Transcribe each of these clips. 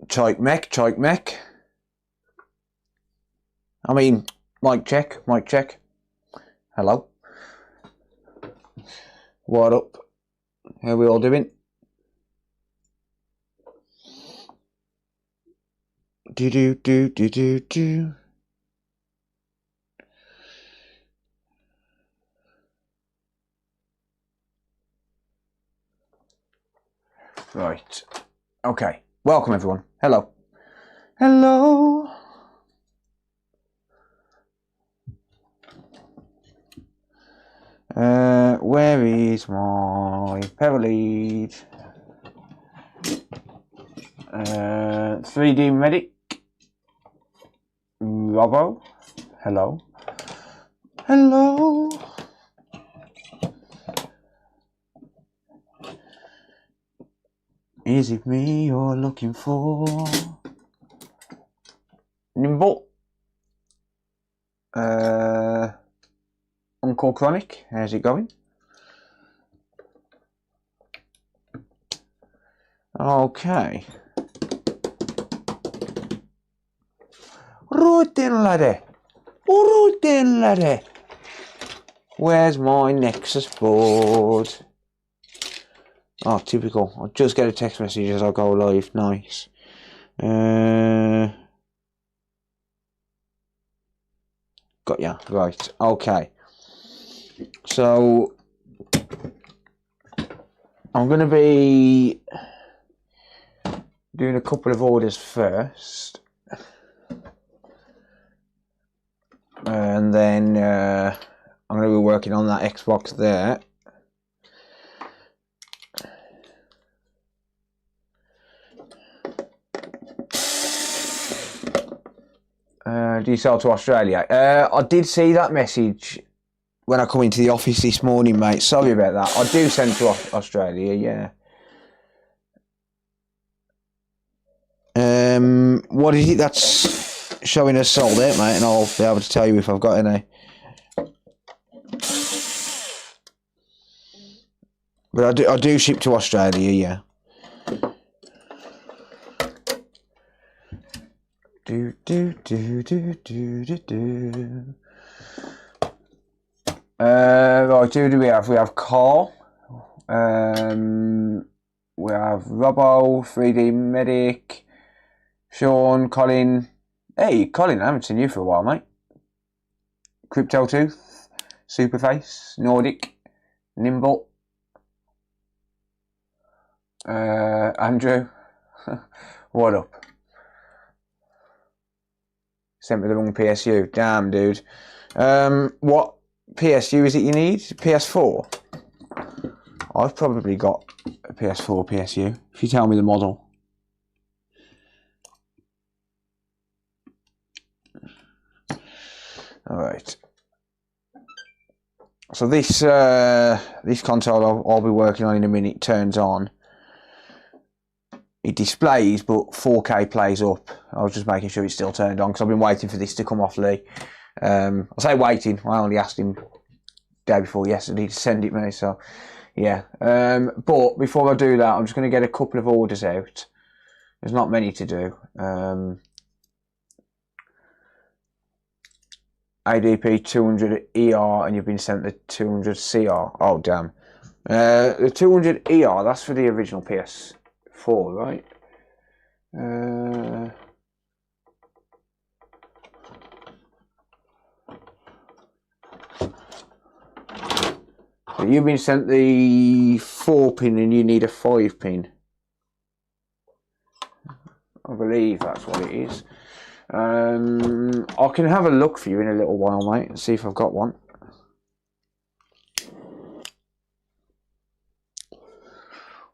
Choik mech. I mean, mic check. Hello. What up? How we all doing? Do. Right. Okay. Welcome everyone. Hello. Hello. Where is my pedal lead? 3D Medic. Robbo. Hello. Hello. Is it me you're looking for? Nimble. Uncle Chronic, how's it going? Okay. Right then, laddie. Alright then, laddie. Where's my Nexus board? Oh, typical. I'll just get a text message as I go live. Nice. Got ya. Right. Okay. So I'm going to be doing a couple of orders first, and then I'm going to be working on that Xbox there. Do you sell to Australia? I did see that message when I come into the office this morning, mate. Sorry about that. I do send to Australia, yeah. What is it that's showing us sold out, mate? And I'll be able to tell you if I've got any. But I do ship to Australia, yeah. Do. Right, who do we have? We have Carl. We have Robbo, 3D Medic, Sean, Colin. Hey, Colin, I haven't seen you for a while, mate. Crypto Tooth, Superface, Nordic, Nimble, Andrew. What up? Sent me the wrong PSU. Damn, dude. What PSU is it you need? PS4? I've probably got a PS4 PSU, if you tell me the model. Alright. So this console I'll be working on in a minute turns on. It displays, but 4K plays up. I was just making sure it's still turned on because I've been waiting for this to come off Lee. I say waiting, I only asked him the day before yesterday to send it me, so yeah. But before I do that, I'm just going to get a couple of orders out. There's not many to do. ADP 200 ER, and you've been sent the 200 CR. Oh, damn. The 200 ER, that's for the original PS4, right? So you've been sent the 4-pin and you need a 5-pin. I believe that's what it is. I can have a look for you in a little while, mate, and see if I've got one.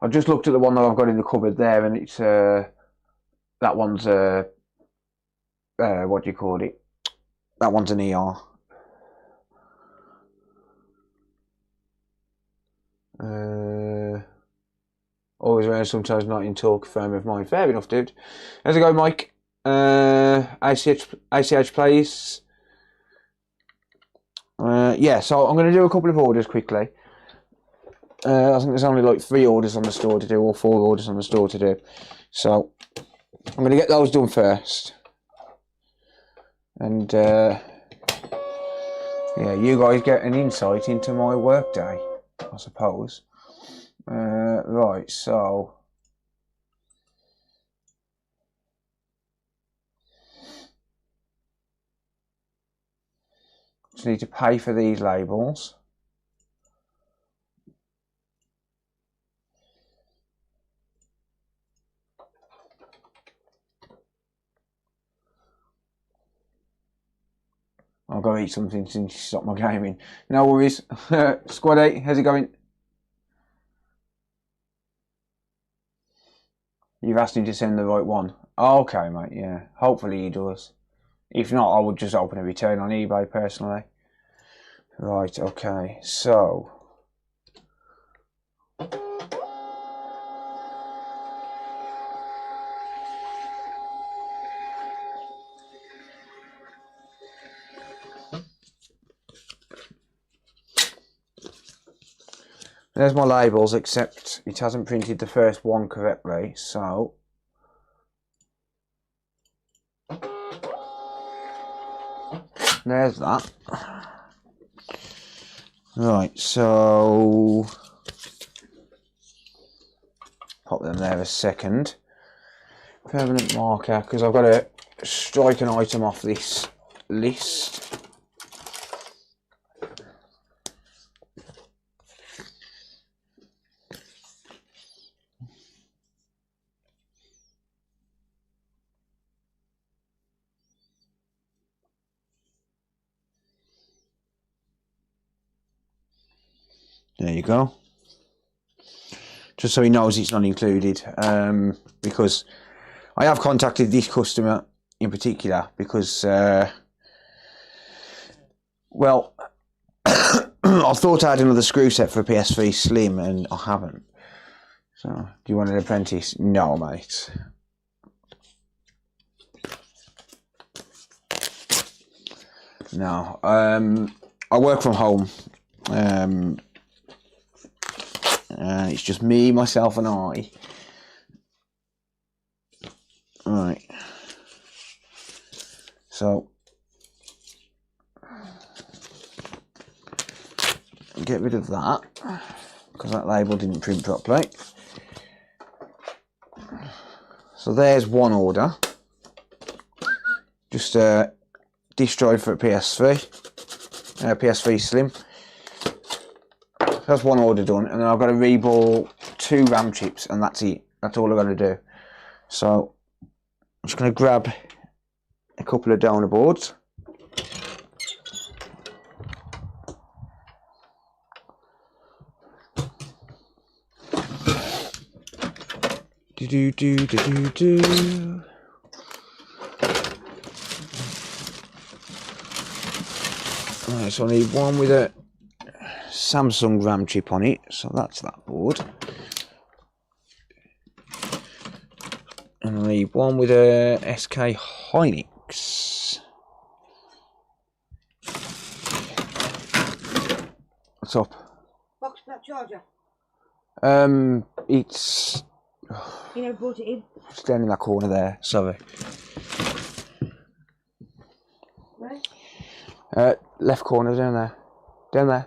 I just looked at the one that I've got in the cupboard there, and it's that one's what do you call it? That one's an ER. Always around, sometimes not in talk, frame of mind. Fair enough, dude. How's it going, Mike? ACH plays. Yeah, so I'm going to do a couple of orders quickly. I think there's only like 3 orders on the store to do, or 4 orders on the store to do. So I'm going to get those done first. And yeah, you guys get an insight into my work day, I suppose. Right, so just need to pay for these labels. I'll go eat something since you stopped my gaming. No worries. Squad 8, how's it going? You've asked him to send the right one. Okay, mate, yeah. Hopefully he does. If not, I would just open a return on eBay personally. Right, okay, so there's my labels, except it hasn't printed the first one correctly, so there's that. Right, so pop them there a second. Permanent marker, because I've got to strike an item off this list. There you go. Just so he knows it's not included, because I have contacted this customer in particular because, well, I thought I had another screw set for a PS3 Slim and I haven't. So, do you want an apprentice? No, mate. No. I work from home. It's just me, myself and I. Right. So, get rid of that, because that label didn't print properly. So there's one order. Just disk drive for a PS3 Slim. That's one order done, and then I've got to reball 2 RAM chips, and that's it. That's all I've got to do. So I'm just going to grab a couple of donor boards. Alright, so I need one with a Samsung RAM chip on it, so that's that board. And I need one with a SK Hynix. What's up? Box that charger. It's. You never brought it in. It's down in that corner there. Sorry. Where? Left corner down there. Down there.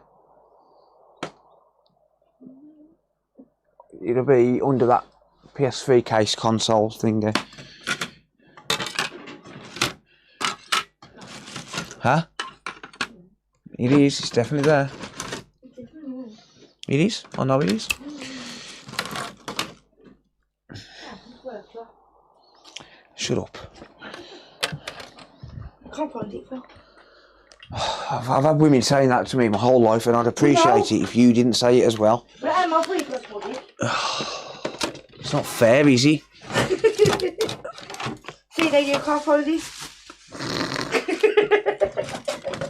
It'll be under that PS3 case console thingy. Huh? It is, it's definitely there. It is, I know it is. Shut up. I can't find it, Phil. I've had women saying that to me my whole life, and I'd appreciate it if you didn't say it as well. But I'm off week, let's put it. It's not fair, is it? See, there you can't find it.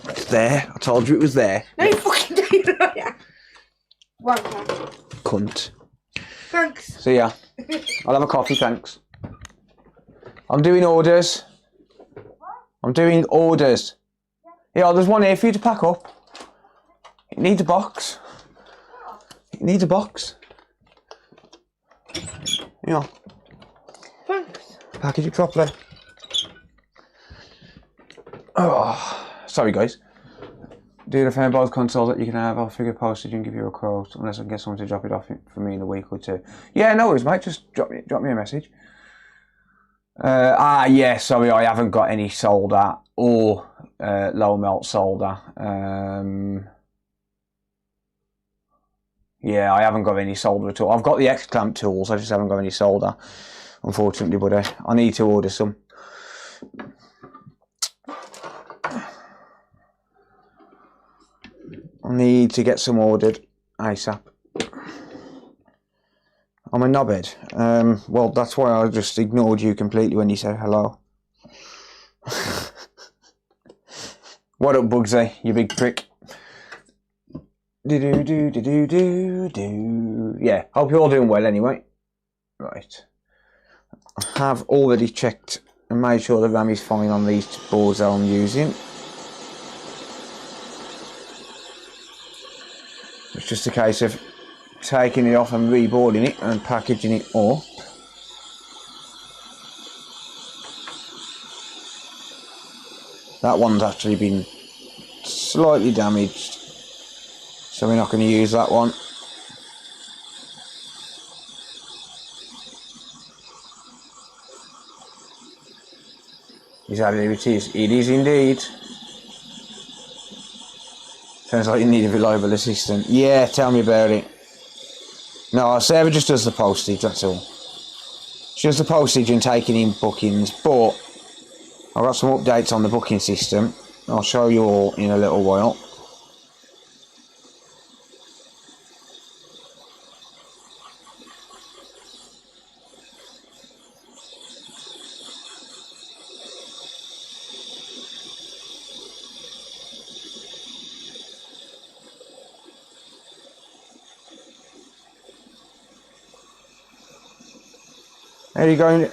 It's there. I told you it was there. No, you fucking don't. One time. Cunt. Thanks. See ya. I'll have a coffee, thanks. I'm doing orders. I'm doing orders. Yeah, there's one here for you to pack up. It needs a box. It needs a box. Yeah. Thanks. Package it properly. Oh, sorry guys. Do the phone both consoles that you can have. I'll figure postage and give you a quote unless I can get someone to drop it off for me in a week or two. Yeah, no worries, mate. Just drop me a message. Yeah, sorry, I haven't got any solder or low melt solder. Yeah, I haven't got any solder at all. I've got the X-clamp tools, I just haven't got any solder, unfortunately, buddy. I need to order some. I need to get some ordered ASAP. I'm a knobhead. Well, that's why I just ignored you completely when you said hello. What up, Bugsy, you big prick? Do. Yeah, hope you're all doing well anyway. Right. I have already checked and made sure the RAM is fine on these boards that I'm using. It's just a case of taking it off and reboarding it and packaging it up. That one's actually been slightly damaged, so we're not going to use that one. Exactly, it is. It is indeed. Sounds like you need a reliable assistant. Yeah, tell me about it. No, Sarah just does the postage, that's all. She does the postage and taking in bookings, but I've got some updates on the booking system. I'll show you all in a little while.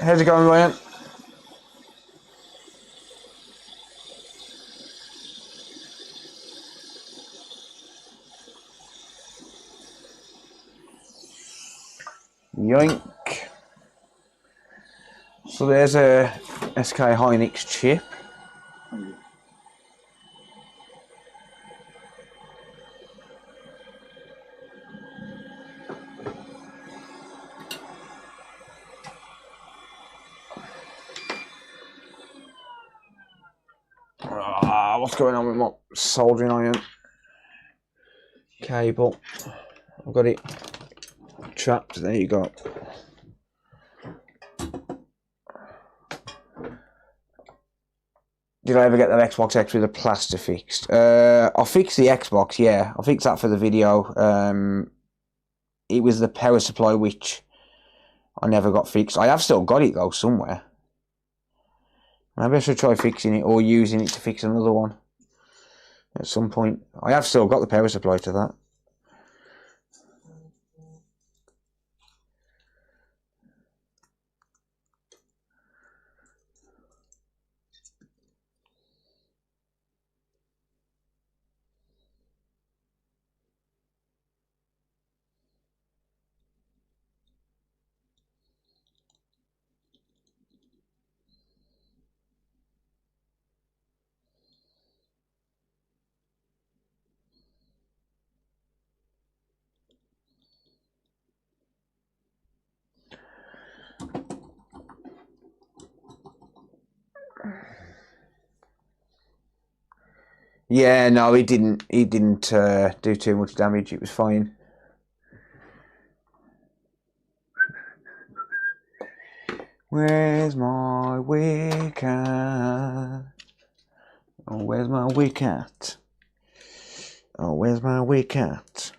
How's it going, Ryan? Yoink. So there's a SK Hynix chip. What's going on with my soldering iron cable? I've got it trapped. There you go. Did I ever get that Xbox X with the plaster fixed? I fixed the Xbox, yeah. I fixed that for the video. It was the power supply which I never got fixed. I have still got it though somewhere. Maybe I should try fixing it or using it to fix another one at some point. I have still got the power supply to that. Yeah, no, he didn't do too much damage. It was fine. Where's my wicket? Oh, where's my wicket? Oh, where's my wicket?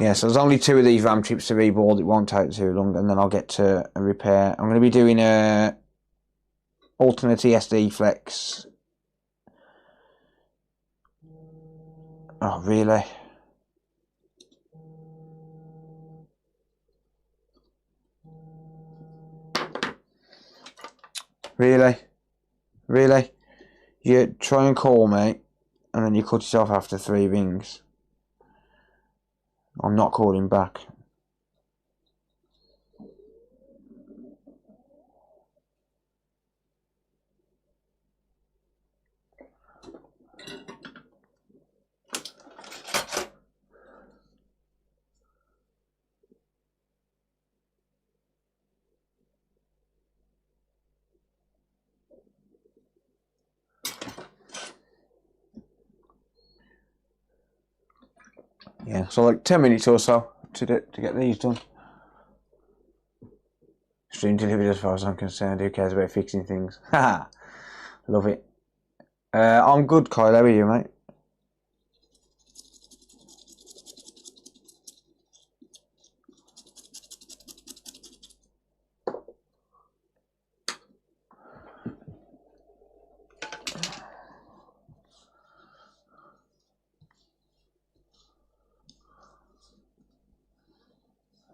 Yeah, so there's only 2 of these RAM chips to reboard. It won't take too long, and then I'll get to a repair. I'm going to be doing a alternate SD flex. Oh, really? Really? Really? You try and call me, and then you cut it off after 3 rings. I'm not calling back. now. So like 10 minutes or so to get these done. Stream delivered as far as I'm concerned. Who cares about fixing things? Haha, love it. I'm good, Kyle. How are you, mate?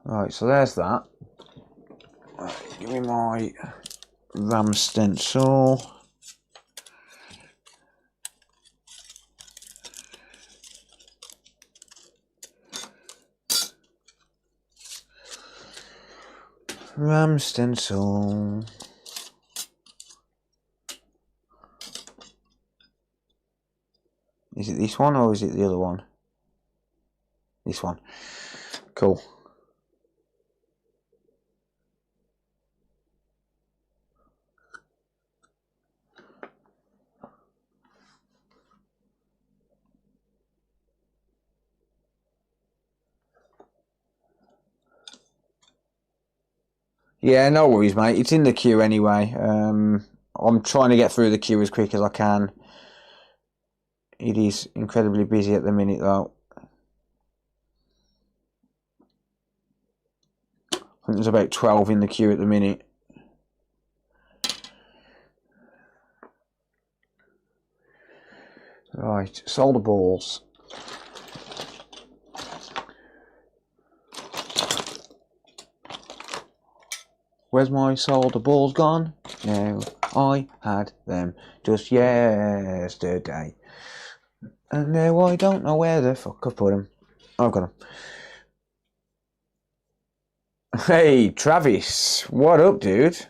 Right, so there's that. Right, give me my RAM stencil. RAM stencil. Is it this one or is it the other one? This one. Cool. Yeah, no worries, mate. It's in the queue anyway. I'm trying to get through the queue as quick as I can. It is incredibly busy at the minute, though. I think there's about 12 in the queue at the minute. Right, solder balls. Where's my solder balls gone? No, I had them just yesterday. And now I don't know where the fuck I put them. I've got them. Hey, Travis. What up, dude?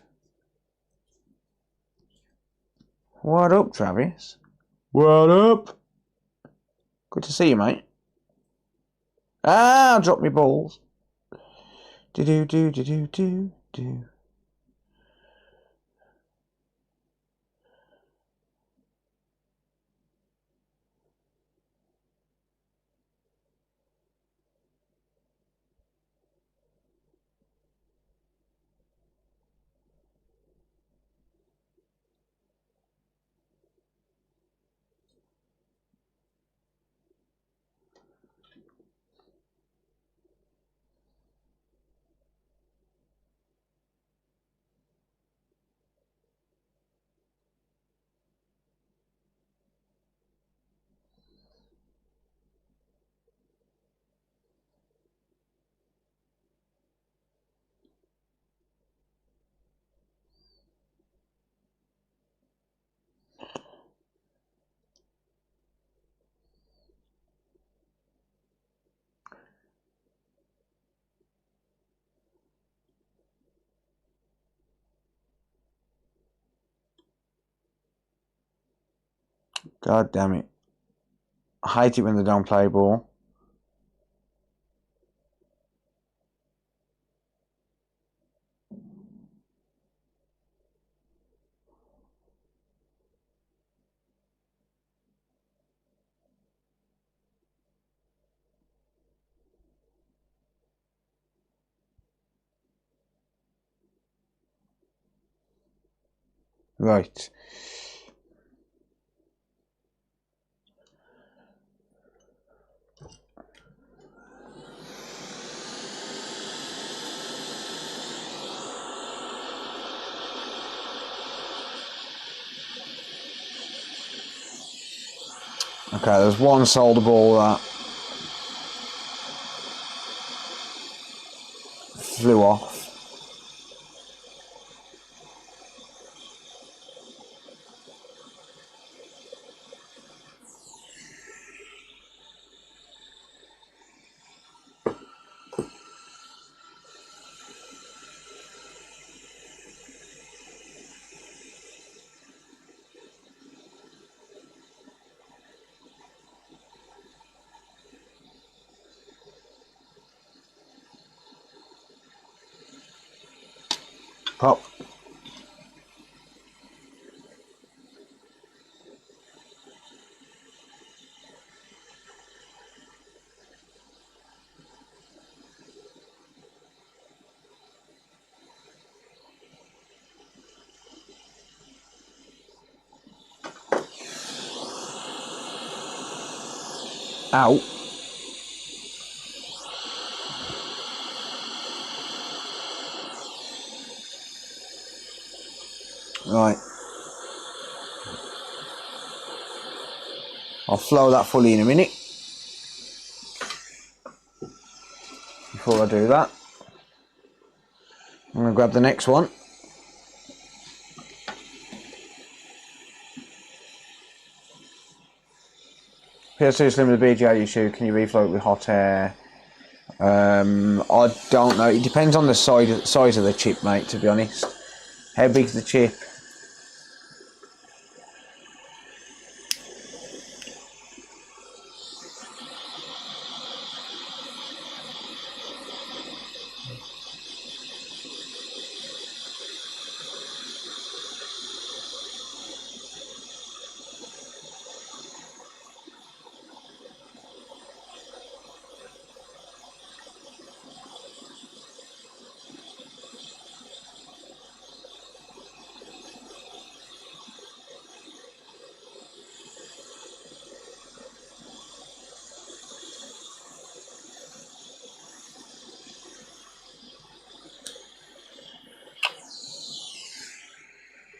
What up, Travis? What up? Good to see you, mate. Ah, drop me balls. Do. God damn it. I hate it when they don't play ball. Right. Okay, there's one solder ball that flew off. Pop. out. Right. I'll flow that fully in a minute. Before I do that, I'm going to grab the next one. PS2 Slim with the BGA issue, can you reflow it with hot air? I don't know. It depends on the size of the chip, mate, to be honest. How big's the chip?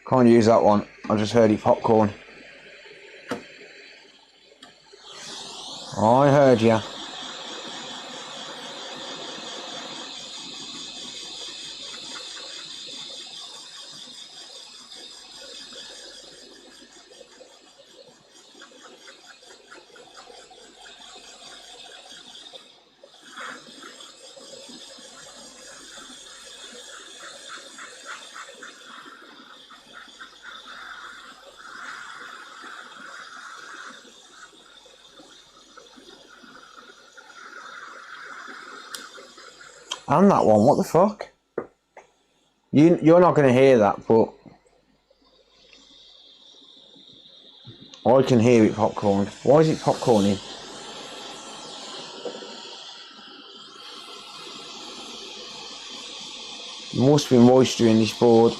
Can't use that one. I just heard it popcorn. I heard ya. And that one, what the fuck? You're not going to hear that, but I can hear it popcorn. Why is it popcorning? There must be moisture in this board.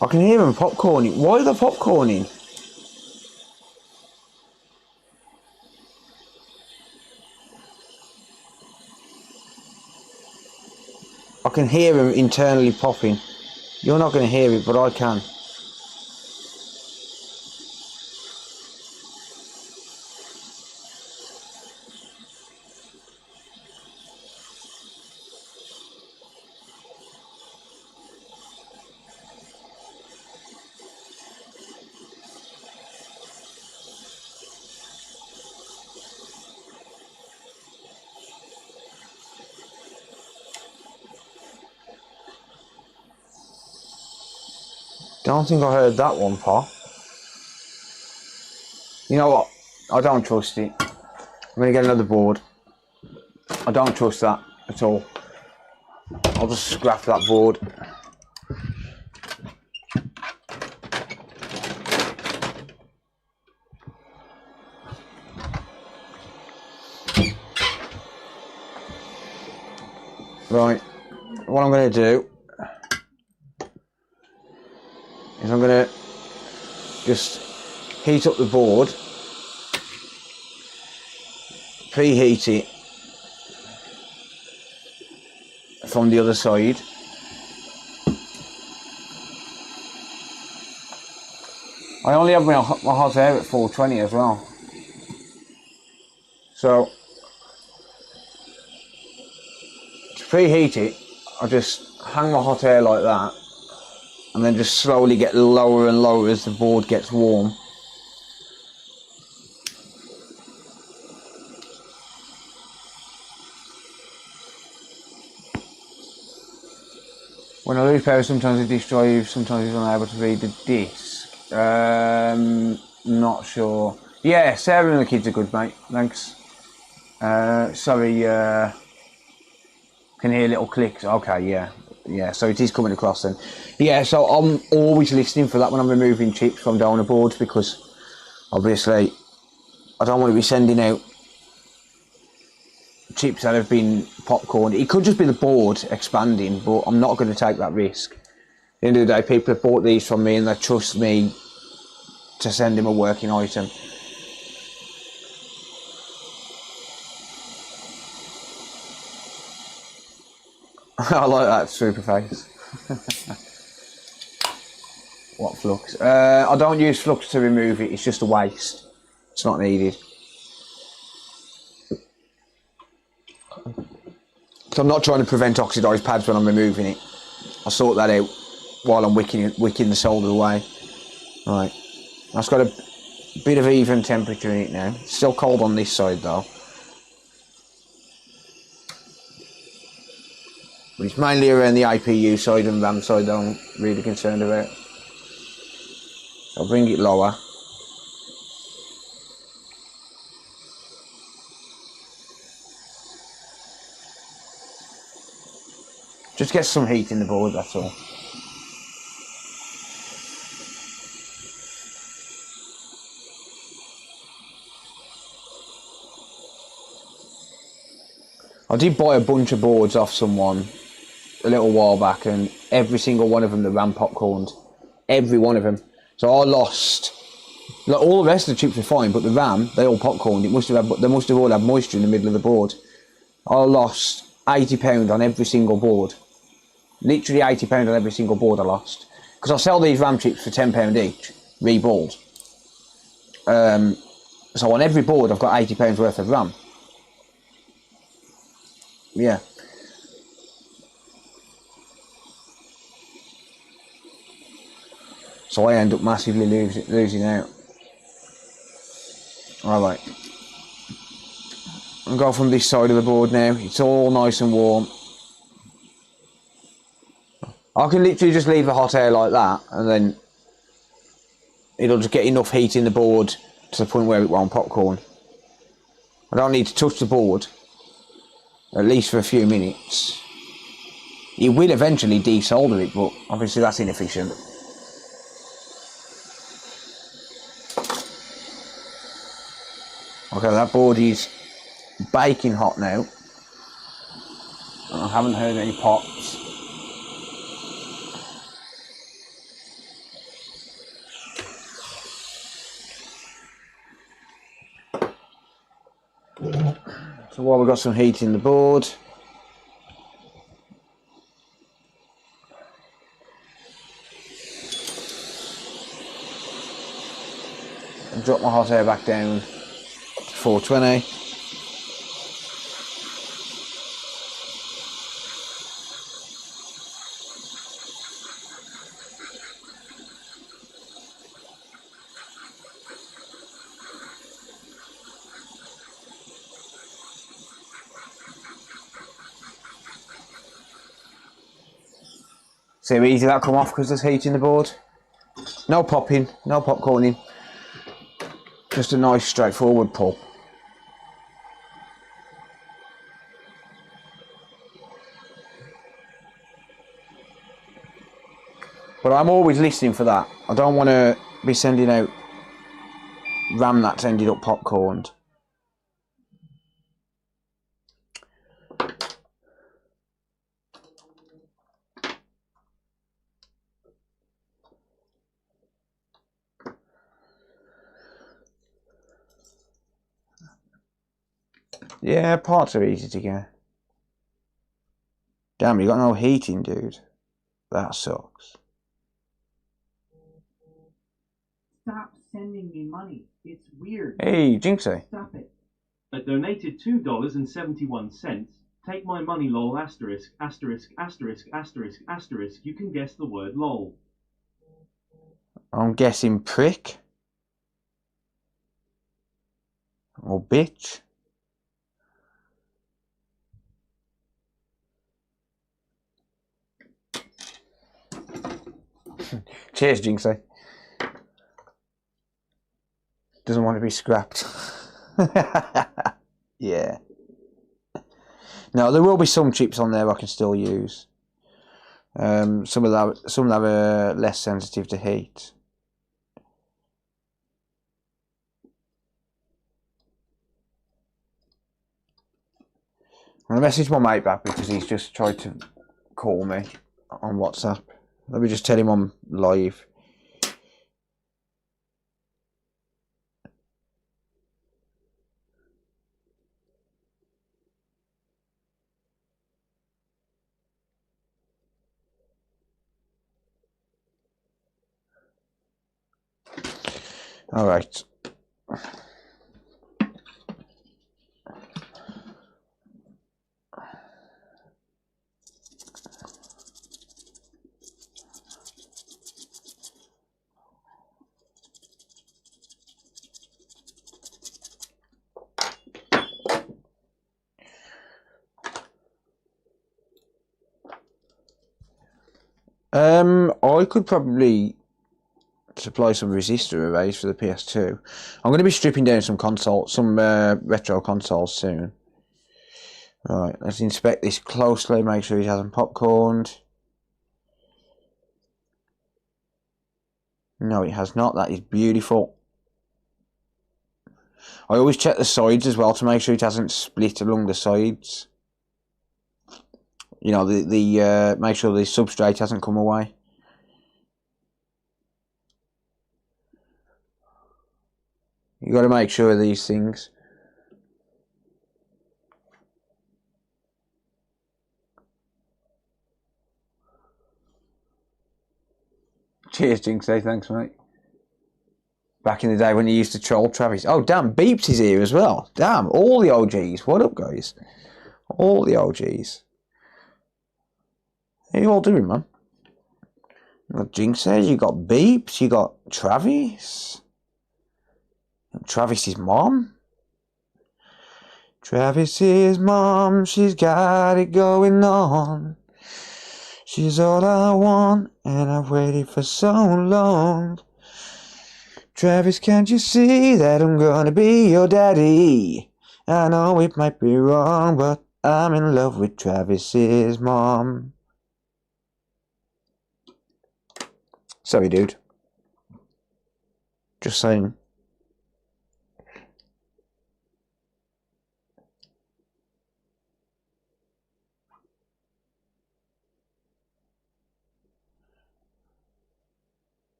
I can hear them popcorning. Why are they popcorning? I can hear them internally popping. You're not going to hear it, but I can. Don't think I heard that one pop. You know what? I don't trust it. I'm going to get another board. I don't trust that at all. I'll just scrap that board. Right. what I'm going to do is I'm going to just heat up the board, preheat it from the other side. I only have my hot air at 420 as well. So to preheat it, I just hang my hot air like that and then just slowly get lower and lower as the board gets warm. When I lose power, sometimes it destroys, sometimes it's unable to read the disc. Not sure. Yeah, Sarah and the kids are good, mate. Thanks. Sorry, can hear little clicks. Okay, yeah. Yeah, so it is coming across then. Yeah, so I'm always listening for that when I'm removing chips from donor boards, because obviously I don't want to be sending out chips that have been popcorned. It could just be the board expanding, but I'm not going to take that risk. At the end of the day, people have bought these from me and they trust me to send them a working item. I like that super face. What flux? I don't use flux to remove it, it's just a waste. It's not needed. So I'm not trying to prevent oxidised pads when I'm removing it. I'll sort that out while I'm wicking the solder away. Right, that's got a bit of even temperature in it now. It's still cold on this side though. But it's mainly around the APU side and RAM side that I'm really concerned about. So I'll bring it lower. Just get some heat in the board, that's all. I did buy a bunch of boards off someone a little while back, and every single one of them, the RAM popcorned. Every one of them. So I lost, like, all the rest of the chips were fine, but the RAM, they all popcorned. They must have all had moisture in the middle of the board. I lost £80 on every single board. Literally £80 on every single board I lost. Because I sell these RAM chips for £10 each, reballed. So on every board I've got £80 worth of RAM. Yeah. So I end up massively losing out. Alright. I'll go from this side of the board now. It's all nice and warm. I can literally just leave the hot air like that, and then it'll just get enough heat in the board to the point where it won't popcorn. I don't need to touch the board, at least for a few minutes. It will eventually desolder it, but obviously that's inefficient. Okay, that board is baking hot now. I haven't heard any pops. So while we've got some heat in the board, I'll drop my hot air back down to 420. See how easy that come off because there's heat in the board? No popping, no popcorning. Just a nice straightforward pull. But I'm always listening for that. I don't want to be sending out RAM that's ended up popcorned. Yeah, parts are easy to get. Damn, you got no heating, dude. That sucks. Stop sending me money. It's weird. Hey, Jinxie. Stop it. I donated $2.71. Take my money, lol, asterisk, asterisk, asterisk, asterisk, asterisk. You can guess the word lol. I'm guessing prick. Or bitch. Cheers, Jinxie. Doesn't want to be scrapped. Yeah. No, there will be some chips on there I can still use. Some of them are less sensitive to heat. I'm gonna message my mate back because he's just tried to call me on WhatsApp. Let me just tell him I'm live. All right. I could probably supply some resistor arrays for the PS2. I'm going to be stripping down some retro consoles soon. Right, let's inspect this closely, make sure it hasn't popcorned. No, it has not. That is beautiful. I always check the sides as well to make sure it hasn't split along the sides. You know, make sure the substrate hasn't come away. You got to make sure of these things. Cheers, Jinxie. Thanks, mate. Back in the day when you used to troll Travis. Oh, damn, Beeps is here as well. Damn, all the OGs. What up, guys? All the OGs. How you all doing, man? You got Jinxie, you got Beeps, you got Travis. Travis's mom. Travis's mom, she's got it going on. She's all I want, and I've waited for so long. Travis, can't you see that I'm gonna be your daddy? I know it might be wrong, but I'm in love with Travis's mom. Sorry, dude. Just saying.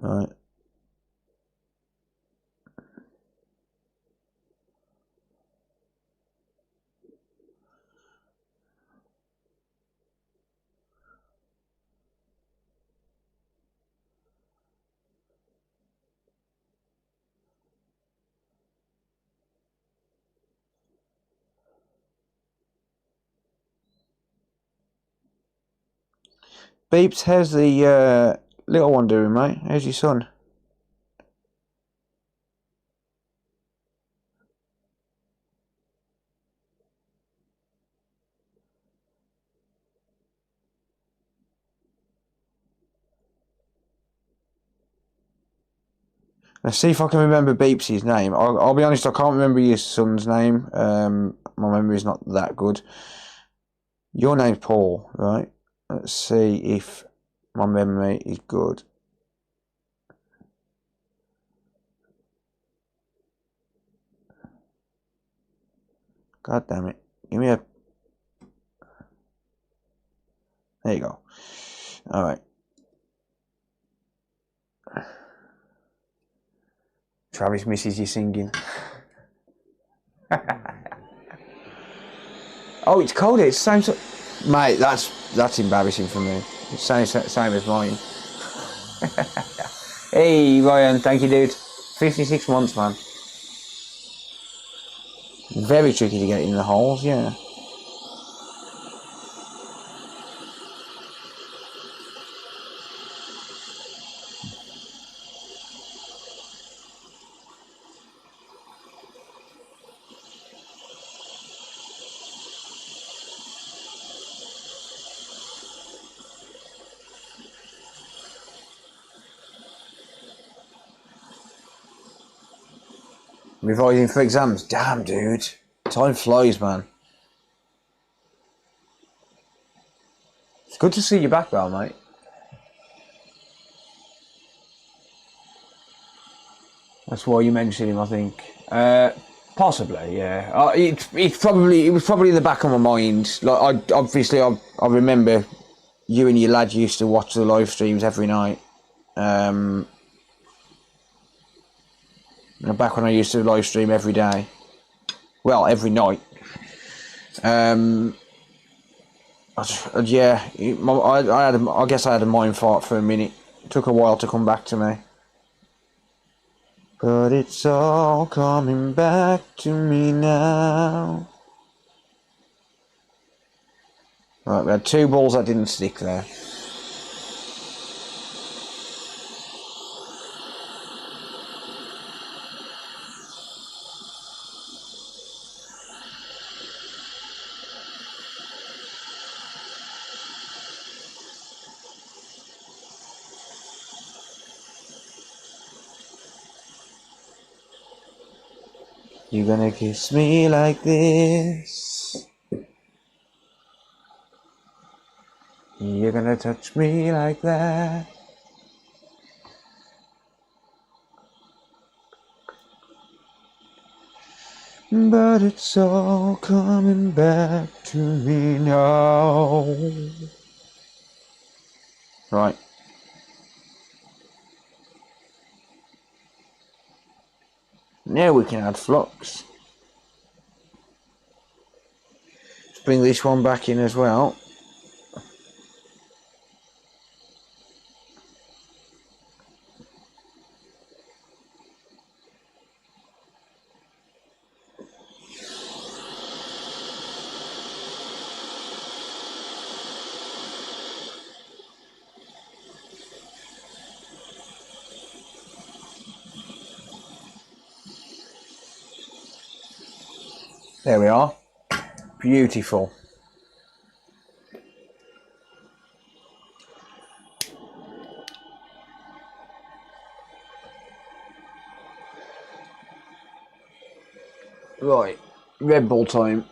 Right. Beeps, how's the little one doing, mate? How's your son? Let's see if I can remember Beeps' name. I'll be honest, I can't remember your son's name. My memory's not that good. Your name's Paul, right? Let's see if my memory is good. God damn it. Give me a... There you go. Alright. Travis misses you singing. Oh, it's cold. It's the same. Mate, that's embarrassing for me. It's same as mine. Hey, Ryan. Thank you, dude. 56 months, man. Very tricky to get in the holes, yeah. Revising for exams. Damn, dude. Time flies, man. It's good to see you back, though, mate. That's why you mentioned him, I think. Possibly, yeah. It was probably in the back of my mind. Like, I remember you and your lad used to watch the live streams every night. Back when I used to live stream every day. Well, every night. Yeah, I guess I had a mind fart for a minute. It took a while to come back to me. But it's all coming back to me now. Right, we had 2 balls that didn't stick there. You gonna kiss me like this? You're gonna touch me like that? But it's all coming back to me now. Right. Now we can add flux. Let's bring this one back in as well. There we are. Beautiful. Right, Red Bull time.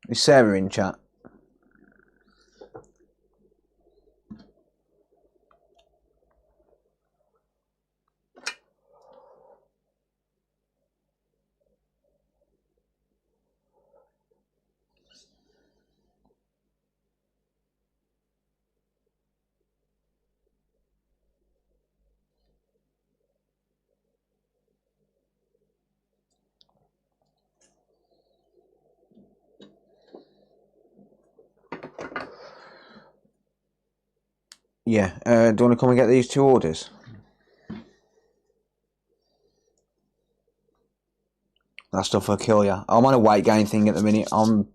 Is Sarah in chat? Yeah, do you want to come and get these 2 orders? That stuff will kill you. I'm on a weight gain thing at the minute. I'm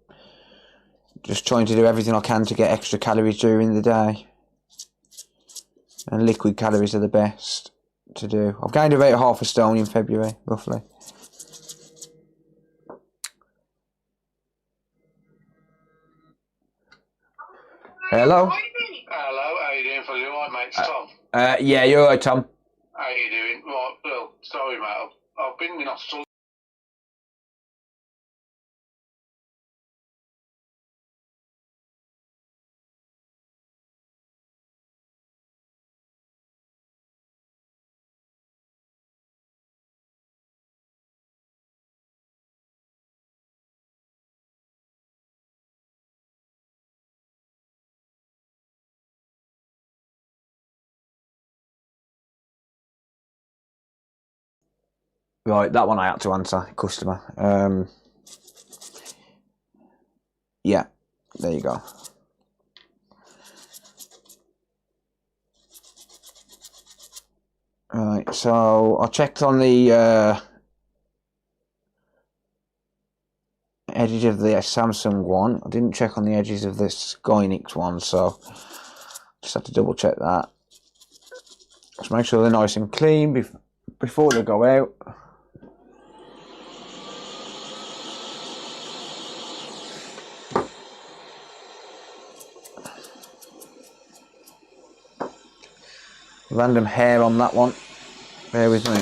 just trying to do everything I can to get extra calories during the day. And liquid calories are the best to do. I've gained about 1/2 stone in February, roughly. Hello? Hello, how you doing, fella? You alright, mate? Yeah, you're right, Tom. How you doing? Right, well, sorry, mate. I've been in hospital. Right, that one I had to answer, customer. Yeah, there you go. Right, so I checked on the edges of the Samsung one. I didn't check on the edges of the Skynix one, so just had to double check that. Just make sure they're nice and clean before they go out. Random hair on that one. Bear with me.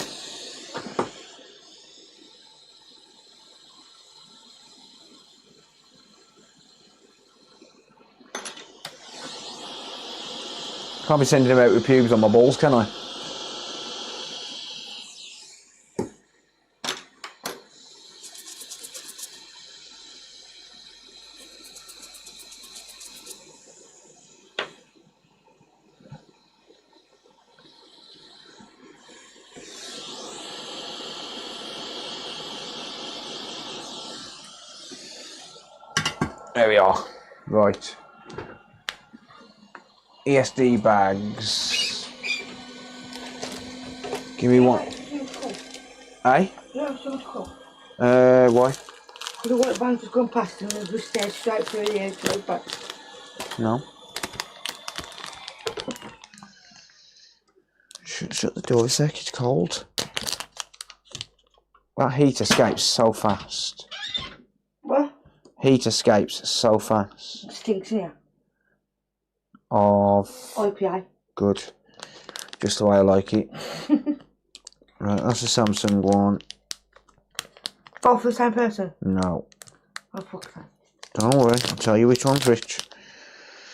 Can't be sending them out with pubes on my balls, can I? There we are. Right. ESD bags. Give me one. Eh? Yeah, so much cool. Why? Because the white band's just gone past and they've just stayed straight through the outside back. No. Shut the door a sec, it's cold. That heat escapes so fast. What? Heat escapes so fast. It stinks here. Of IPA. good. Just the way I like it. Right, that's the Samsung one. Both for the same person? No. Oh, fuck that. Don't worry, I'll tell you which one's which.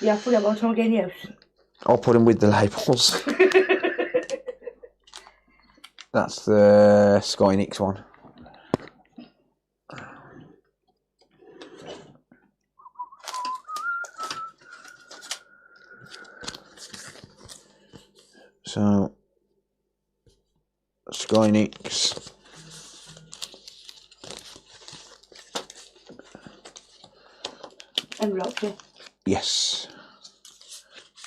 Yeah, I forgot what time I'm getting used. I'll put them with the labels. That's the Skynix one. So, Skynix. Envelope, yeah. Yes.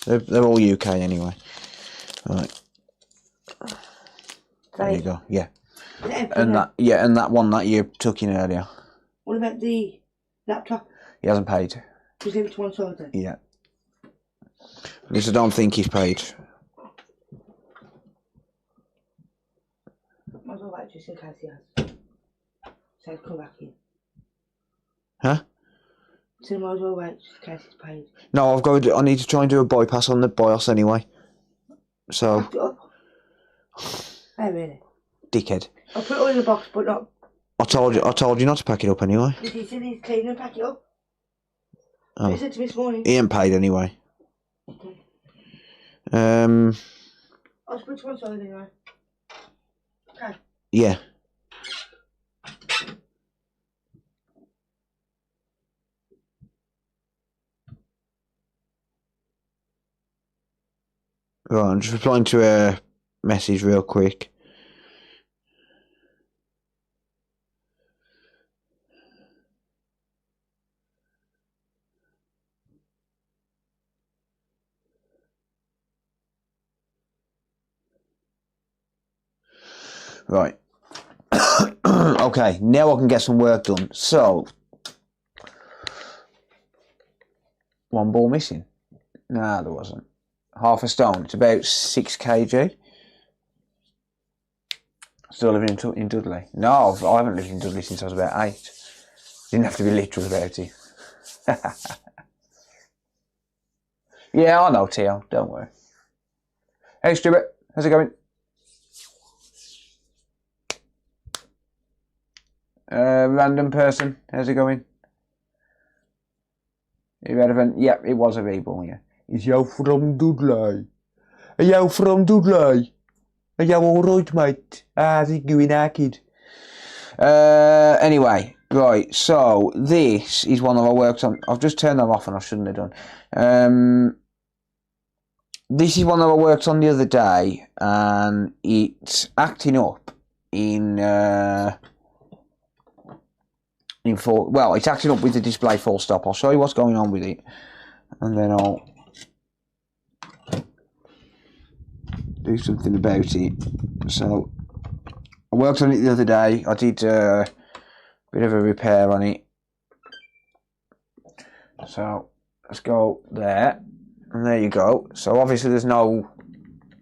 They're all UK anyway. Right. There you go. Yeah. And that one that you took in earlier. What about the laptop? He hasn't paid. Just leave it to one side then. Yeah. At least I don't think he's paid. Might as well wait just in case he has. So I'd come back in. Huh? So might as well wait just in case he's paid. No, I need to try and do a bypass on the BIOS anyway. So. Packed it up. Oh really? Dickhead. I'll put it all in the box, but not. I told you not to pack it up anyway. Did he say he's clean and pack it up? Oh. He said to me this morning. He ain't paid anyway. Okay. Um. I'll just put it to one side anyway. Okay. Yeah. Right, I'm just replying to a message real quick. Right. Okay, now I can get some work done. So, one ball missing. Nah, there wasn't. Half a stone. It's about 6 kg. Still living in Dudley. No, I haven't lived in Dudley since I was about 8. Didn't have to be literal about it. Yeah, I know, Tio. Don't worry. Hey Stuart, how's it going? Random person, how's it going? Irrelevant. Yep, it was a rebel, yeah. Is you from Dudley? Are you from Dudley? Are you alright, mate? How's it going, kid? Anyway, right, so this is one that I worked on. I've just turned that off and I shouldn't have done. This is one that I worked on the other day, and it's acting up it's acting up with the display full stop. I'll show you what's going on with it, and then I'll do something about it. So I worked on it the other day. I did a bit of a repair on it. So let's go there, and there you go. So obviously there's no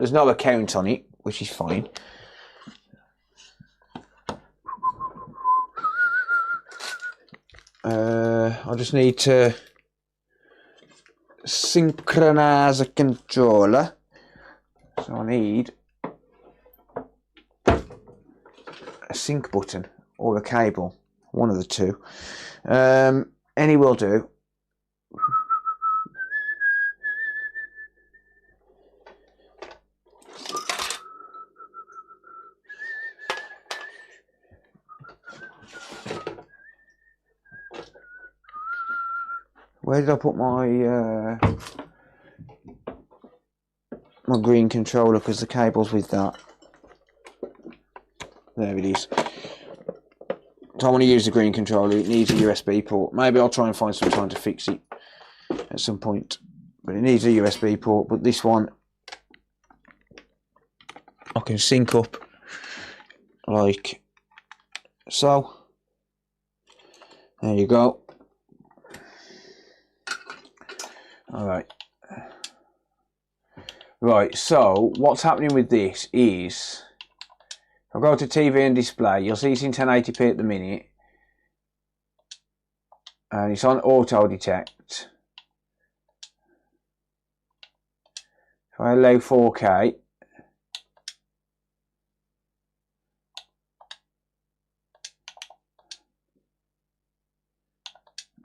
account on it, which is fine. I just need to synchronize a controller. So I need a sync button or a cable, one of the two. Any will do. Where did I put my my green controller? Because the cable's with that. There it is. So I want to use the green controller. It needs a USB port. Maybe I'll try and find some time to fix it at some point. But it needs a USB port. But this one, I can sync up like so. There you go. Alright. Right, so what's happening with this is, if I go to TV and display, you'll see it's in 1080p at the minute. And it's on auto detect. If I allow 4K,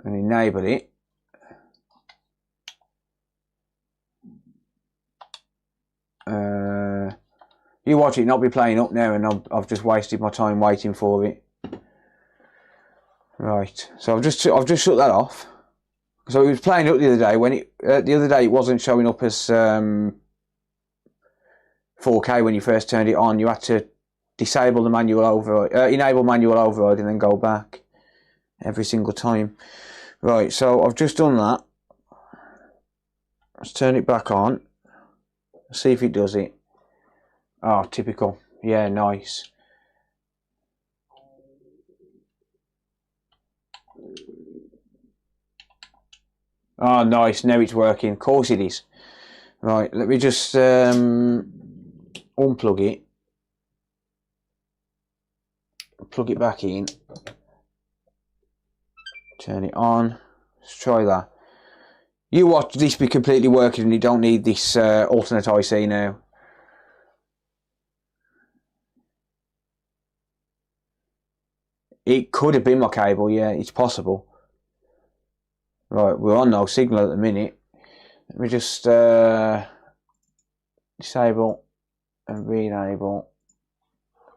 and enable it, you watch it not be playing up now, and I've just wasted my time waiting for it. Right, so I've just shut that off. So it was playing up the other day. When the other day it wasn't showing up as 4K when you first turned it on. You had to disable the manual override, enable manual override, and then go back every single time. Right, so I've just done that. Let's turn it back on. See if it does it. Oh, typical. Yeah, nice. Oh, nice. Now it's working. Of course it is. Right, let me just unplug it. Plug it back in. Turn it on. Let's try that. You watch this be completely working, and you don't need this alternate IC now. It could have been my cable, yeah, it's possible. Right, we're on no signal at the minute. Let me just disable and re-enable.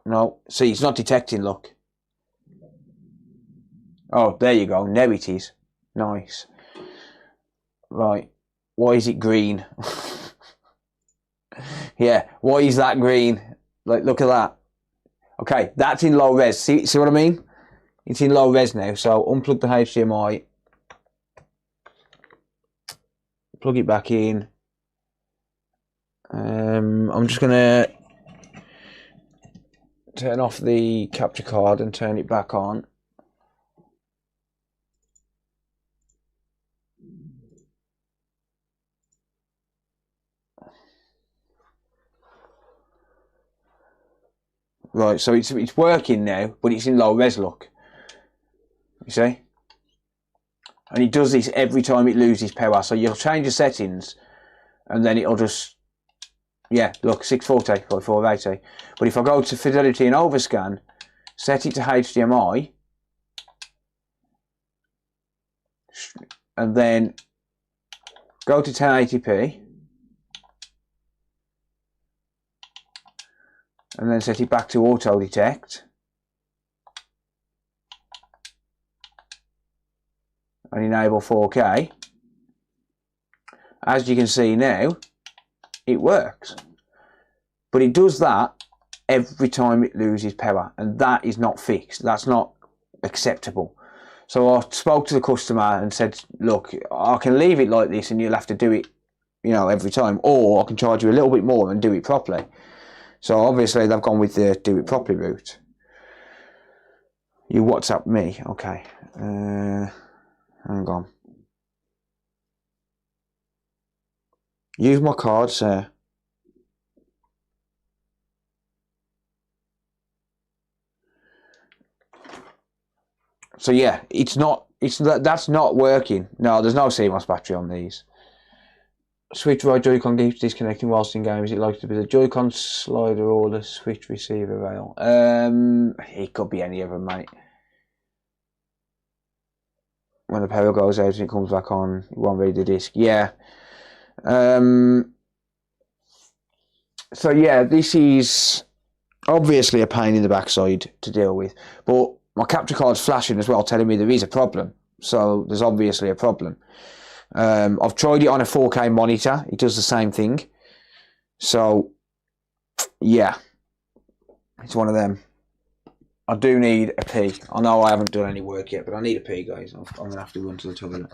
No, see, it's not detecting, look. Oh, there you go, now it is. Nice. Right, why is it green? Yeah, why is that green? Like, look at that. Okay, that's in low res. See what I mean? It's in low res now. So unplug the HDMI, plug it back in. I'm just gonna turn off the capture card and turn it back on. Right, so it's working now, but it's in low res, look. You see? And it does this every time it loses power. So you'll change the settings, and then it'll just Yeah, look, 640 by 480. But if I go to Fidelity and Overscan, set it to HDMI, and then go to 1080p, and then set it back to auto detect, and enable 4K. As you can see now, it works. But it does that every time it loses power, and that is not fixed. That's not acceptable. So I spoke to the customer and said, look, I can leave it like this and you'll have to do it, you know, every time, or I can charge you a little bit more and do it properly. So obviously they've gone with the do it properly route. You WhatsApp me, okay. Hang on. Use my card, sir. So yeah, that's not working. No, there's no CMOS battery on these. Switch right Joy-Con keeps disconnecting whilst in game. Is it likely to be the Joy-Con slider or the switch receiver rail? It could be any of them, mate. When the power goes out and it comes back on, it won't read the disc. Yeah. So yeah, this is obviously a pain in the backside to deal with, but my capture card's flashing as well, telling me there is a problem. So there's obviously a problem. I've tried it on a 4K monitor. It does the same thing. So yeah, it's one of them. I do need a pee. I know I haven't done any work yet, but I need a pee, guys. I'm going to have to run to the toilet.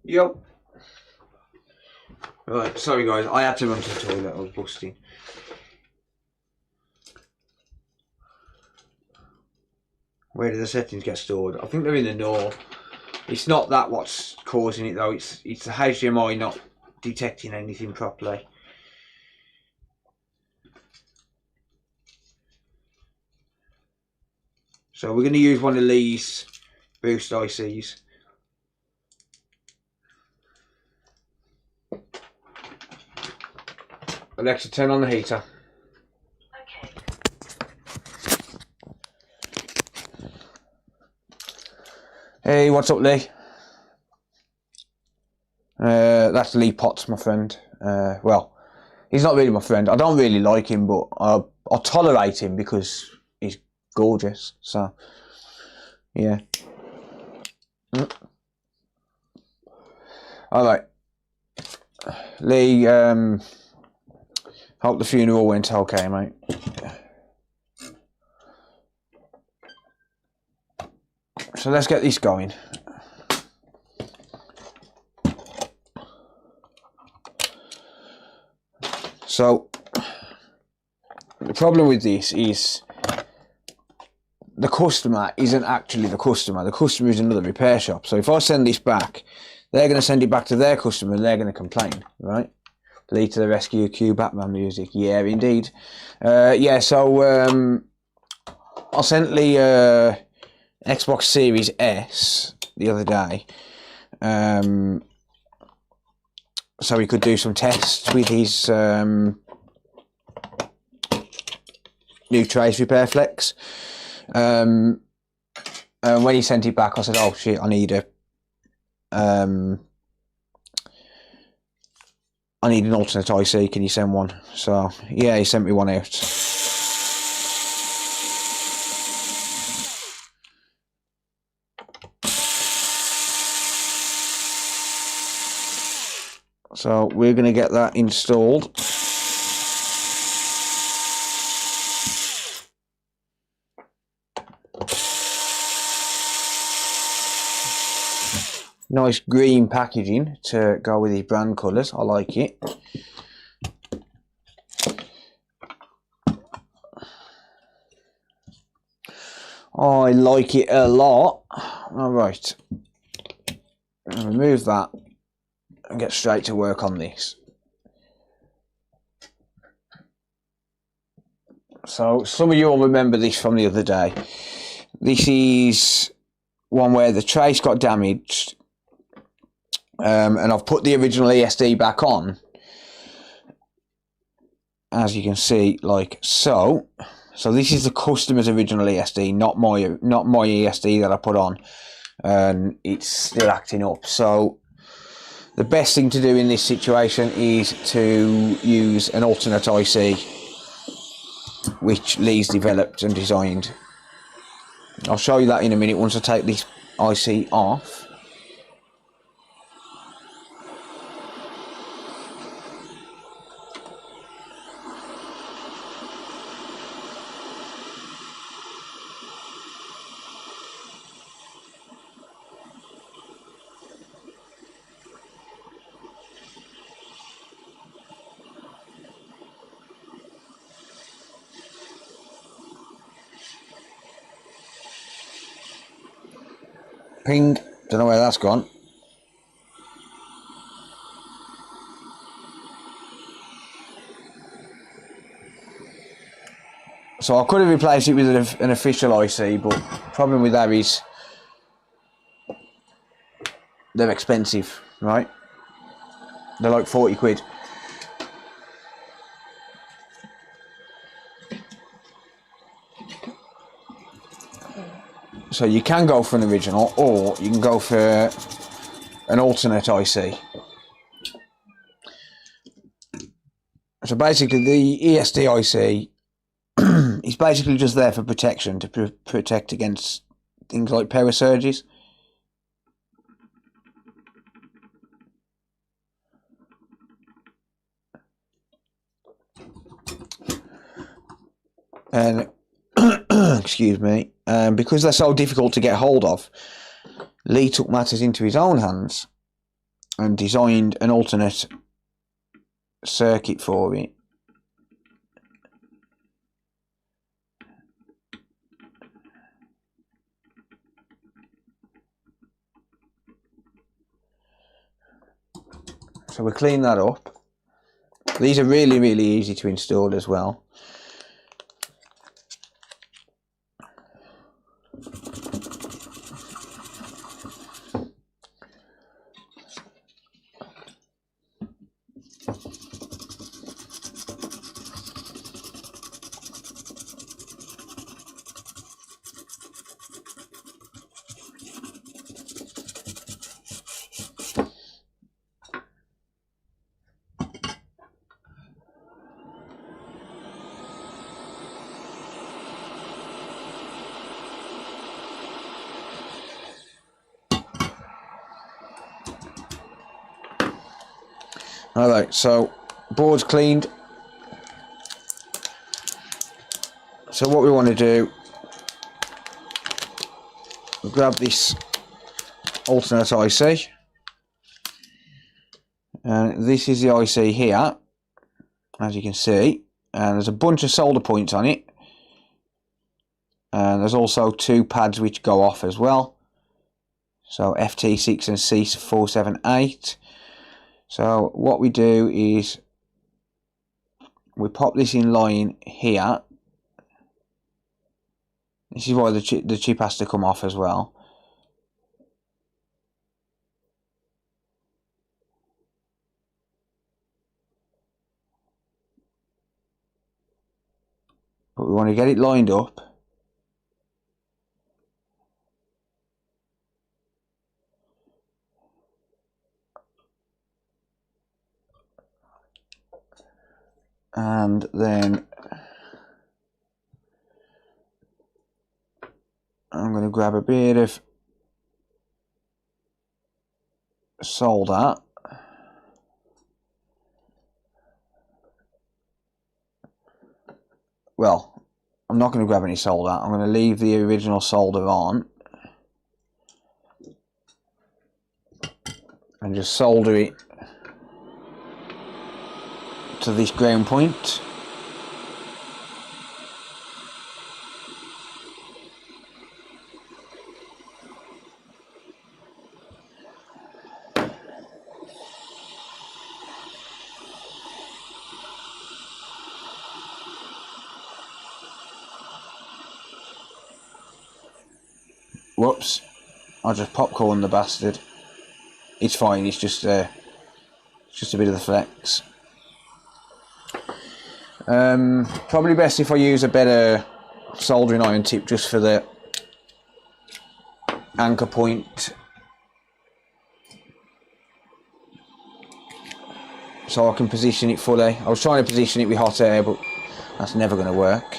Yo. Right, sorry guys, I had to run to the toilet, I was busting. Where do the settings get stored? I think they're in the north. It's not that what's causing it though, it's the HDMI not detecting anything properly. So we're going to use one of these boost ICs. Alexa, turn on the heater. Okay. Hey, what's up, Lee? That's Lee Potts, my friend. Well, he's not really my friend. I don't really like him, but I tolerate him because he's gorgeous. So, yeah. All right, Lee. Hope the funeral went okay, mate. So let's get this going. So the problem with this is the customer isn't actually the customer. The customer is another repair shop. So if I send this back, they're going to send it back to their customer and they're going to complain, right? Lee to the rescue, cue Batman music. Yeah, indeed. Yeah, so I sent Lee Xbox Series S the other day. So he could do some tests with his new trace repair flex. And when he sent it back, I said, "Oh shit, I need an alternate IC. Can you send one?" So yeah, he sent me one out. So we're going to get that installed. Nice green packaging to go with his brand colours. I like it. I like it a lot. Alright. Remove that and get straight to work on this. So some of you will remember this from the other day. This is one where the trace got damaged. And I've put the original ESD back on, as you can see, like so. So this is the customer's original ESD, not my ESD that I put on, and it's still acting up. So the best thing to do in this situation is to use an alternate IC, which Lee's developed and designed. I'll show you that in a minute once I take this IC off. Ping, don't know where that's gone. So I could have replaced it with an official IC, but the problem with that is they're expensive, right? They're like 40 quid. So you can go for an original, or you can go for an alternate IC. So basically the ESD IC is basically just there for protection, to protect against things like parasurges. And excuse me, because they're so difficult to get hold of, Lee took matters into his own hands and designed an alternate circuit for it. So we clean that up. These are really, really easy to install as well. Alright, so board's cleaned. So what we want to do, we'll grab this alternate IC, and this is the IC here, as you can see, and there's a bunch of solder points on it, and there's also 2 pads which go off as well, so FT6 and C478. So what we do is we pop this in line here. This is why the chip has to come off as well. But we want to get it lined up. And then I'm going to grab a bit of solder. Well, I'm not going to grab any solder. I'm going to leave the original solder on and just solder it to this ground point. Whoops, I just popcorned the bastard. It's fine, it's just a bit of the flex. Probably best if I use a better soldering iron tip just for the anchor point, so I can position it fully. I was trying to position it with hot air, but that's never going to work.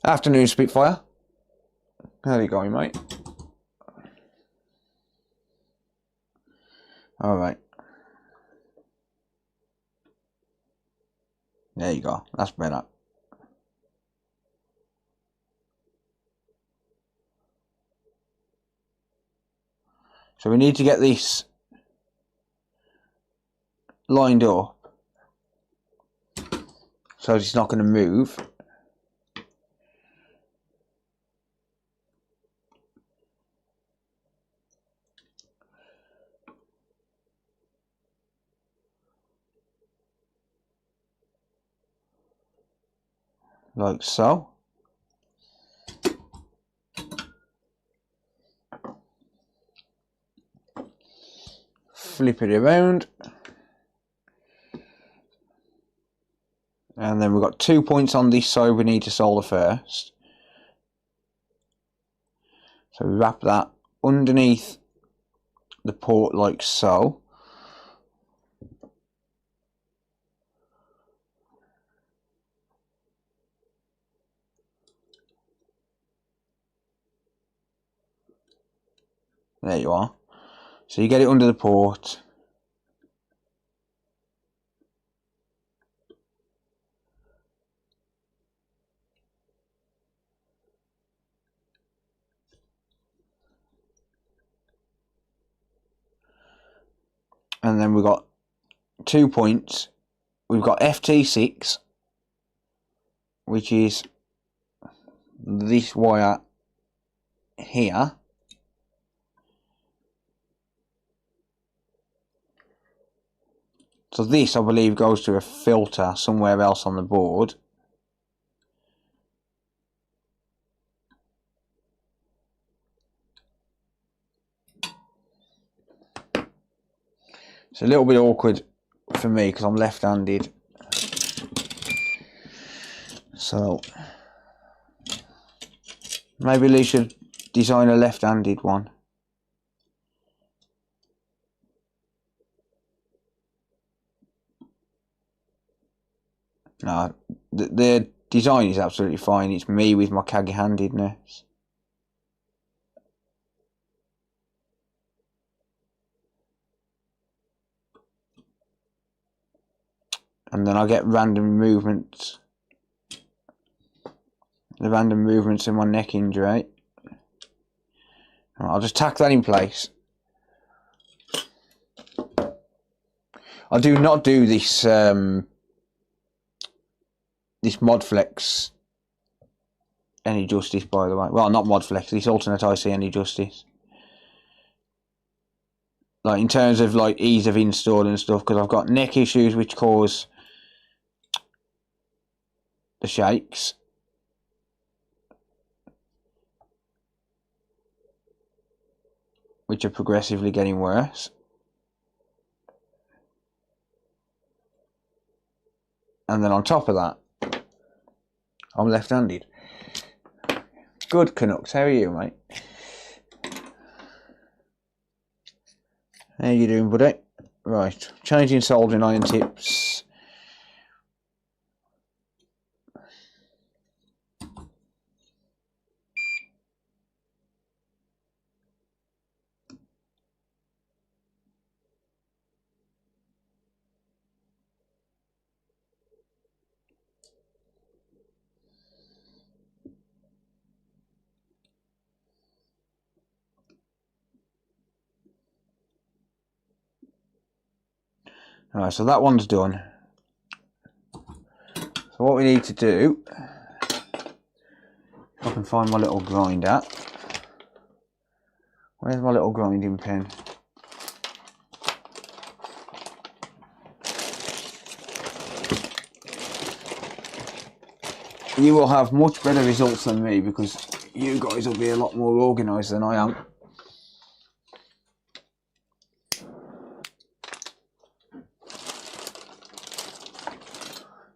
Afternoon, Spitfire. How you going, mate? Alright. There you go. That's better. So we need to get this lined up so it's not going to move. Like so. Flip it around. And then we've got 2 points on this side we need to solder first. So we wrap that underneath the port like so. There you are. So you get it under the port. And then we've got 2 points. We've got FT6, which is this wire here. So this, I believe, goes to a filter somewhere else on the board. It's a little bit awkward for me because I'm left-handed. So maybe Lee should design a left-handed one. No, the design is absolutely fine. It's me with my caggy-handedness. And then I get random movements. The random movements in my neck injury. I'll just tack that in place. I do not do this this ModFlex any justice, by the way. Well, not ModFlex, this alternate IC any justice. Like in terms of like ease of install and stuff, because I've got neck issues which cause the shakes. Which are progressively getting worse. And then on top of that, I'm left-handed. Good, Canucks. How are you, mate? How you doing, buddy? Right, changing soldering iron tips. Alright, so that one's done. So what we need to do, if I can find my little grinder. Where's my little grinding pen? You will have much better results than me because you guys will be a lot more organised than I am.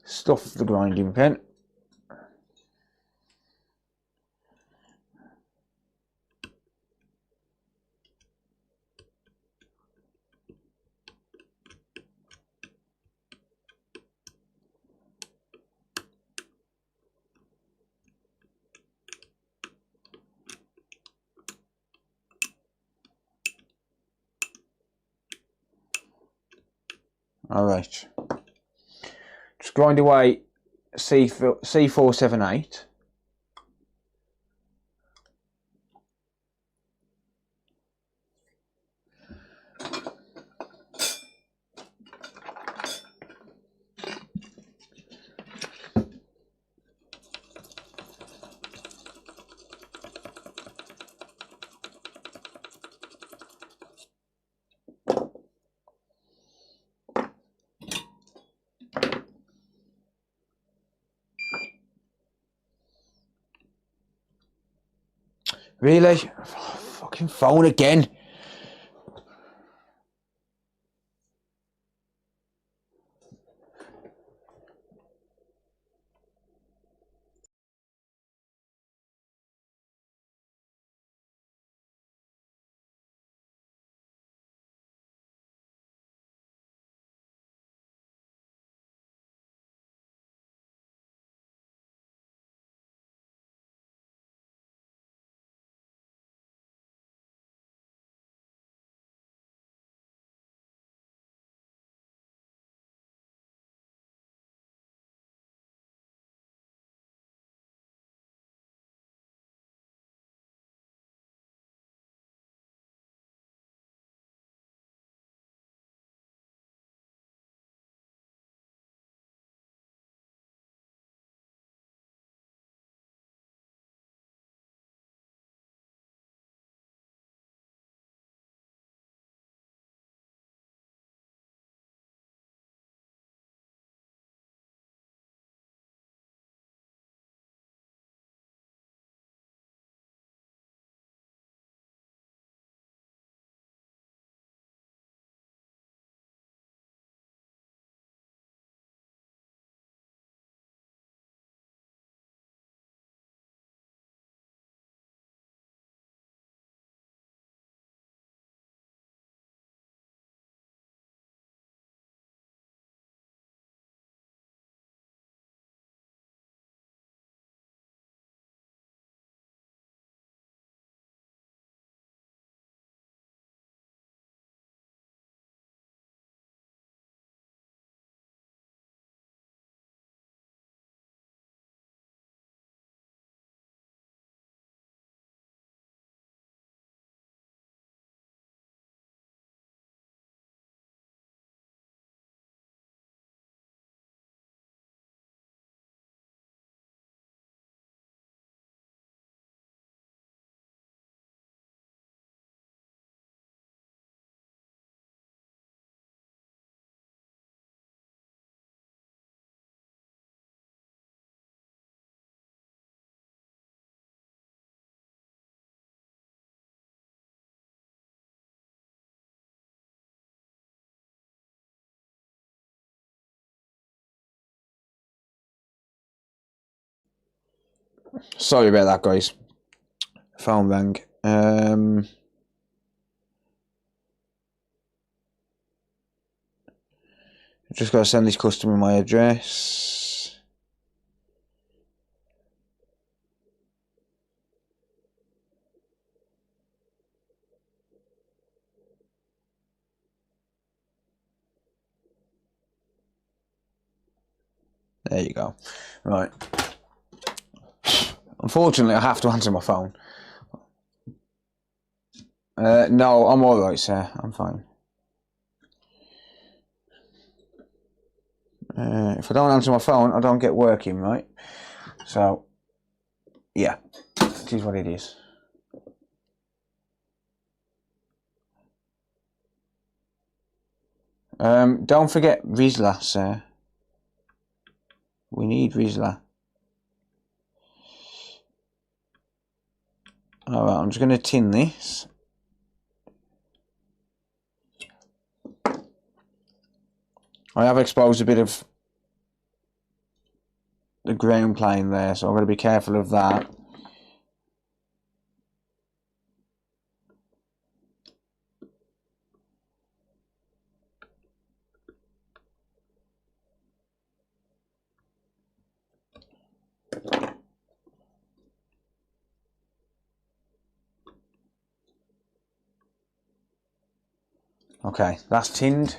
Stuff the grinding pen. Alright. Just grind away C478. Really? Fucking phone again. Sorry about that, guys. Phone rang. Just got to send this customer my address. There you go. Right. Unfortunately, I have to answer my phone. No, I'm alright, sir. I'm fine. If I don't answer my phone, I don't get working, right? So, yeah, it is what it is. Don't forget Rizla, sir. We need Rizla. Alright, I'm just going to tin this. I have exposed a bit of the ground plane there, so I'm going to be careful of that. Okay, that's tinned.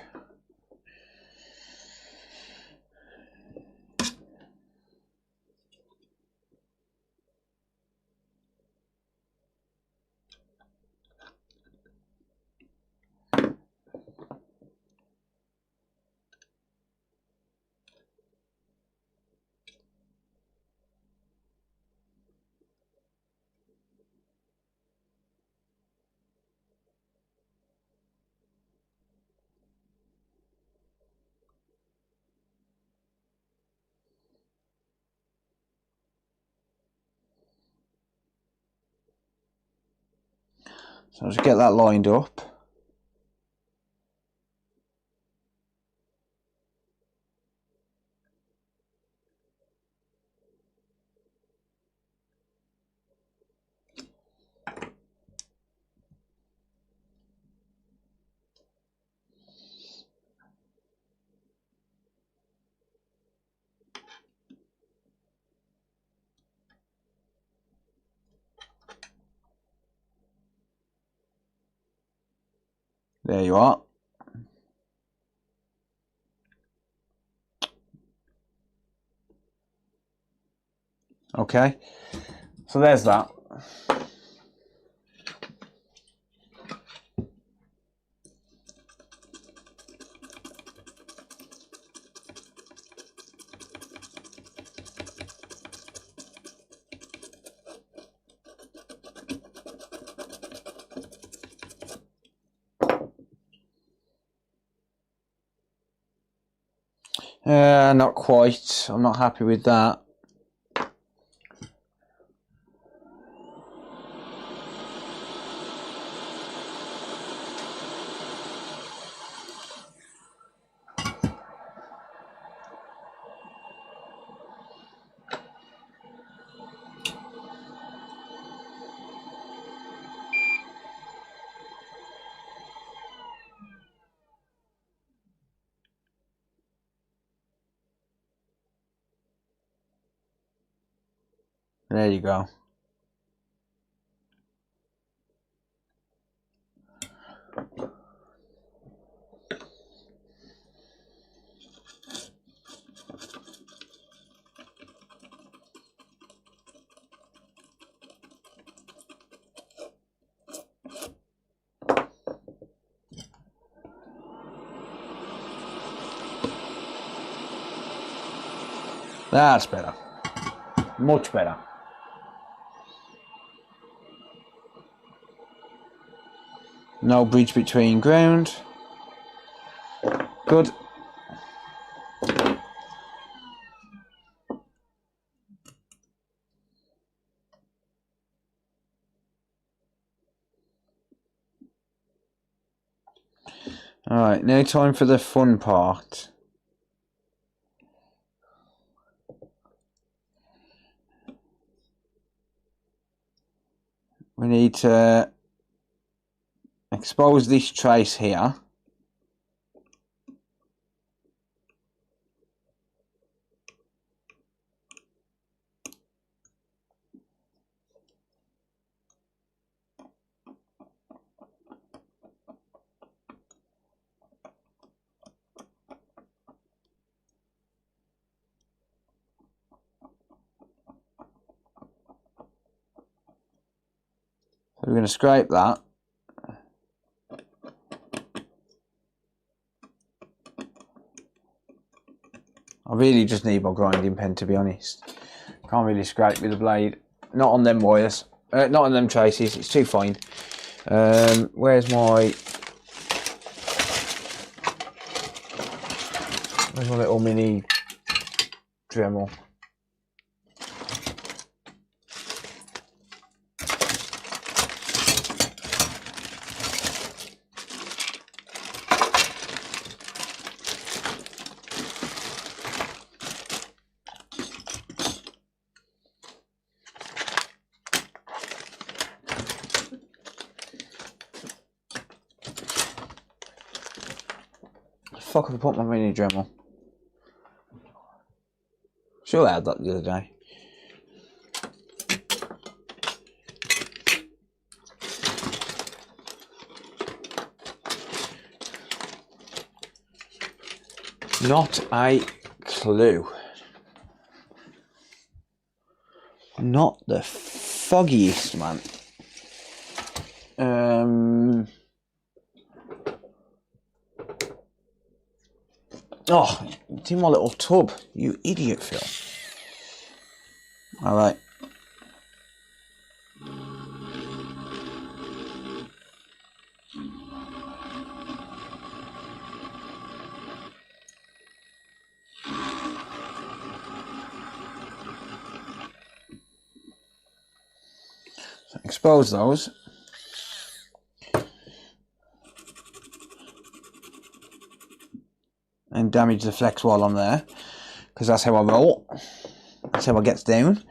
So I'll just get that lined up. There you are. Okay, so there's that. Not quite. I'm not happy with that. There you go. That's better. Much better. No bridge between ground. Good. Alright, now time for the fun part. we need to expose this trace here. So we're going to scrape that. I really just need my grinding pen, to be honest. Can't really scrape with the blade. Not on them wires. Not on them traces. It's too fine. Where's my little mini Dremel? Fuck, have I put my mini Dremel? Sure, I had that the other day. Not a clue. Not the foggiest, man. Oh, it's in my little tub, you idiot, Phil. Alright. So expose those. And damage the flex while I'm there, because that's how I roll. That's how I get down.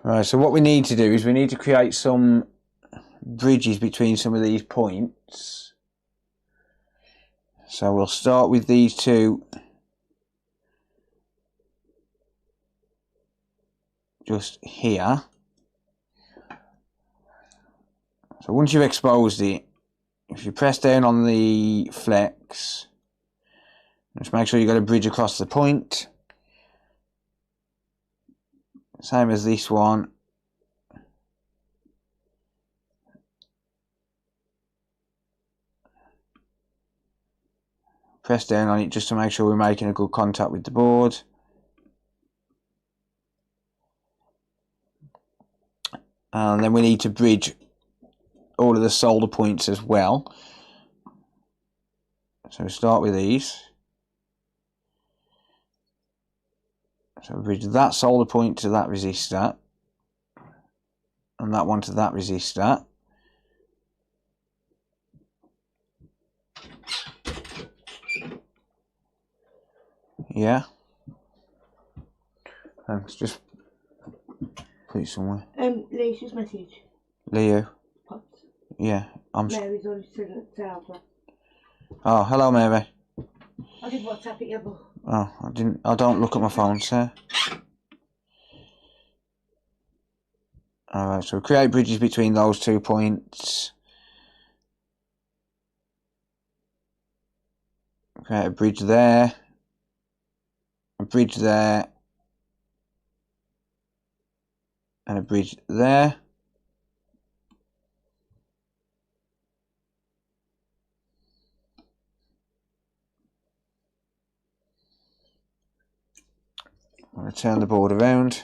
Right, so what we need to do is we need to create some bridges between some of these points. So we'll start with these two just here. So once you've exposed it, if you press down on the flex, just make sure you've got a bridge across the point. Same as this one. Press down on it just to make sure we're making a good contact with the board. And then we need to bridge all of the solder points as well. So we start with these. So bridge that solder point to that resistor, and that one to that resistor. Yeah. Thanks. Just put it somewhere. Lisa's message. Leo. Pops. Yeah. Mary's already sent it to Alpha. Oh, hello, Mary. I did WhatsApp it, yeah, but... Oh, I don't look at my phone, sir. Alright, so create bridges between those 2 points. Create a bridge there. A bridge there. And a bridge there. I'm going to turn the board around.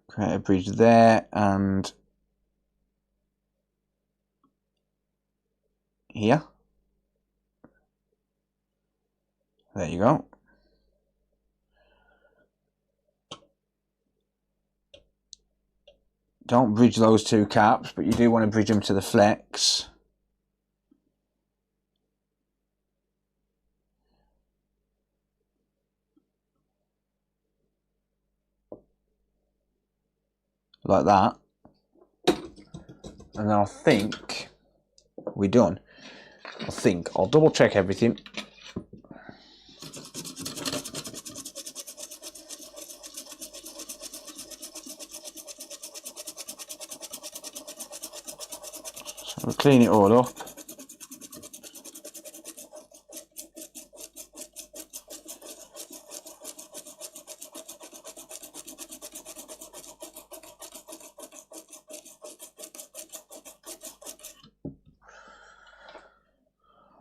Create a bridge there and here. There you go. Don't bridge those two caps, but you do want to bridge them to the flex. Like that. And then I think we're done. I'll double check everything. So we'll clean it all up.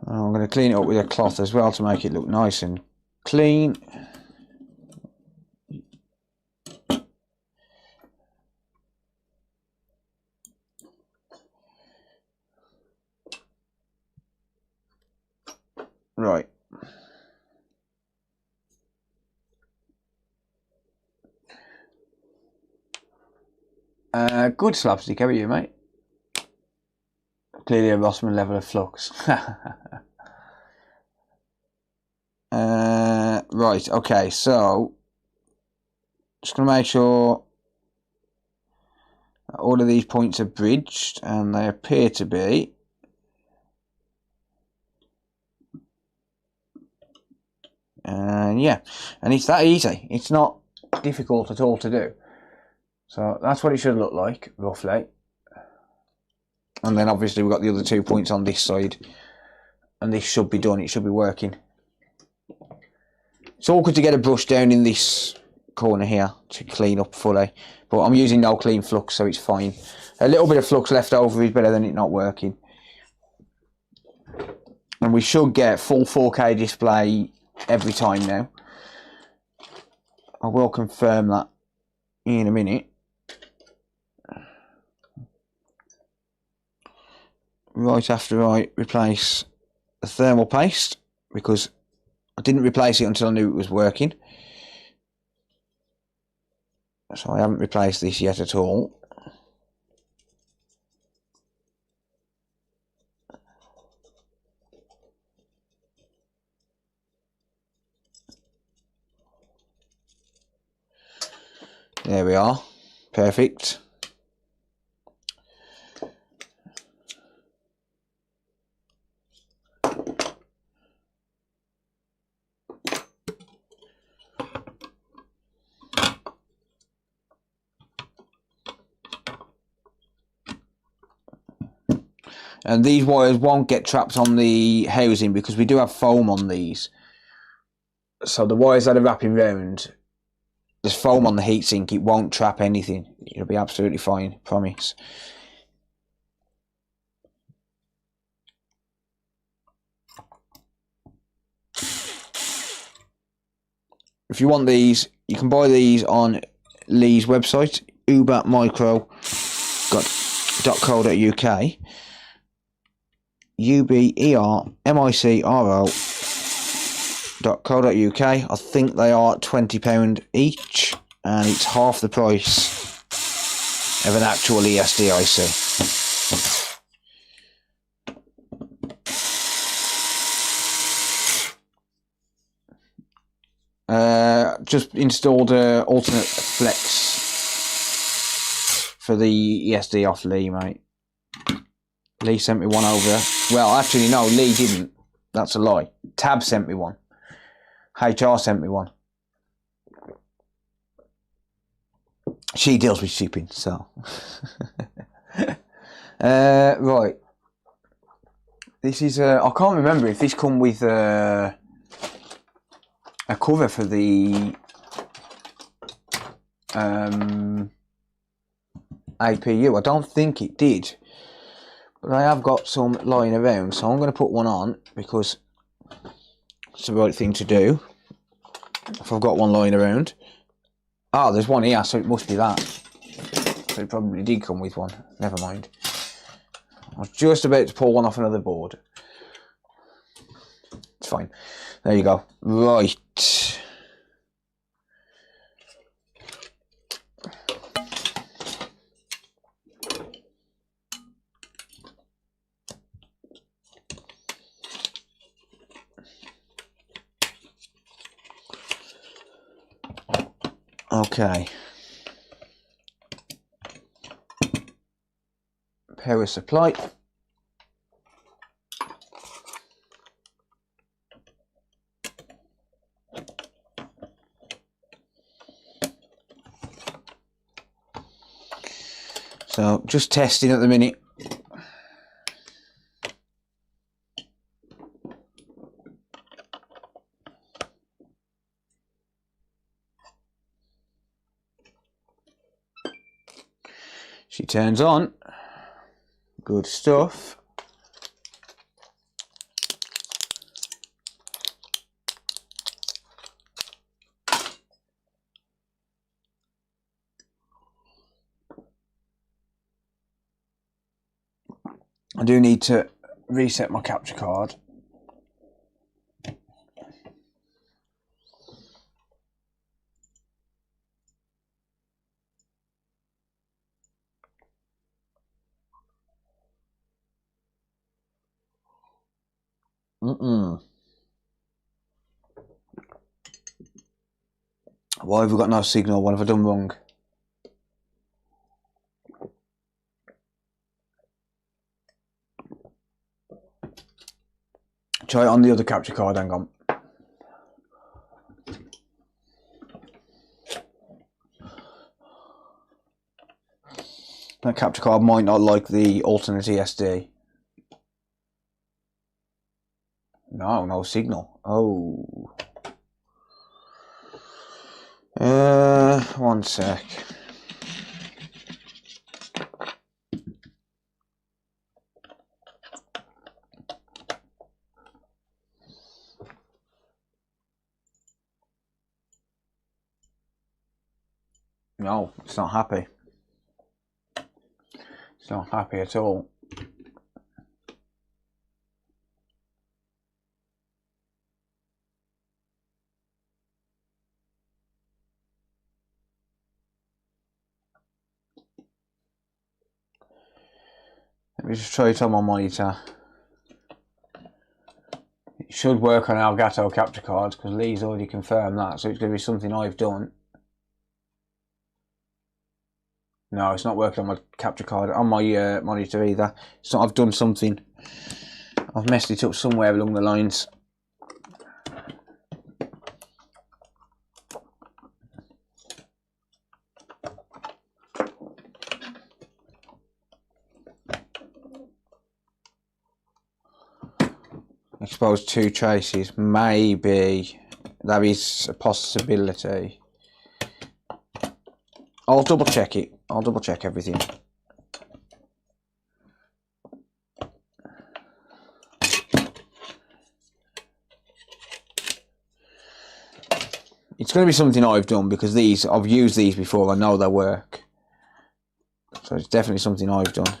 I'm going to clean it up with a cloth as well to make it look nice and clean. Right. Good slapstick, how are you, mate? Clearly a Rossman level of flux. Right, okay, so just going to make sure that all of these points are bridged, and they appear to be. And yeah, and it's that easy. It's not difficult at all to do. So that's what it should look like, roughly. And then obviously we've got the other 2 points on this side. And this should be done, it should be working. It's awkward to get a brush down in this corner here to clean up fully. But I'm using no clean flux, so it's fine. A little bit of flux left over is better than it not working. And we should get full 4K display every time now. I will confirm that in a minute. Right after I replace the thermal paste, because I didn't replace it until I knew it was working. So I haven't replaced this yet at all. There we are. Perfect. And these wires won't get trapped on the housing because we do have foam on these. So the wires that are wrapping round, there's foam on the heatsink, it won't trap anything. It'll be absolutely fine, promise. If you want these, you can buy these on Lee's website, ubermicro.co.uk. ubermicro.co.uk. I think they are £20 each, and it's half the price of an actual ESDIC. Just installed a alternate flex for the ESD off Lee, mate. Lee sent me one over. Well, actually, no, Lee didn't. That's a lie. Tab sent me one. HR sent me one. She deals with shipping, so. Right. This is, I can't remember if this come with a cover for the APU. I don't think it did. They have got some lying around, so I'm going to put one on because it's the right thing to do. If I've got one lying around. Ah, there's one here, so it must be that. So it probably did come with one. Never mind. I was just about to pull one off another board. It's fine. There you go. Right. Okay. Power supply. So just testing at the minute. She turns on. Good stuff. I do need to reset my capture card. Why have we got no signal? What have I done wrong? Try it on the other capture card, hang on. That capture card might not like the alternate ESD. No signal. Oh. One sec. No, it's not happy. It's not happy at all. Let me just try it on my monitor. It should work on Elgato capture cards because Lee's already confirmed that, so it's going to be something I've done. No, it's not working on my capture card, on my monitor either. It's not, I've done something. I've messed it up somewhere along the lines. Expose two traces. Maybe that is a possibility. I'll double check it. I'll double check everything. It's going to be something I've done because I've used these before. I know they work. So it's definitely something I've done.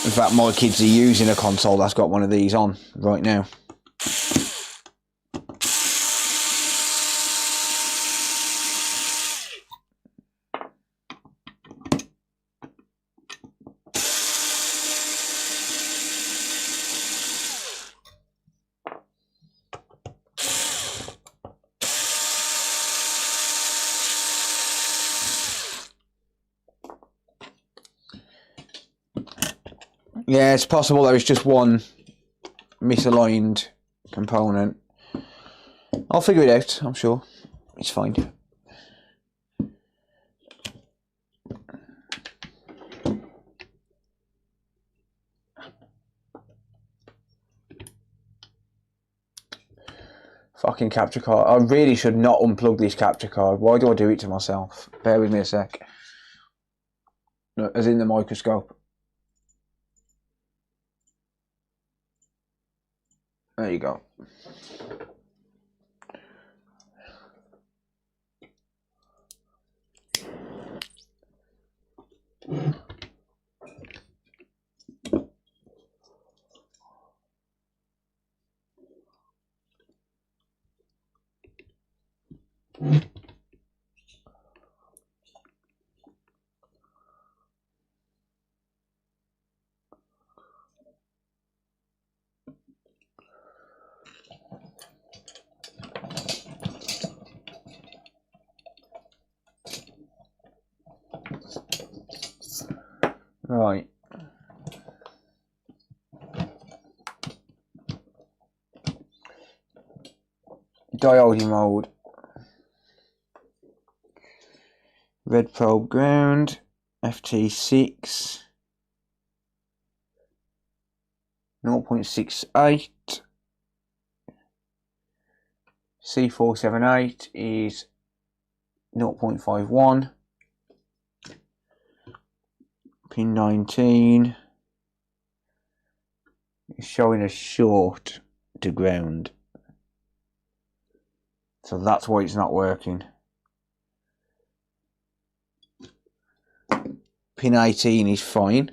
In fact, my kids are using a console that's got one of these on right now. Yeah, it's possible there is just one misaligned component. I'll figure it out, I'm sure. It's fine. Fucking capture card. I really should not unplug this capture card. Why do I do it to myself? Bear with me a sec. No, as in the microscope. There you go. Right. Diode mode. Red probe ground. FT6. 0.68. C478 is 0.51. Pin 19 is showing a short to ground. So that's why it's not working. Pin 18 is fine.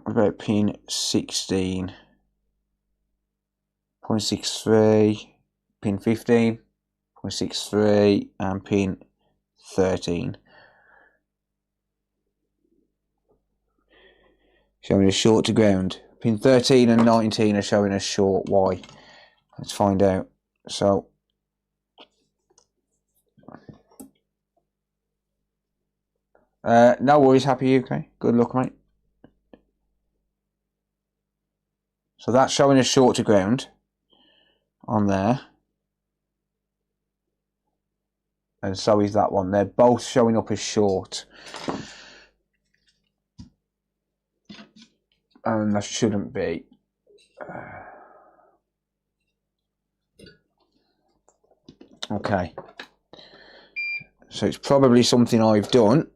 What about pin 16.63, pin 15.63 and pin 13. Showing a short to ground. Pin 13 and 19 are showing a short. Why? Let's find out. So no worries, Happy UK. Good luck, mate. So that's showing a short to ground on there. And so is that one. They're both showing up as short. And that shouldn't be. Okay. So it's probably something I've done.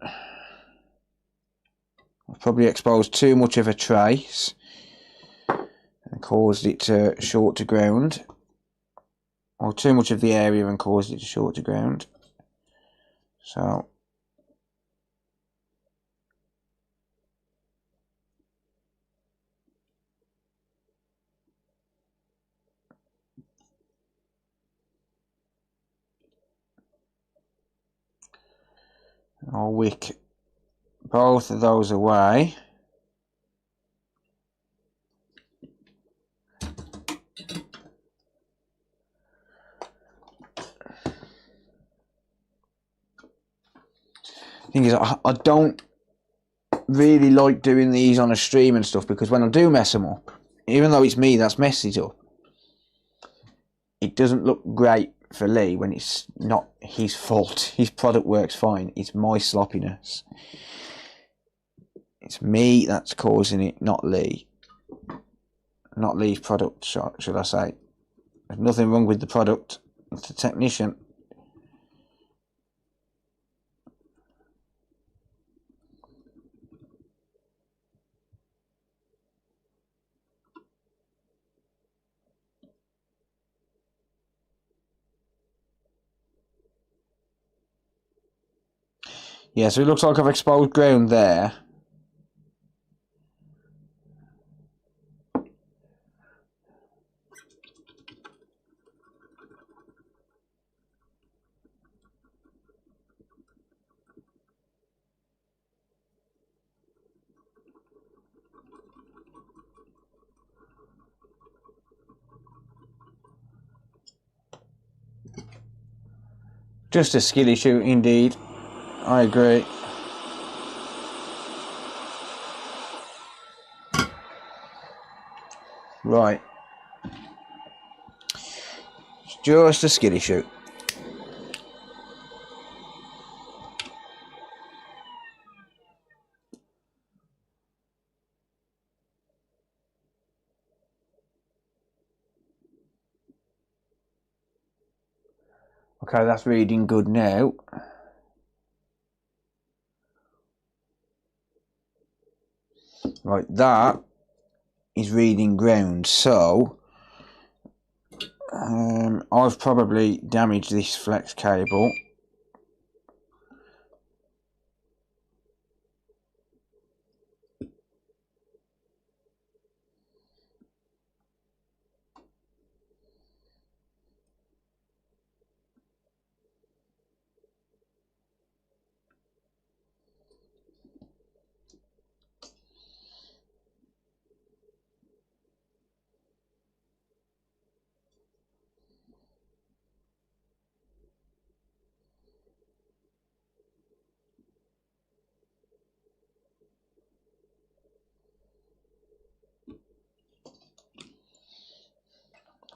I've probably exposed too much of a trace and caused it to short to ground. Or too much of the area and caused it to short to ground. So I'll wick both of those away. Thing is, I don't really like doing these on a stream and stuff, because when I do mess them up, even though it's me that's messed it up, it doesn't look great for Lee when it's not his fault. His product works fine. It's my sloppiness. It's me that's causing it, not Lee. Not Lee's product, should I say. There's nothing wrong with the product. It's the technician. Yeah, so it looks like I've exposed ground there. Just a skill issue indeed. I agree. Right. It's just a skill issue. Okay, that's reading good now. Right, that is reading ground, so I've probably damaged this flex cable.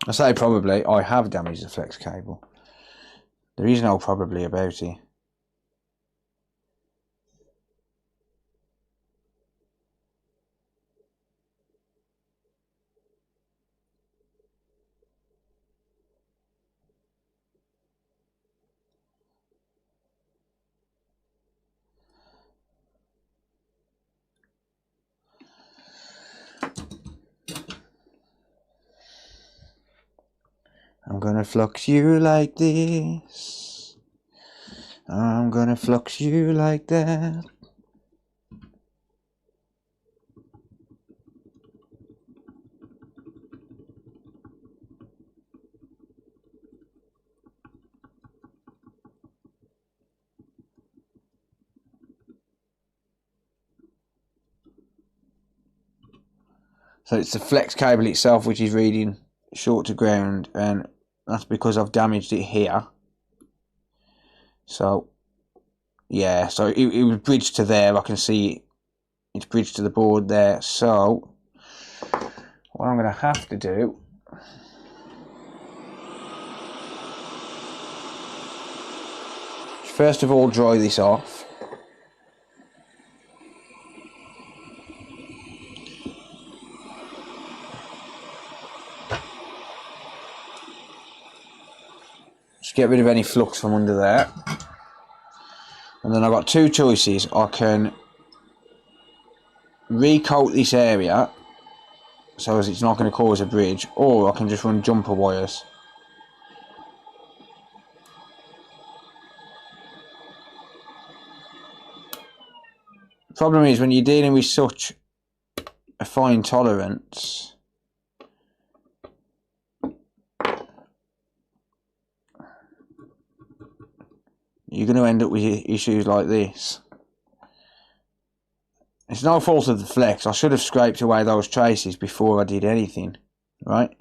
I say probably, I have damaged the flex cable. There is no probably about it. I'm gonna flux you like this. I'm gonna flux you like that. So it's the flex cable itself which is reading short to ground, and that's because I've damaged it here. So yeah, so it was bridged to there. I can see it's bridged to the board there. So what I'm going to have to do, first of all, dry this off. Just get rid of any flux from under there. And then I've got two choices. I can recoat this area so as it's not going to cause a bridge, or I can just run jumper wires. The problem is when you're dealing with such a fine tolerance, you're going to end up with issues like this. It's no fault of the flex. I should have scraped away those traces before I did anything, right?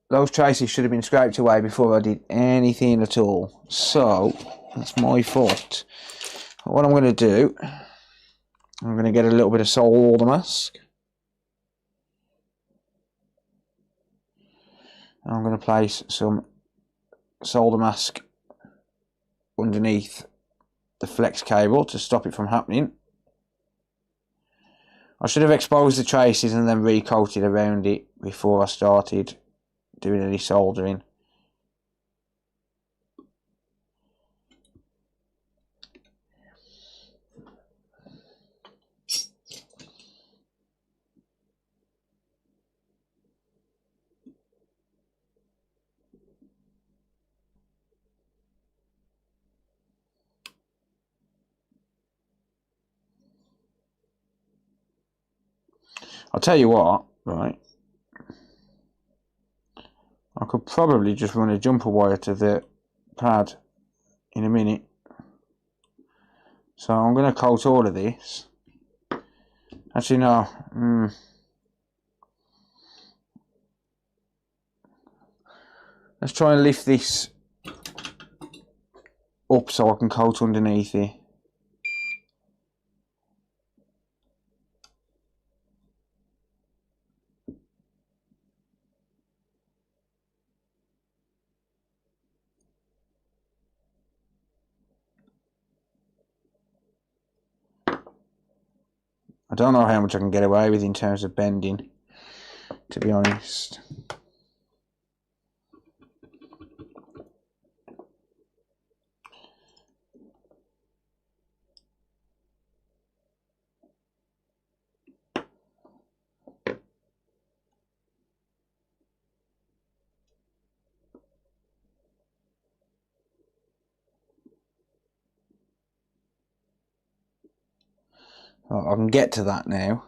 Those traces should have been scraped away before I did anything at all. So, that's my fault. What I'm going to do, I'm going to get a little bit of solder mask. I'm going to place some solder mask underneath the flex cable to stop it from happening. I should have exposed the traces and then recoated around it before I started doing any soldering. I'll tell you what, right, I could probably just run a jumper wire to the pad in a minute. So I'm going to coat all of this. Actually no, let's try and lift this up so I can coat underneath it. I don't know how much I can get away with in terms of bending, to be honest. I can get to that now.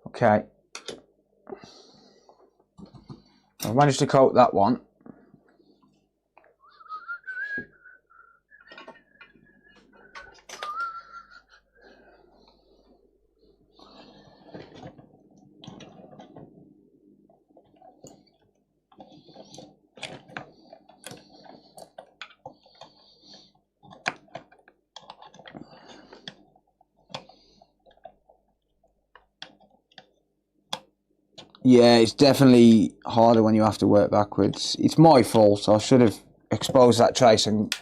Okay. I've managed to coat that one. Yeah, it's definitely harder when you have to work backwards. It's my fault. I should have exposed that trace and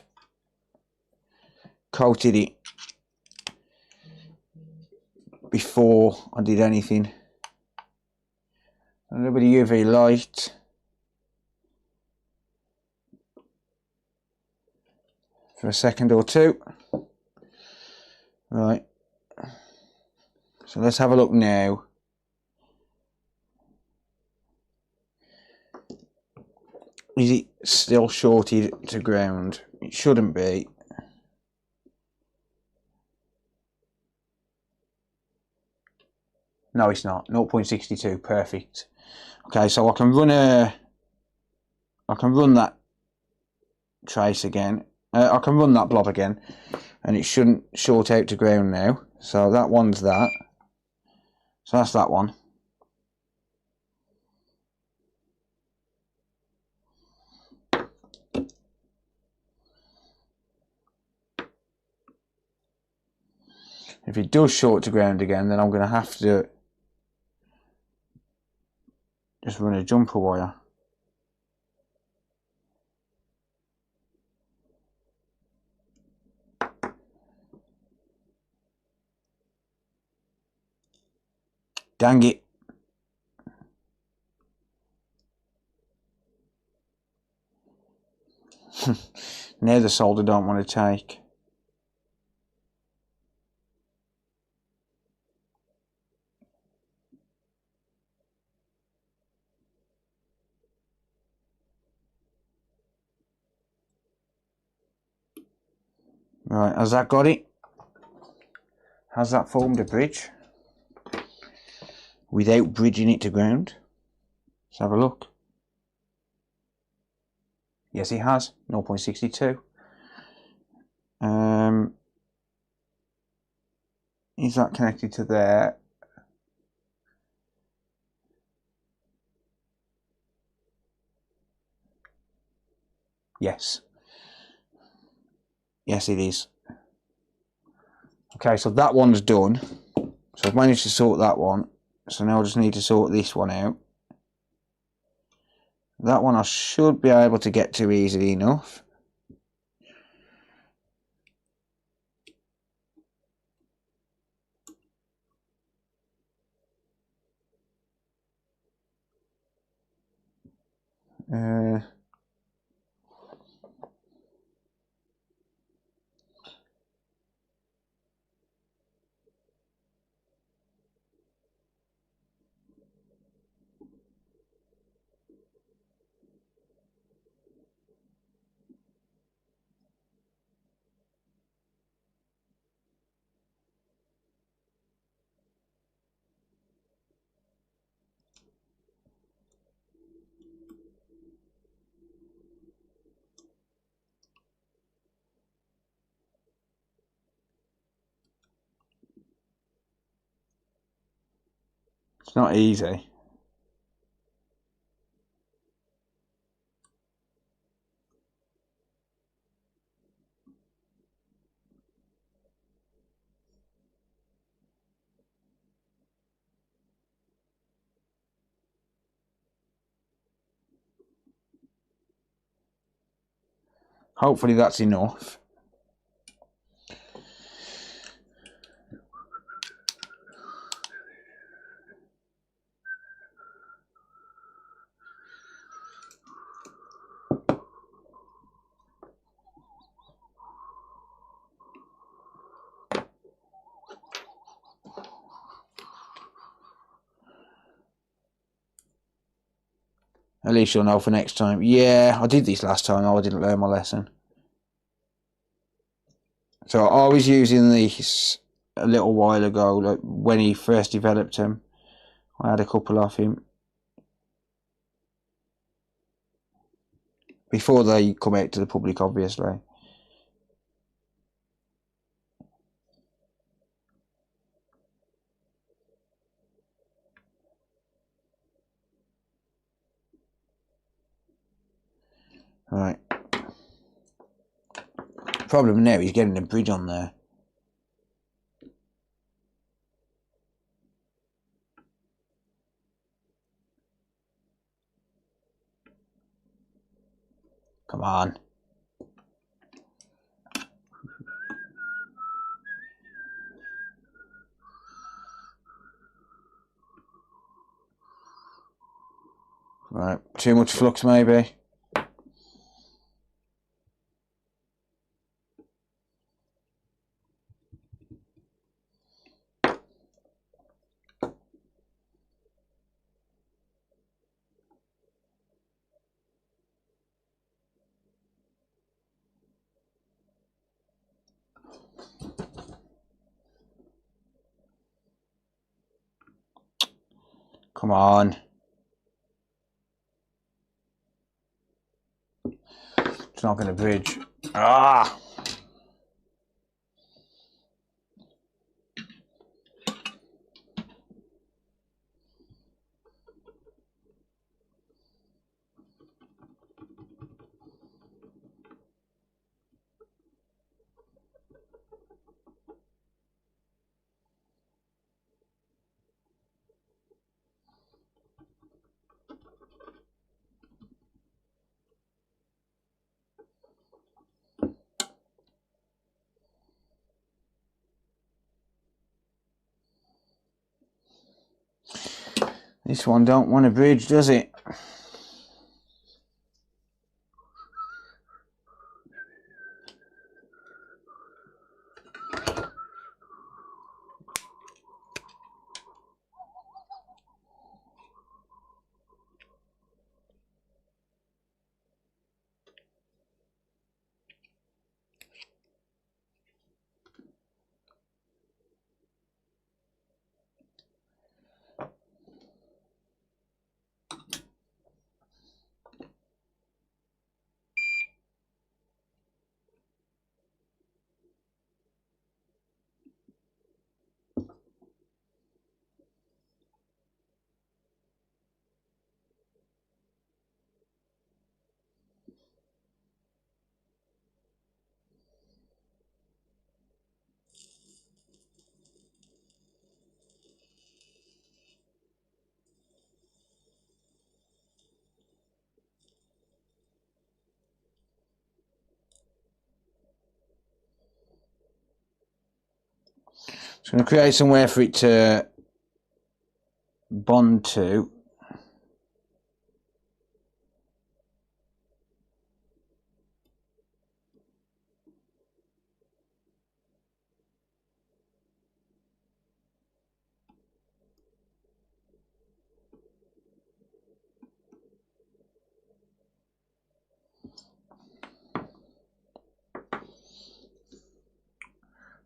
coated it before I did anything. A little bit of UV light. For a second or two. Right. So let's have a look now. Is it still shorted to ground? It shouldn't be. No, it's not. 0.62, perfect. Okay, so I can run that trace again. I can run that blob again, and it shouldn't short out to ground now. So that one's that. So that's that one. If it does short to ground again, then I'm going to have to just run a jumper wire. Dang it. Now the solder don't want to take. Right, has that got it? Has that formed a bridge? Without bridging it to ground? Let's have a look. Yes, it has. 0.62. Is that connected to there? Yes. Yes, it is. Okay, so that one's done. So I've managed to sort that one. So now I just need to sort this one out. That one I should be able to get to easily enough. It's not easy. Hopefully that's enough. At least you'll know for next time. Yeah, I did this last time. I didn't learn my lesson. So I was using these a little while ago, like when he first developed them. I had a couple of him. Before they come out to the public, obviously. Right. Problem now, he's getting a bridge on there. Come on. Right, too much flux maybe. Come on. It's not going to bridge. Ah! This one don't want to bridge, does it? So I'm going to create somewhere for it to bond to.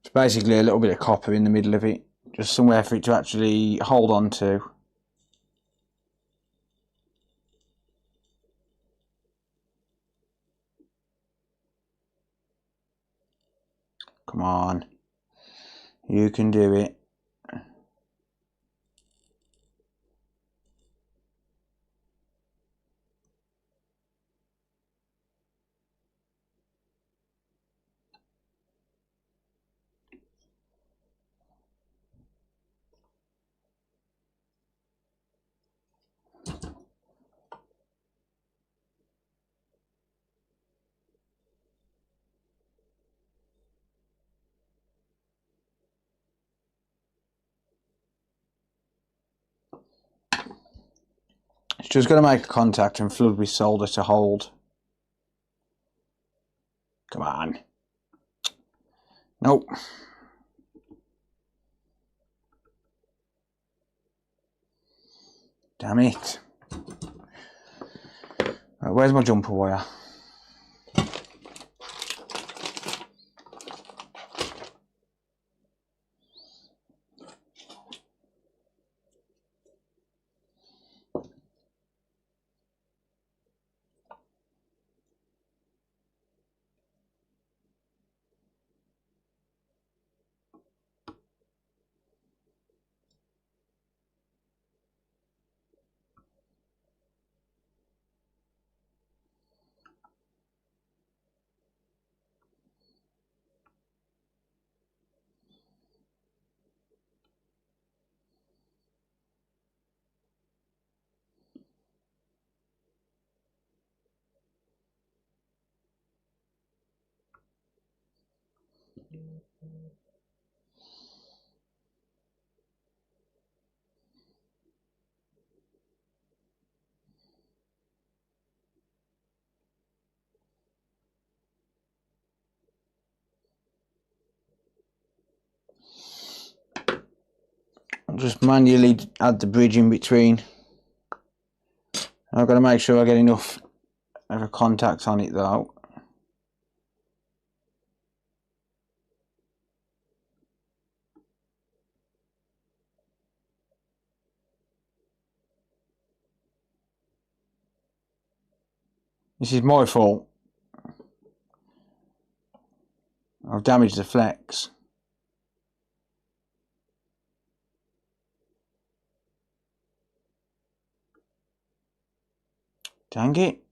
It's basically a little bit of copper in the middle of it. Just somewhere for it to actually hold on to. Come on. You can do it. It's just going to make a contact and flood with solder to hold. Come on. Nope. Damn it. Right, where's my jumper wire? I'll just manually add the bridge in between. I've got to make sure I get enough of a contact on it though. This is my fault. I've damaged the flex. Dang it.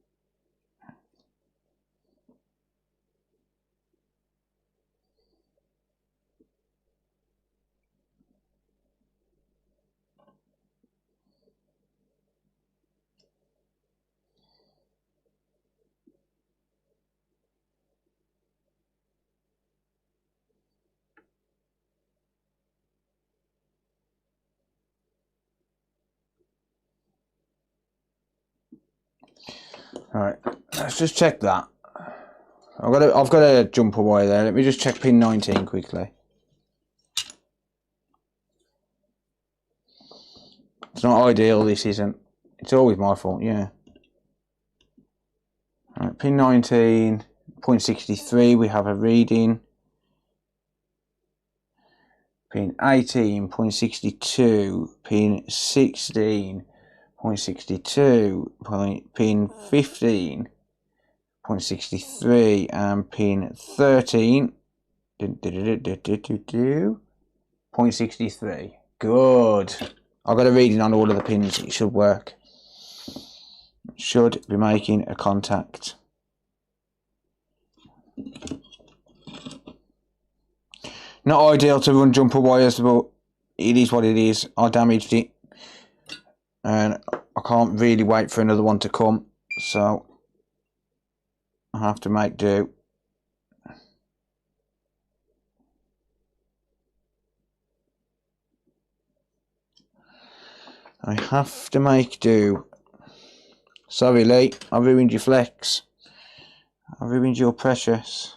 Alright, let's just check that. I've got a jumper wire there. Let me just check pin 19 quickly. It's not ideal, this isn't. It's always my fault, yeah. Right, pin 19, 0.63, we have a reading. Pin 18, 0.62, pin 16, 0.62, pin 15, 0.63, and pin 13, 0.63. Good. I've got a reading on all of the pins. It should work. Should be making a contact. Not ideal to run jumper wires, but it is what it is. I damaged it, and I can't really wait for another one to come, so I have to make do. I have to make do. Sorry, Lee, I ruined your flex. I ruined your precious.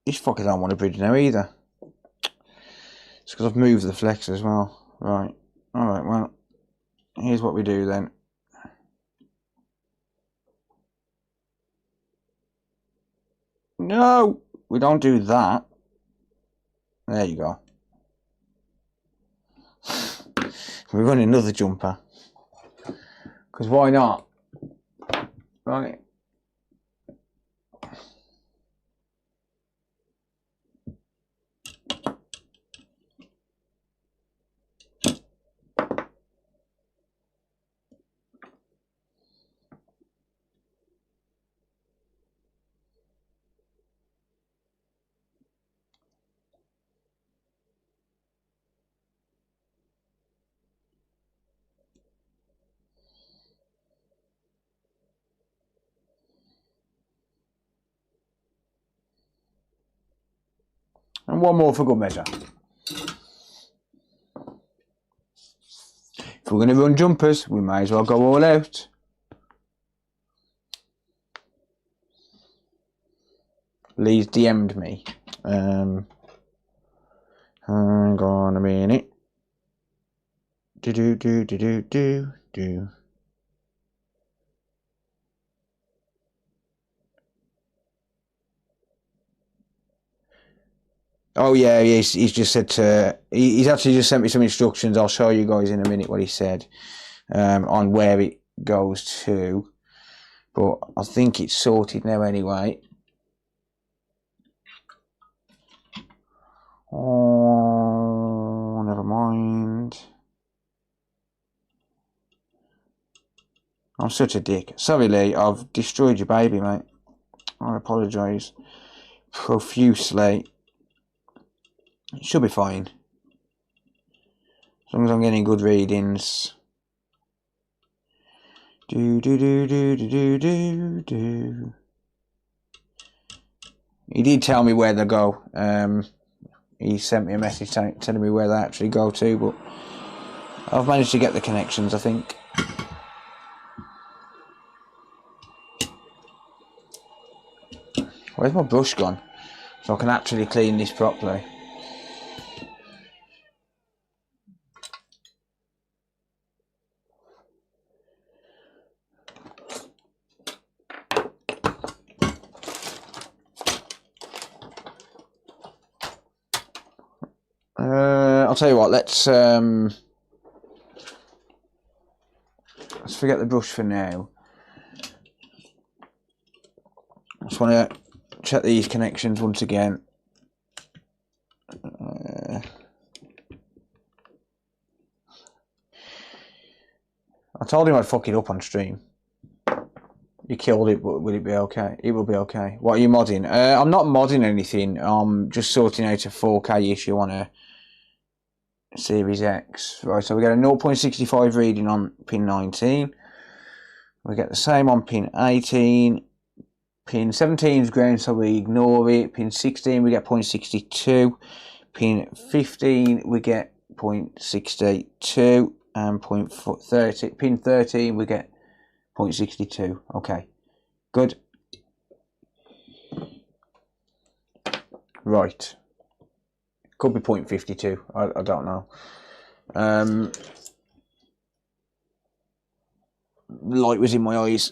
This fucker don't want a bridge now either. It's because I've moved the flex as well. Right. Alright, well, here's what we do then. No! We don't do that. There you go. We run another jumper. Because why not? Right. And one more for good measure. If we're going to run jumpers, we may as well go all out. Lee's DM'd me. Hang on a minute. Do. Oh yeah, he's just said to. He's actually just sent me some instructions. I'll show you guys in a minute what he said on where it goes to. But I think it's sorted now anyway. Oh, never mind. I'm such a dick. Sorry, Lee. I've destroyed your baby, mate. I apologise profusely. It should be fine. As long as I'm getting good readings. Do. He did tell me where they go. He sent me a message telling me where they actually go to, but I've managed to get the connections, I think. Where's my brush gone? So I can actually clean this properly. I'll tell you what, let's forget the brush for now. I just want to check these connections once again. I told him I'd fuck it up on stream. You killed it, but will it be okay? It will be okay. What are you modding? I'm not modding anything. I'm just sorting out a 4K issue on a Series X. Right, so we get a 0.65 reading on pin 19. We get the same on pin 18. Pin 17 is ground, so we ignore it. Pin 16, we get 0.62. Pin 15, we get 0.62. And pin 13, we get 0.62. Okay, good. Right. Could be 0.52. I don't know. Light was in my eyes.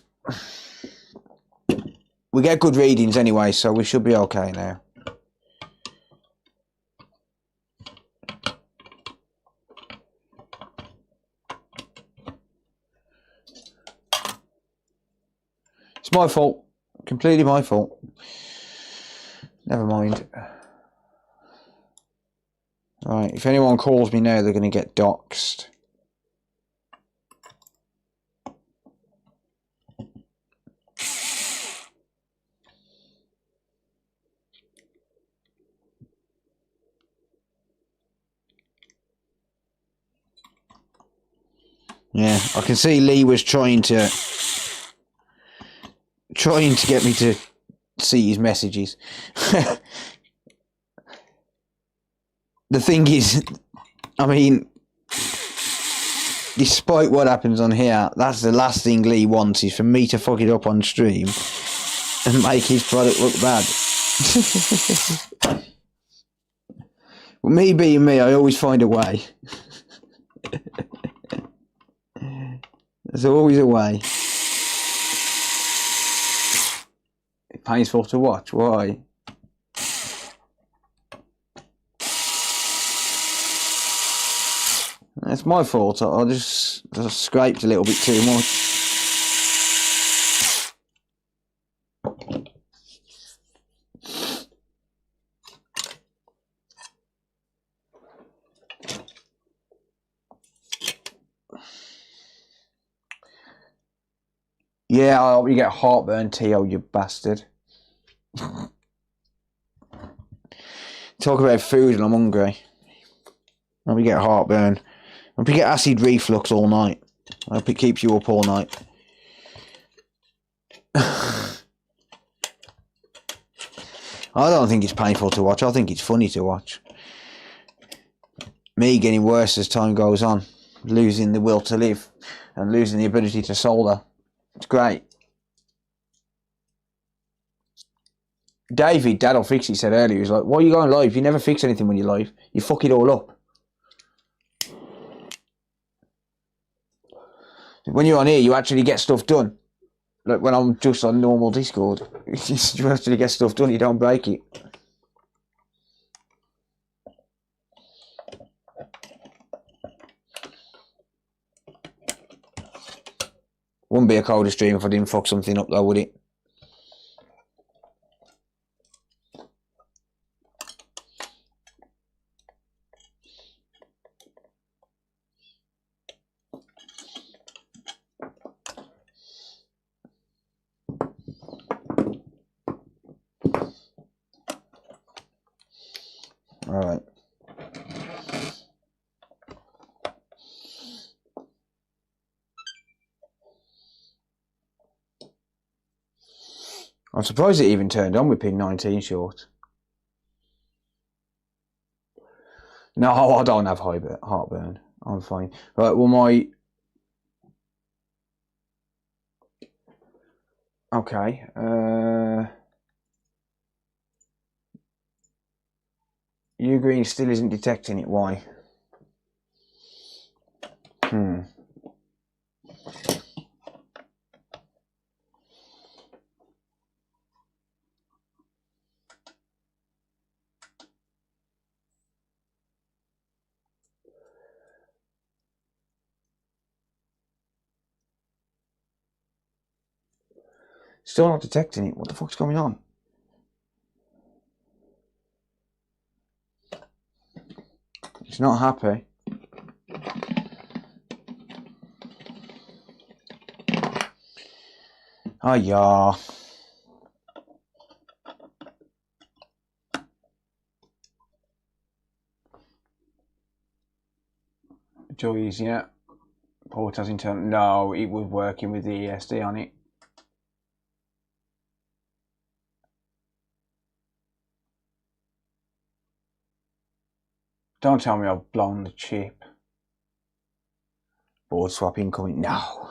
We get good readings anyway, so we should be okay now. It's my fault. Completely my fault. Never mind. Right, if anyone calls me now, they're going to get doxxed. Yeah, I can see Lee was trying to get me to see his messages. The thing is, I mean, despite what happens on here, that's the last thing Lee wants, is for me to fuck it up on stream and make his product look bad. But me being me, I always find a way. There's always a way. It's painful to watch. Why? It's my fault. I just scraped a little bit too much. Yeah, I hope you get heartburn, Tio, you bastard. Talk about food and I'm hungry. I hope you get heartburn. I hope you get acid reflux all night. I hope it keeps you up all night. I don't think it's painful to watch. I think it's funny to watch. Me getting worse as time goes on, losing the will to live and losing the ability to solder. It's great. David, Dad'll Fix It, said earlier, he's like, why are you going live? You never fix anything when you're live. You fuck it all up. When you're on here, you actually get stuff done. Like when I'm just on normal Discord, you actually get stuff done, you don't break it. Wouldn't be a colder stream if I didn't fuck something up though, would it? Alright. I'm surprised it even turned on with pin 19 short. No, I don't have heartburn. I'm fine. Right, well my... Okay. Ugreen still isn't detecting it. Why? Still not detecting it. What the fuck's going on? It's not happy. Oh yeah. Joy's, yeah. Port has internal. No, it was working with the ESD on it. Don't tell me I've blown the chip. Board swap incoming. No.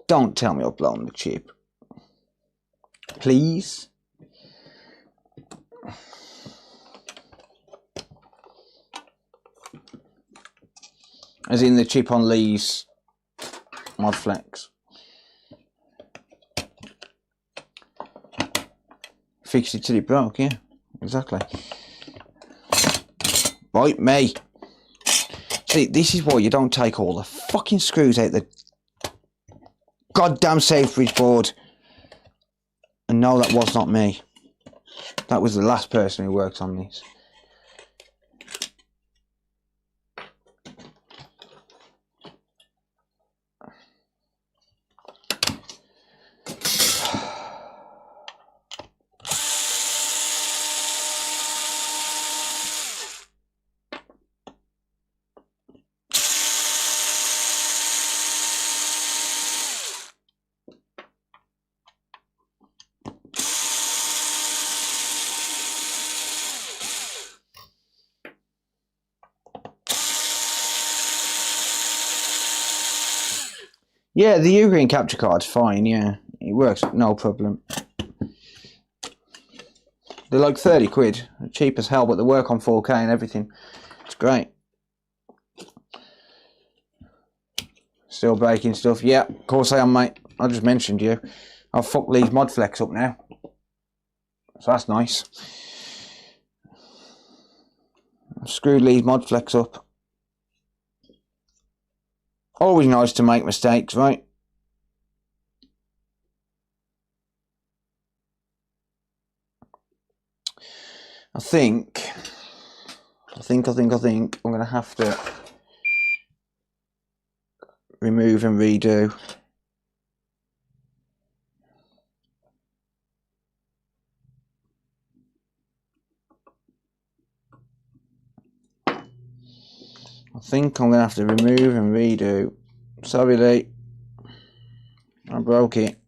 Don't tell me I've blown the chip. Please. As in the chip on Lee's Modflex. Fixed it till it broke, yeah. Exactly. Right, me. See, this is why you don't take all the fucking screws out the goddamn safe bridge board. And no, that was not me. That was the last person who worked on this. Yeah, the Ugreen capture card's fine, yeah. It works, no problem. They're like 30 quid. They're cheap as hell, but they work on 4K and everything. It's great. Still breaking stuff. Yeah, of course I am, mate. I just mentioned you. I've fucked Lee's Modflex up now. So that's nice. I've screwed Lee's Modflex up. Always nice to make mistakes, right? I think I'm going to have to remove and redo. I think I'm going to have to remove and redo. Sorry, Lee. I broke it.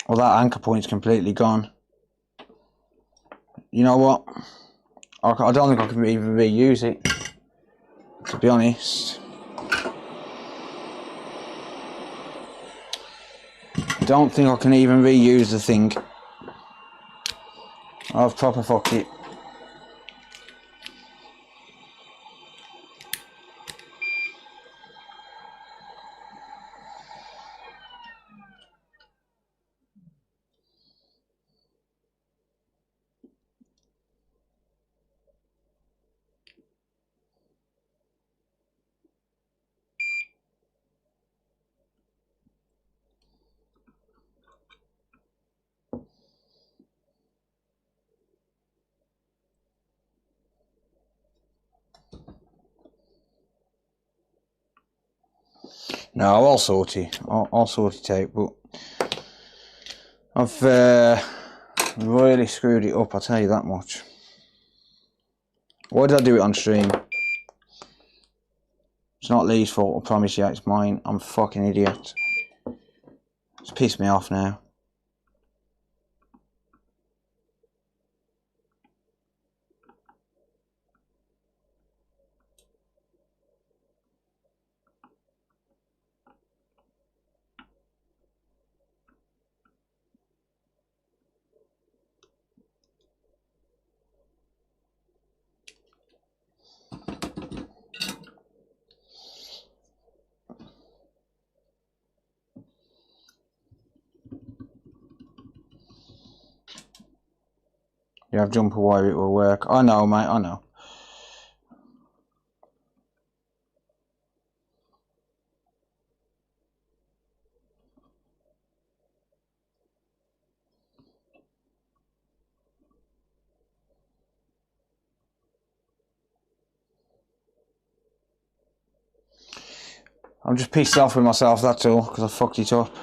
Well, that anchor point's completely gone. You know what? I don't think I can even reuse it, to be honest. I don't think I can even reuse the thing. I've proper fucked it. No, I'll sort it. I'll sort it out, but I've really screwed it up, I'll tell you that much. Why did I do it on stream? It's not Lee's fault, I promise you, it's mine. I'm a fucking idiot. It's pissed me off now. You have jumper wire, it will work. I know, mate, I know. I'm just pissed off with myself, that's all, because I fucked it up.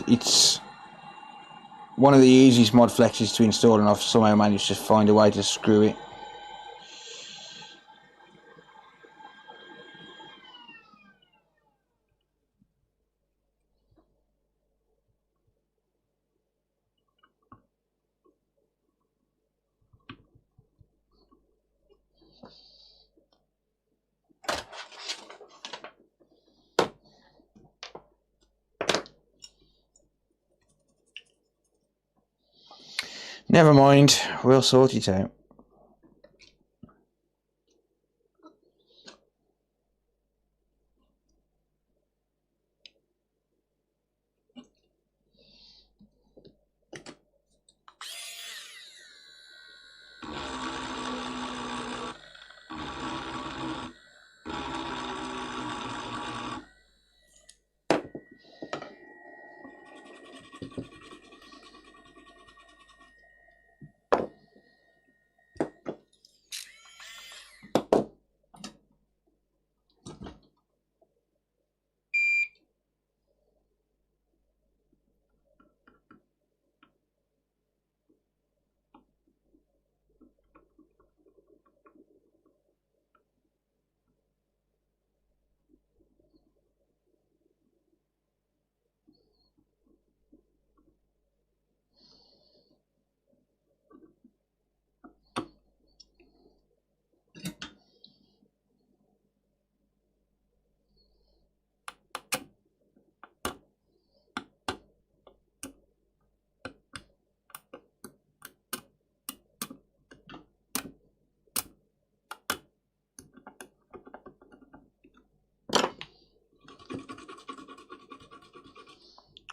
It's one of the easiest mod flexes to install, and I've somehow managed to find a way to screw it. Never mind, we'll sort it out.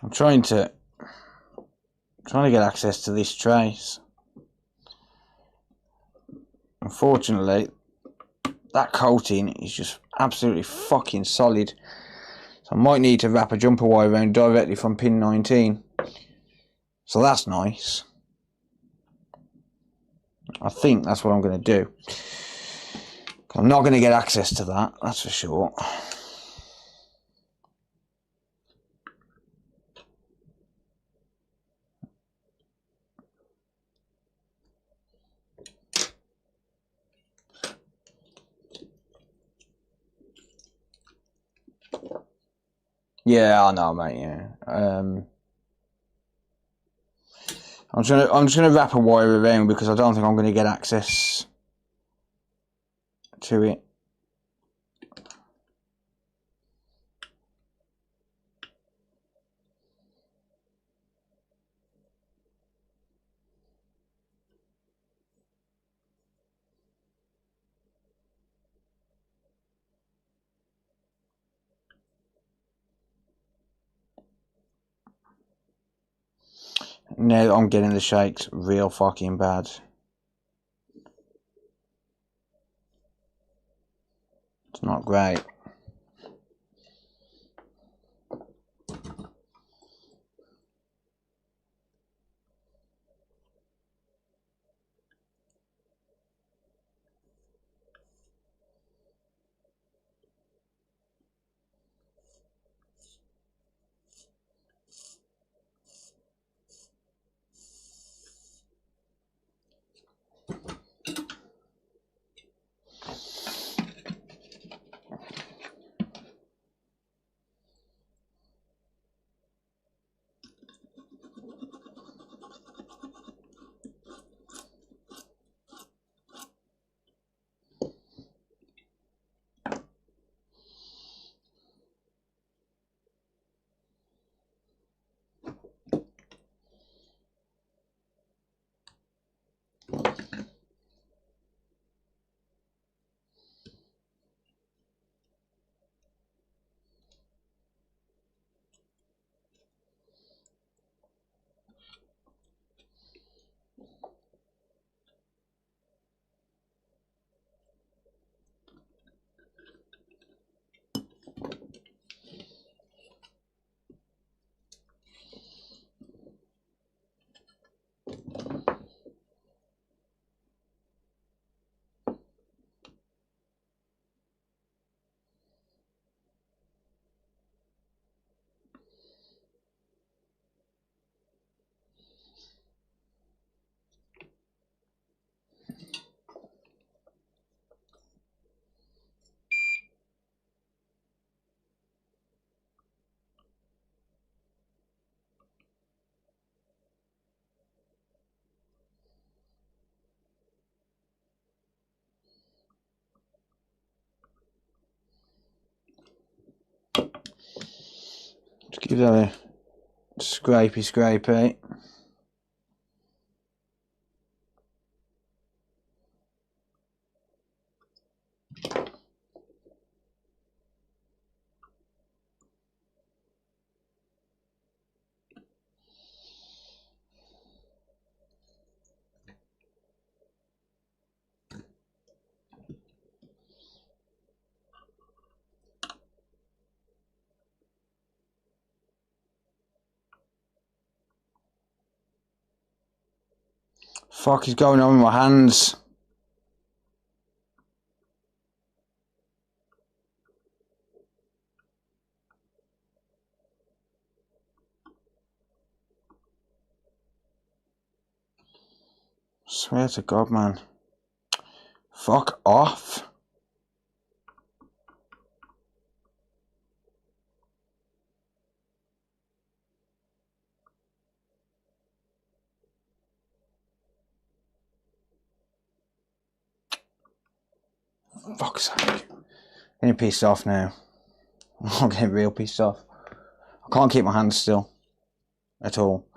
I'm trying to get access to this trace. Unfortunately, that coating is just absolutely fucking solid. So I might need to wrap a jumper wire around directly from pin 19. So that's nice. I think that's what I'm going to do. I'm not going to get access to that, that's for sure. Yeah, I know, mate. Yeah. I'm just gonna wrap a wire around because I don't think I'm gonna get access to it. Now I'm getting the shakes real fucking bad. It's not great. Just give that a scrapey. Fuck is going on with my hands? Swear to God, man. Fuck off. Fuck's sake. Getting pissed off now. I'm getting real pissed off. I can't keep my hands still. At all.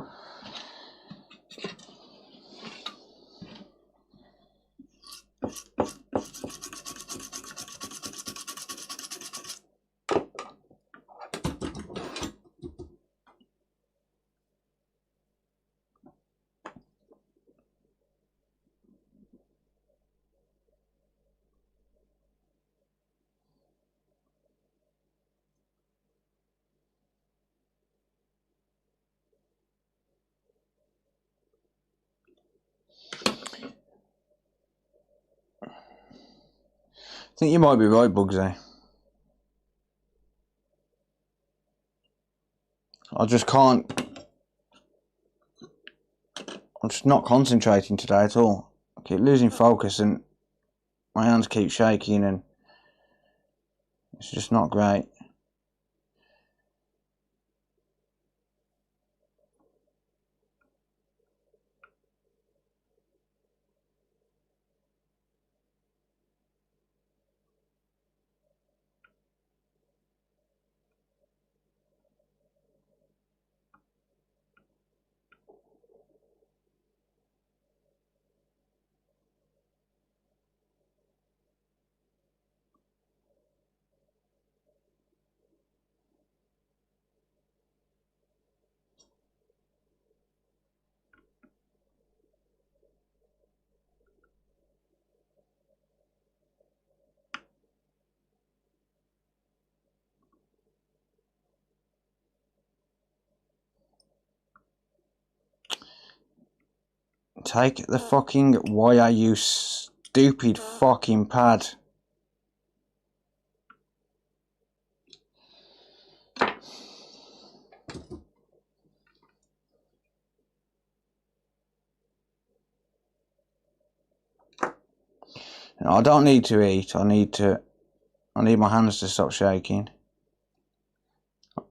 I think you might be right, Bugsy. I just can't. I'm just not concentrating today at all. I keep losing focus and my hands keep shaking and it's just not great. Take the fucking wire, you stupid fucking pad. No, I don't need to eat. I need my hands to stop shaking.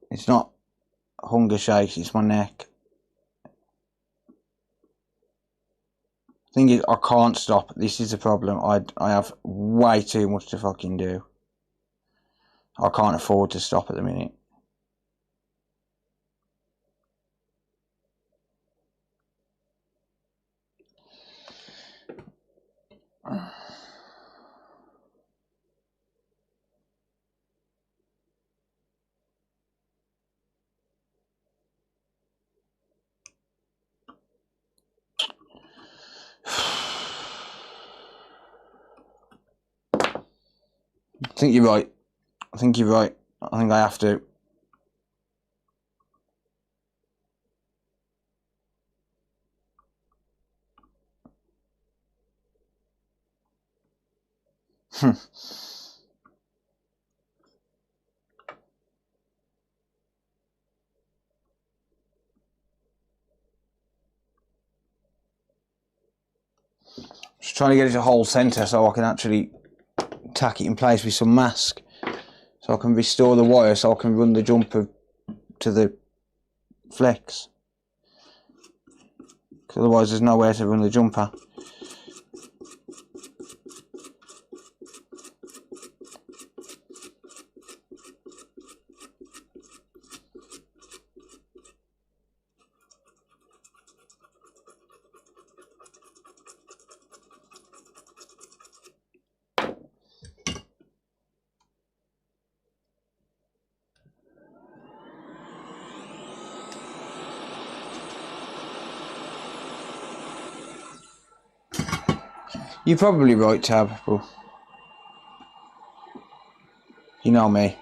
It's not hunger shakes, it's my neck. Thing is, I can't stop. This is the problem. I have way too much to fucking do. I can't afford to stop at the minute. I think you're right. I think you're right. I think I have to. Just trying to get it to hold centre so I can actually tack it in place with some mask. So I can restore the wire so I can run the jumper to the flex. Because otherwise there's nowhere to run the jumper. You're probably right, Tab, but you know me.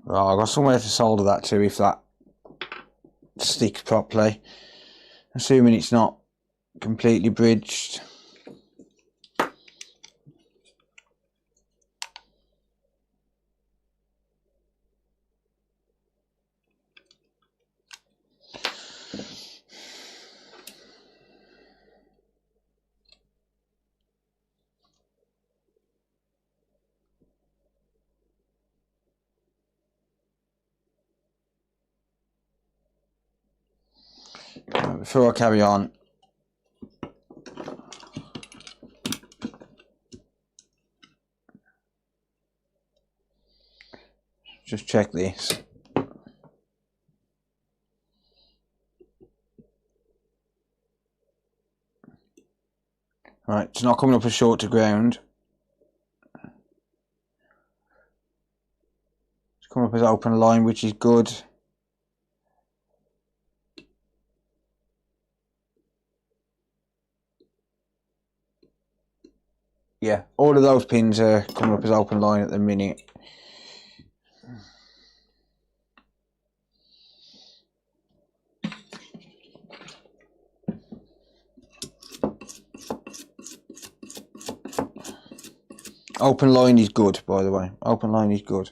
Right, I've got somewhere to solder that to if that sticks properly. Assuming it's not completely bridged. before I carry on, just check this. Right, it's not coming up as short to ground. It's coming up as open line, which is good. Yeah, all of those pins are coming up as open line at the minute. Open line is good, by the way. Open line is good.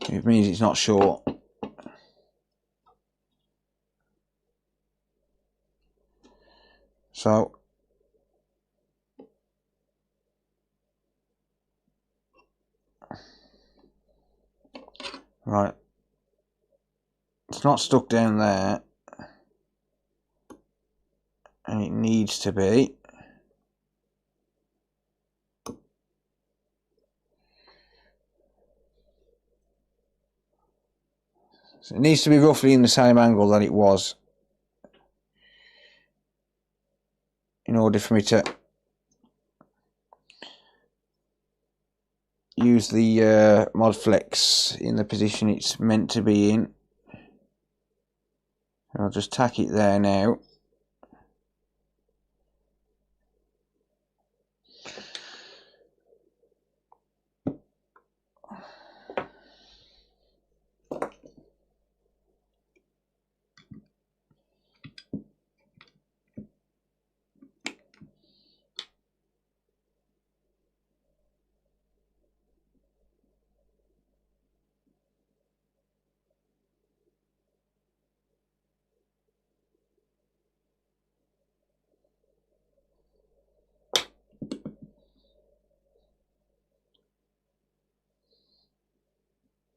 It means it's not short. So, right. It's not stuck down there. And it needs to be. So it needs to be roughly in the same angle that it was in order for me to use the mod flex in the position it's meant to be in. I'll just tack it there now.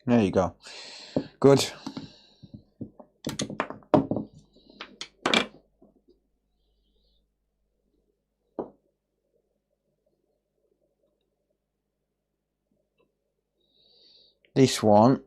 There you go. Good. This one.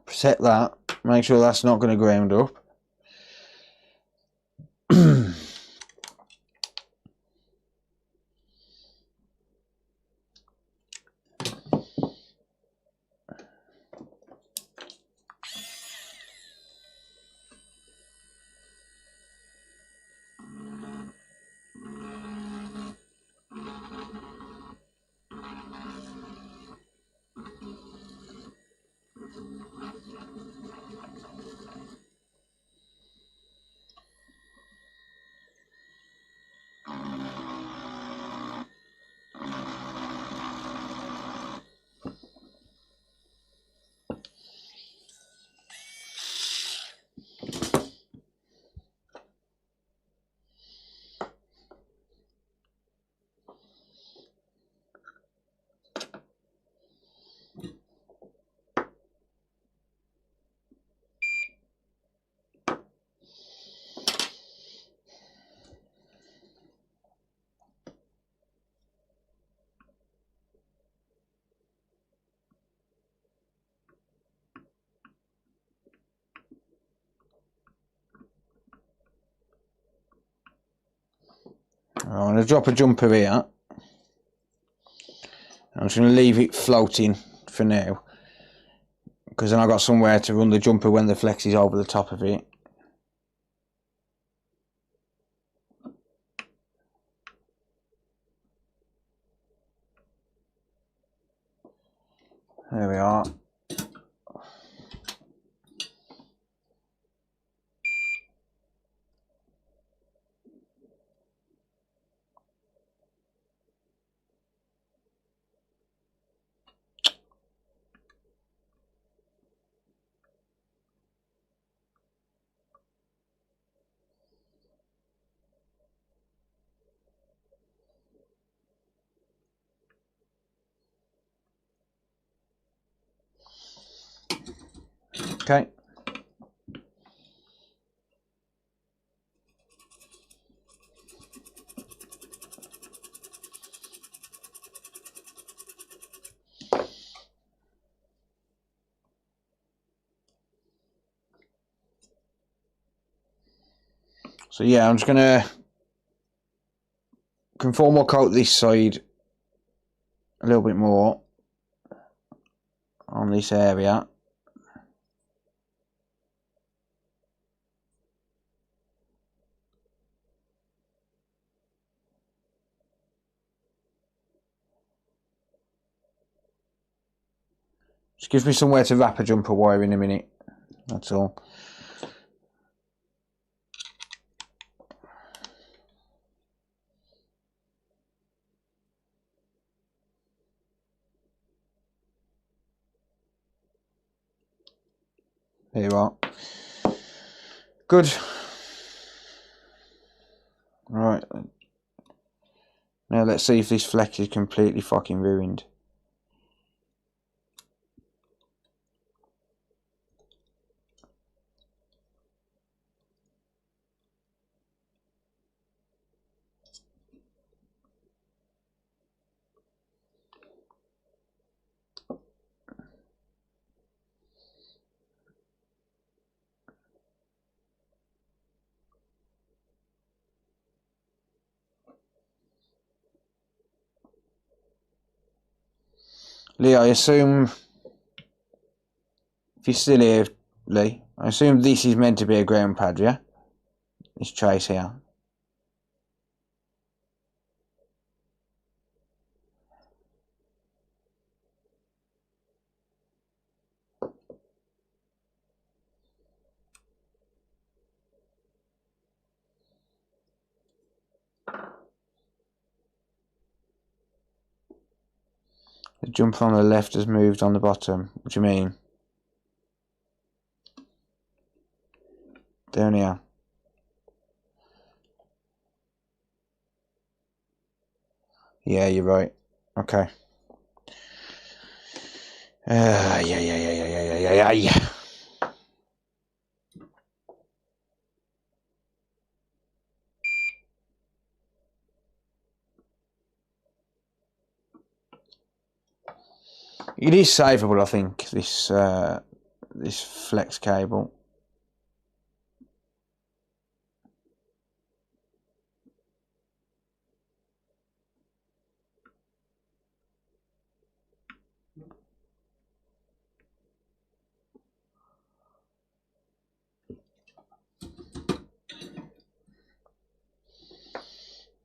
Set that. Make sure that's not going to ground up. I'm going to drop a jumper here. I'm just going to leave it floating for now, because then I've got somewhere to run the jumper when the flex is over the top of it. There we are. Okay. So yeah, I'm just gonna conform or coat this side a little bit more on this area. Just gives me somewhere to wrap a jumper wire in a minute. That's all. There you are. Good. Right. Now let's see if this flex is completely fucking ruined. Lee, I assume, if you're still here, Lee, I assume this is meant to be a ground pad, yeah? This trace here. The jumper on the left has moved on the bottom. What do you mean? Down here. Yeah, you're right. Okay. Yeah. It is savable, I think, this flex cable.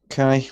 Okay.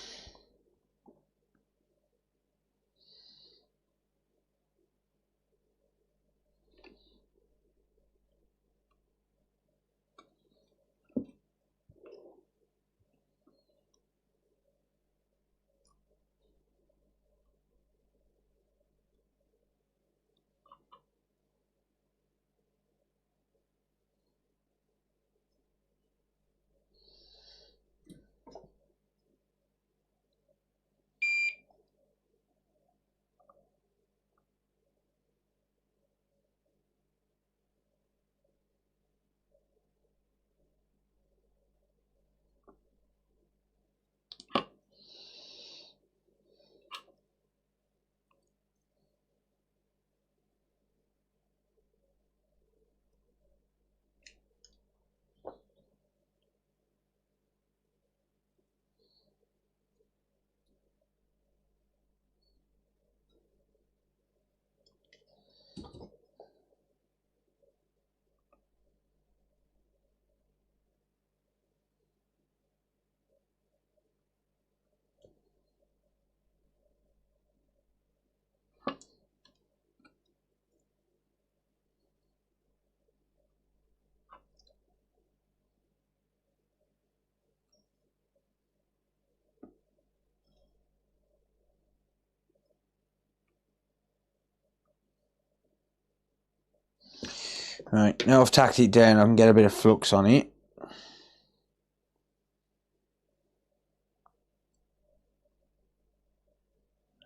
Right, now I've tacked it down, I can get a bit of flux on it.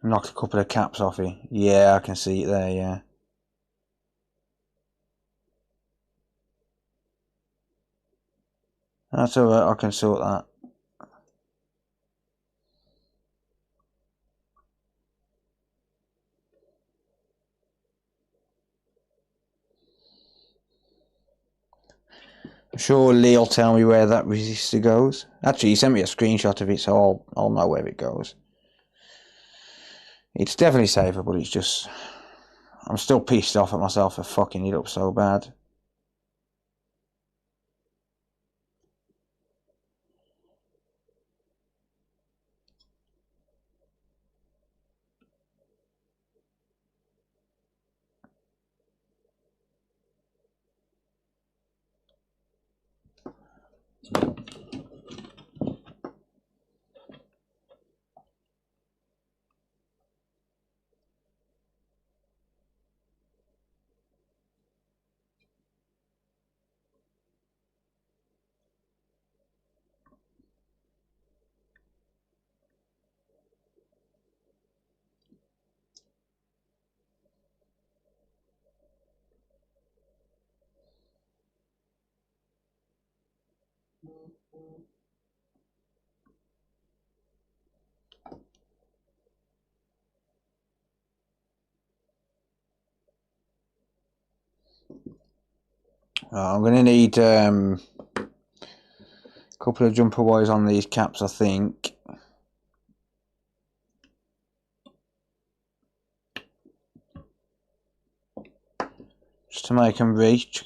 Knock a couple of caps off it. Yeah, I can see it there, yeah. That's alright, I can sort that. I'm sure Lee'll tell me where that resistor goes. Actually, he sent me a screenshot of it, so I'll know where it goes. It's definitely safer, but it's just... I'm still pissed off at myself for fucking it up so bad. I'm going to need a couple of jumper wires on these caps, I think. Just to make them reach.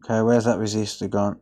Okay, where's that resistor gone?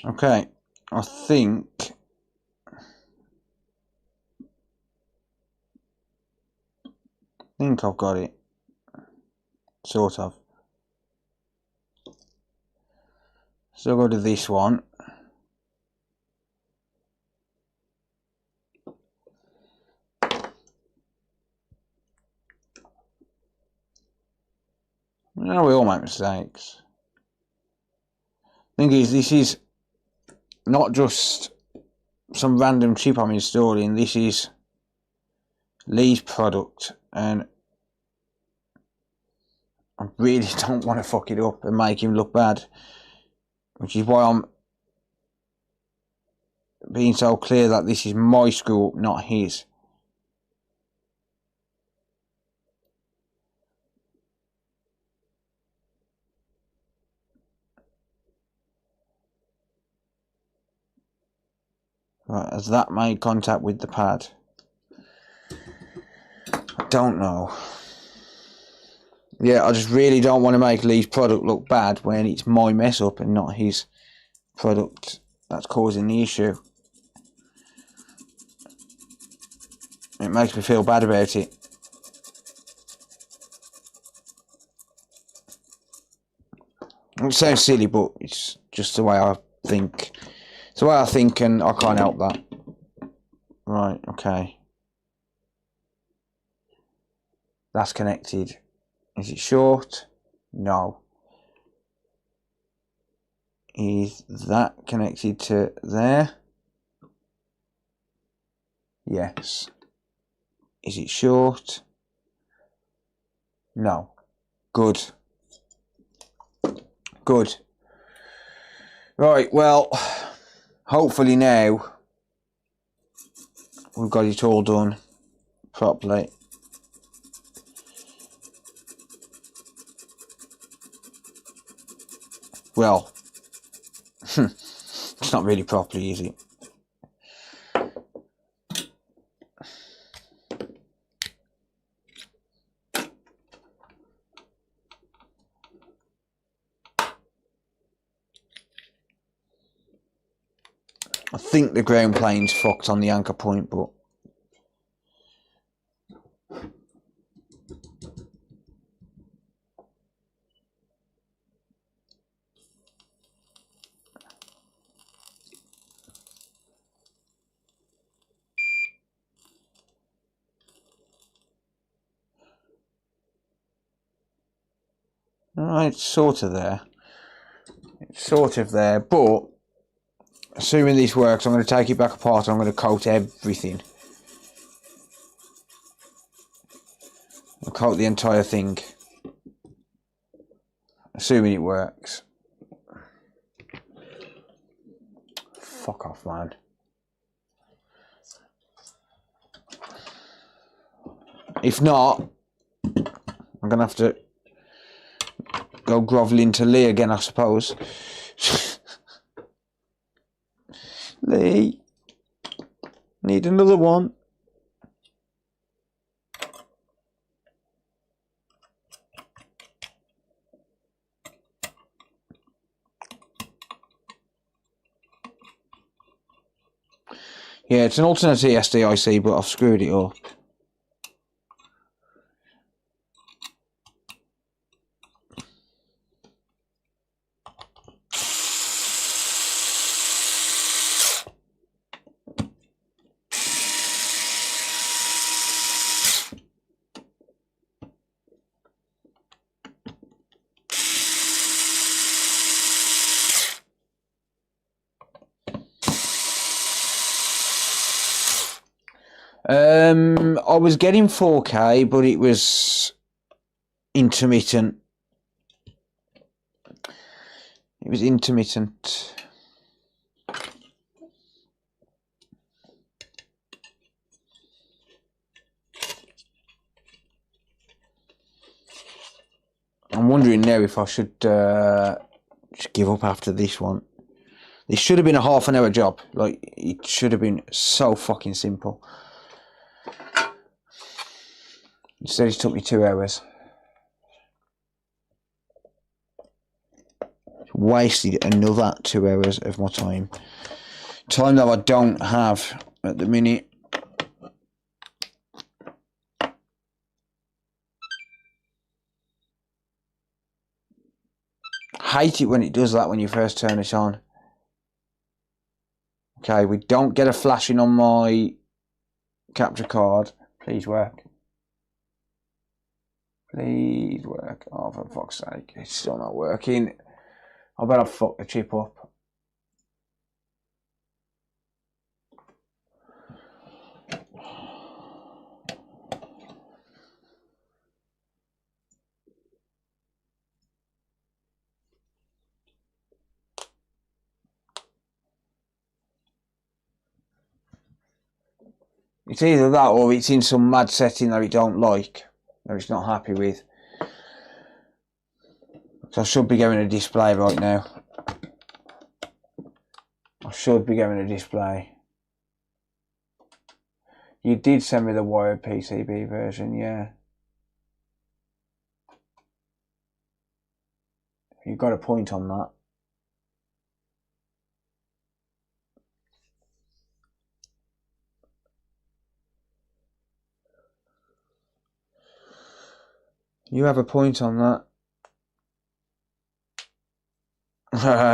Okay, I think I've got it. Sort of. So I'll go to this one. No, we all make mistakes. Thing is, this is not just some random chip I'm installing. This is Lee's product, and I really don't want to fuck it up and make him look bad, which is why I'm being so clear that this is my screw up, not his. Right, has that made contact with the pad? I don't know. Yeah, I just really don't want to make Lee's product look bad when it's my mess up and not his product that's causing the issue. It makes me feel bad about it. It sounds silly, but it's just the way I think. It's the way I think, and I can't help that. Right, okay. That's connected. Is it short? No. Is that connected to there? Yes. Is it short? No. Good. Good. Right, well, hopefully now we've got it all done properly. Well, it's not really properly, is it? I think the ground plane's fucked on the anchor point, but it's sort of there. It's sort of there, but assuming this works, I'm going to take it back apart and I'm going to coat everything. I'll coat the entire thing. Assuming it works. Fuck off, man. If not, I'm going to have to go grovelling to Lee again, I suppose. Lee, need another one. Yeah, it's an alternate SDIC, but I've screwed it up. I was getting 4K, but it was intermittent. It was intermittent. I'm wondering now if I should just give up after this one. This should have been a half-an-hour job. Like, it should have been so fucking simple. Instead, it took me 2 hours. Wasted another 2 hours of my time. Time that I don't have at the minute. Hate it when it does that when you first turn it on. Okay, we don't get a flashing on my capture card. Please work. Please work. Oh, for fuck's sake. It's still not working. I better fuck the chip up. It's either that or it's in some mad setting that we don't like, that it's not happy with. So I should be getting a display right now. I should be getting a display. You did send me the wired PCB version, yeah. You got a point on that. You have a point on that.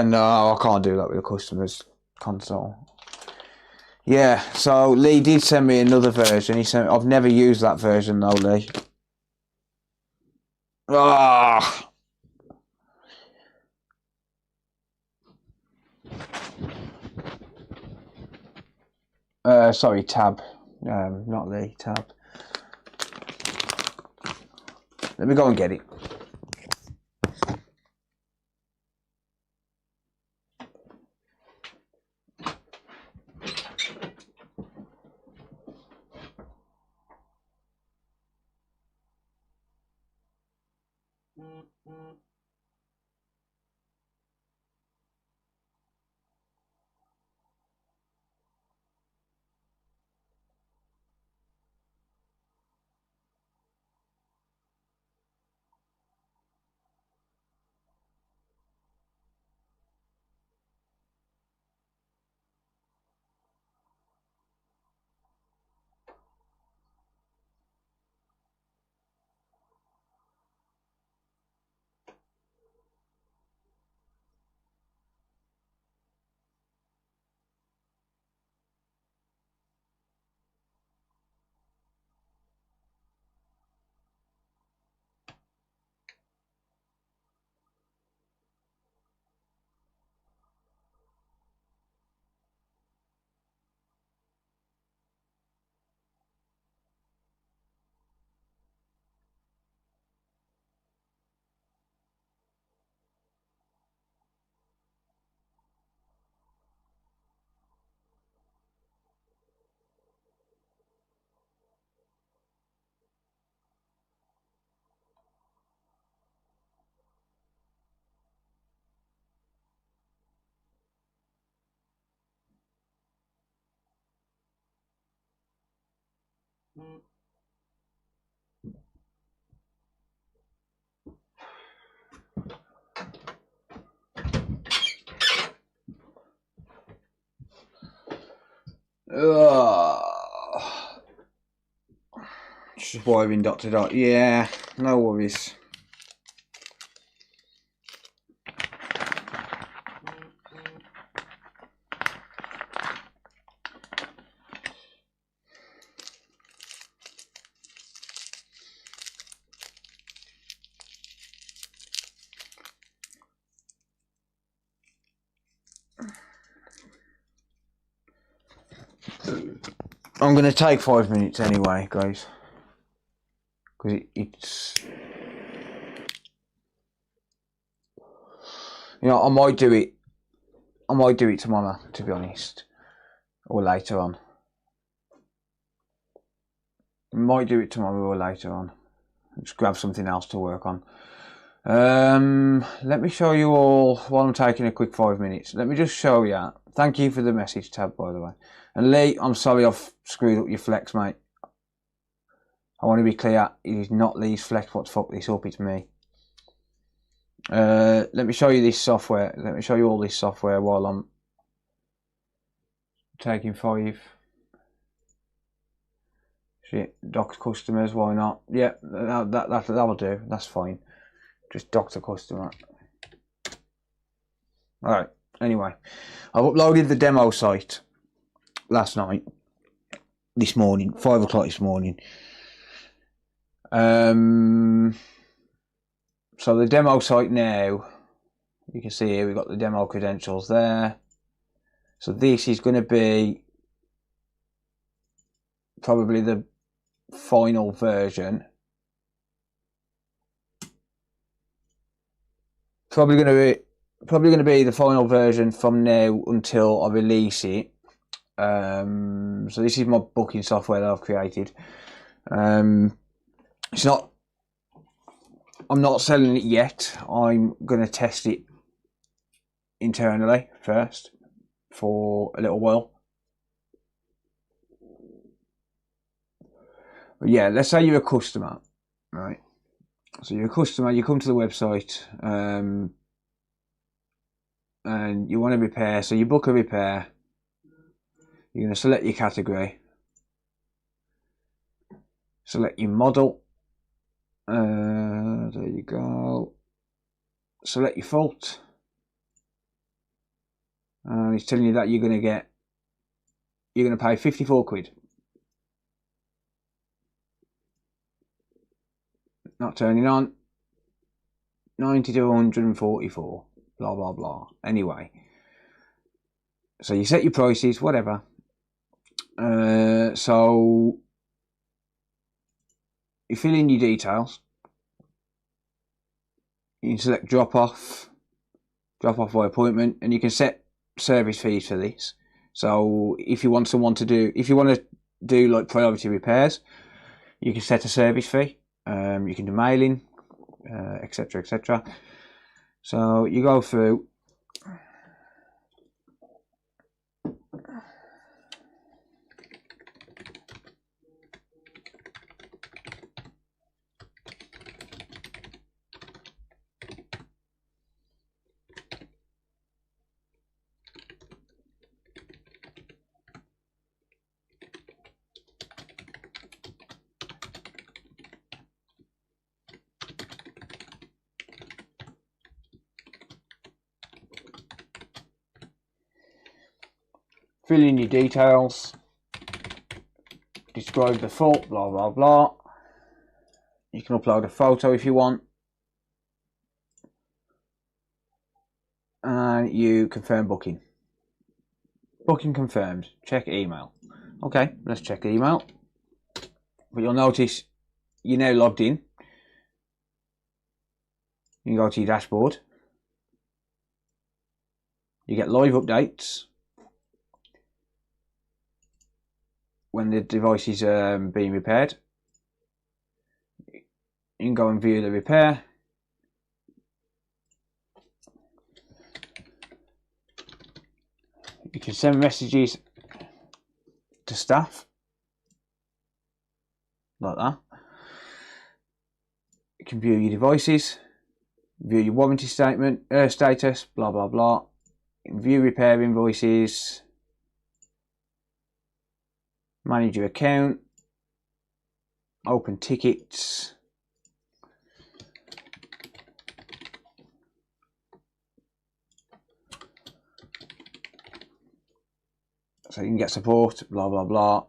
No, I can't do that with a customer's console. Yeah, so Lee did send me another version. He sent. I've never used that version though, Lee. Ah. Sorry, Tab. Not Lee. Tab. Let me go and get it. Just wiring dot to dot. Yeah, no worries. I'm going to take 5 minutes anyway, guys. Because it's... You know, I might do it tomorrow, to be honest. Or later on. I might do it tomorrow or later on. Just grab something else to work on. Let me show you all, while I'm taking a quick 5 minutes, let me just show you. Thank you for the message, Tab, by the way. And Lee, I'm sorry I've screwed up your flex, mate. I want to be clear, it is not Lee's flex what's fucked this up, it's me. Let me show you this software. Let me show you all this software while I'm taking 5. Shit, doc customers, why not? Yeah, that'll do, that's fine. Just doctor customer. Alright, anyway. I've uploaded the demo site last night. This morning, 5 o'clock this morning. So the demo site now, you can see here we've got the demo credentials there. So this is going to be probably the final version. Probably going to be the final version from now until I release it. So this is my booking software that I've created. It's not. I'm not selling it yet. I'm going to test it internally first for a little while. But yeah, let's say you're a customer, right? So you're a customer, you come to the website, and you want to repair. So you book a repair. You're going to select your category, select your model. There you go. Select your fault, and it's telling you that you're going to pay 54 quid. Not turning on. 90 to 144. Blah blah blah. Anyway, so you set your prices, whatever. So you fill in your details. You can select drop off by appointment, and you can set service fees for this. So if you want to do like priority repairs, you can set a service fee. You can do mailing, etc., etc. So you go through. Fill in your details, describe the fault, blah blah blah. You can upload a photo if you want, and you confirm booking. Booking confirmed. Check email. Okay, let's check email. But you'll notice you're now logged in. You can go to your dashboard. You get live updates when the device is being repaired. You can go and view the repair. You can send messages to staff like that. You can view your devices, view your warranty statement, status, blah blah blah. You can view repair invoices, manage your account, open tickets, so you can get support, blah blah blah.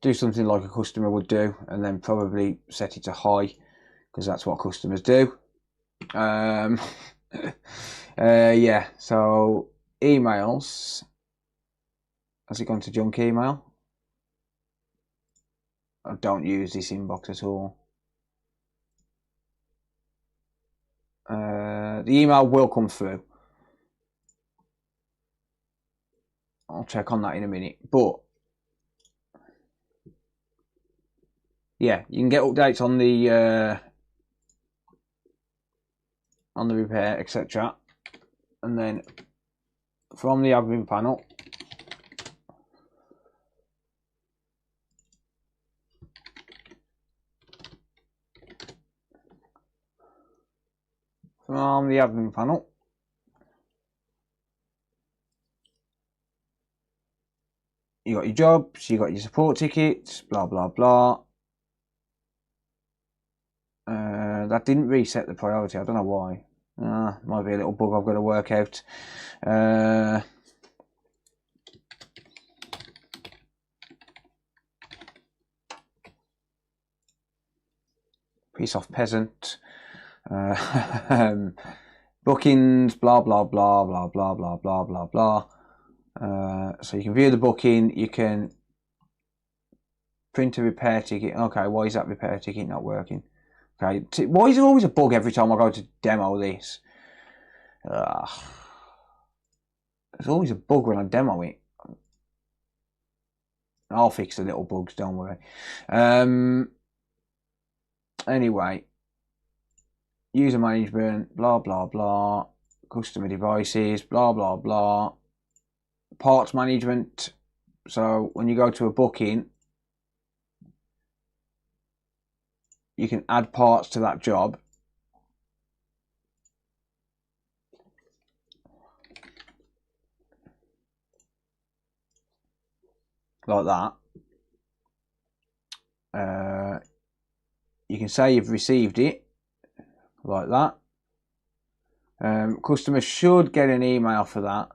Do something like a customer would do, and then probably set it to high, because that's what customers do. Yeah, so emails. Has it gone to junk email? I don't use this inbox at all. The email will come through. I'll check on that in a minute. But yeah, you can get updates on the repair, etc. And then from the admin panel, you got your jobs, you got your support tickets, blah blah blah. That didn't reset the priority. I don't know why. Might be a little bug I've got to work out. Piece off peasant. Bookings, blah blah blah blah blah blah blah blah blah. So you can view the booking. You can print a repair ticket. Okay, why is that repair ticket not working? Okay, why is there always a bug every time I go to demo this? There's always a bug when I demo it. I'll fix the little bugs, don't worry. Anyway, user management, blah blah blah, customer devices, blah, blah, blah. Parts management. So when you go to a booking, you can add parts to that job. Like that. You can say you've received it. Like that. Customer should get an email for that.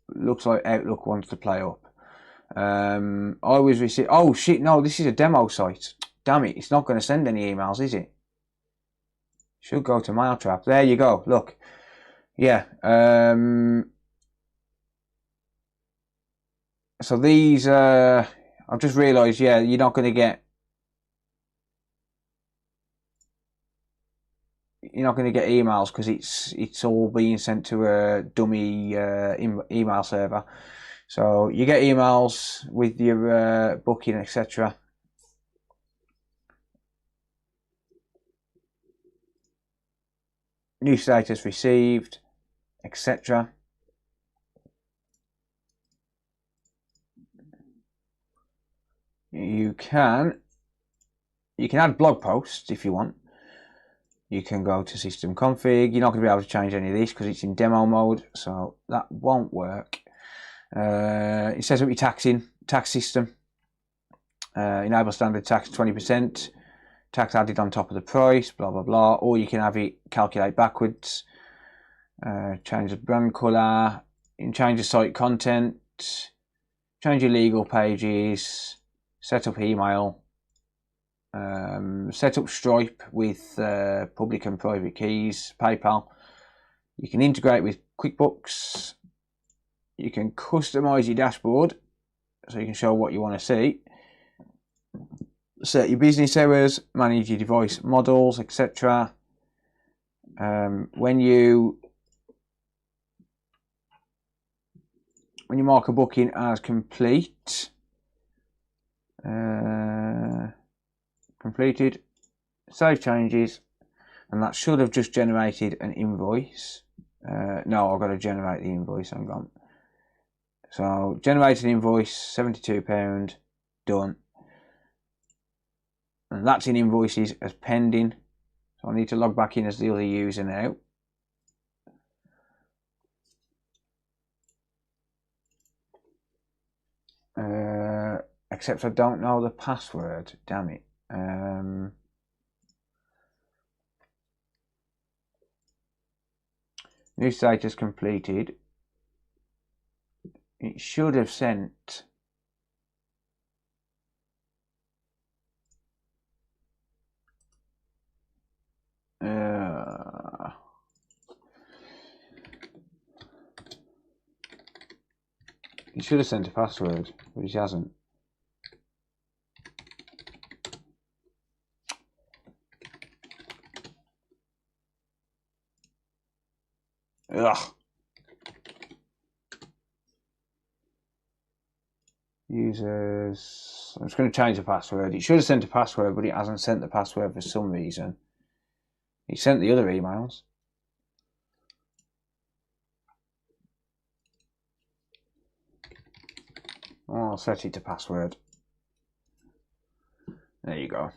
Looks like Outlook wants to play up. I always receive. Oh shit! No, this is a demo site. Damn it! It's not going to send any emails, is it? Should go to Mailtrap. There you go. Look. Yeah. So these. I've just realised. Yeah, you're not going to get. You're not going to get emails because it's all being sent to a dummy email server. So you get emails with your booking, etc. New status received, etc. You can add blog posts if you want. You can go to system config. You're not going to be able to change any of this because it's in demo mode, so that won't work. It says up your tax system. Enable standard tax 20%. Tax added on top of the price, blah, blah, blah. Or you can have it calculate backwards. Change the brand colour. You can change the site content. Change your legal pages. Set up email. Set up Stripe with public and private keys, PayPal. You can integrate with QuickBooks. You can customize your dashboard so you can show what you want to see. Set your business hours, manage your device models, etc. When you mark a booking as complete, completed, save changes, and that should have just generated an invoice. No, I've got to generate the invoice. Hang on. So generated invoice, £72, done. And that's in invoices as pending. So I need to log back in as the other user now. Except I don't know the password. Damn it. New status completed. It should have sent it should have sent a password, but it hasn't. Ugh. Users. I'm just going to change the password. It should have sent a password, but it hasn't sent the password for some reason. It sent the other emails. Oh, I'll set it to password. There you go.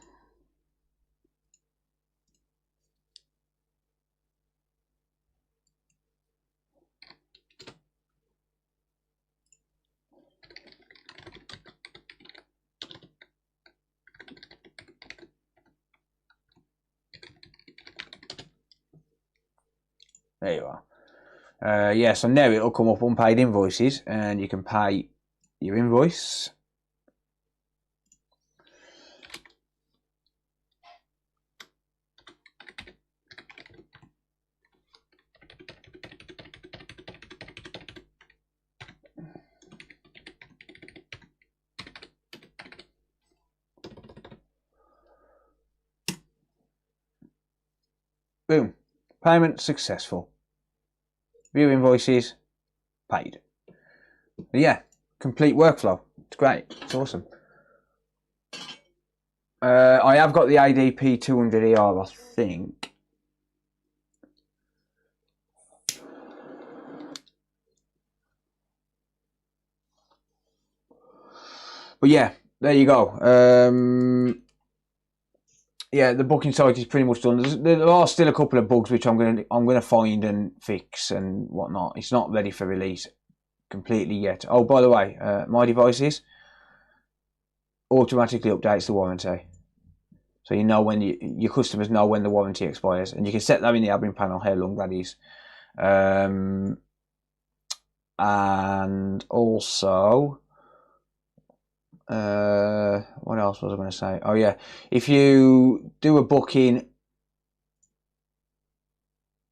There you are. Yeah, so now it'll come up unpaid invoices and you can pay your invoice. Boom. Payment successful. View invoices, paid. But yeah, complete workflow. It's great. It's awesome. I have got the ADP 200ER, I think. But yeah, there you go. Yeah, the booking site is pretty much done. There are still a couple of bugs which I'm gonna find and fix and whatnot. It's not ready for release completely yet. Oh, by the way, my devices automatically updates the warranty, so you know when your customers know when the warranty expires, and you can set that in the admin panel how long that is. And also, what else was I going to say? Oh yeah, if you do a booking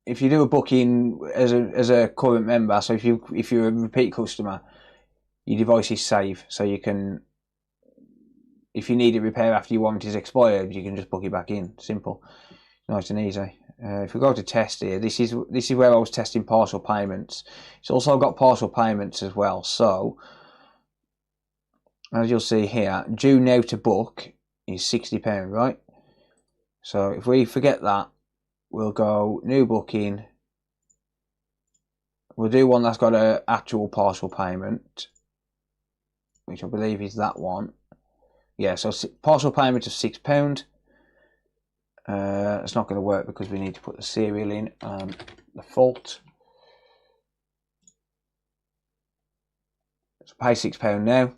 as a current member, so if you're a repeat customer, your device is safe, so you can, if you need a repair after your warranty is expired, you can just book it back in. Simple, nice and easy. If we go to test here, this is where I was testing partial payments. It's also got partial payments as well. So as you'll see here, due now to book is £60, right? So if we forget that, we'll go new booking. We'll do one that's got an actual partial payment, which I believe is that one. Yeah, so partial payment of £6. It's not going to work because we need to put the serial in and the fault. So pay £6 now.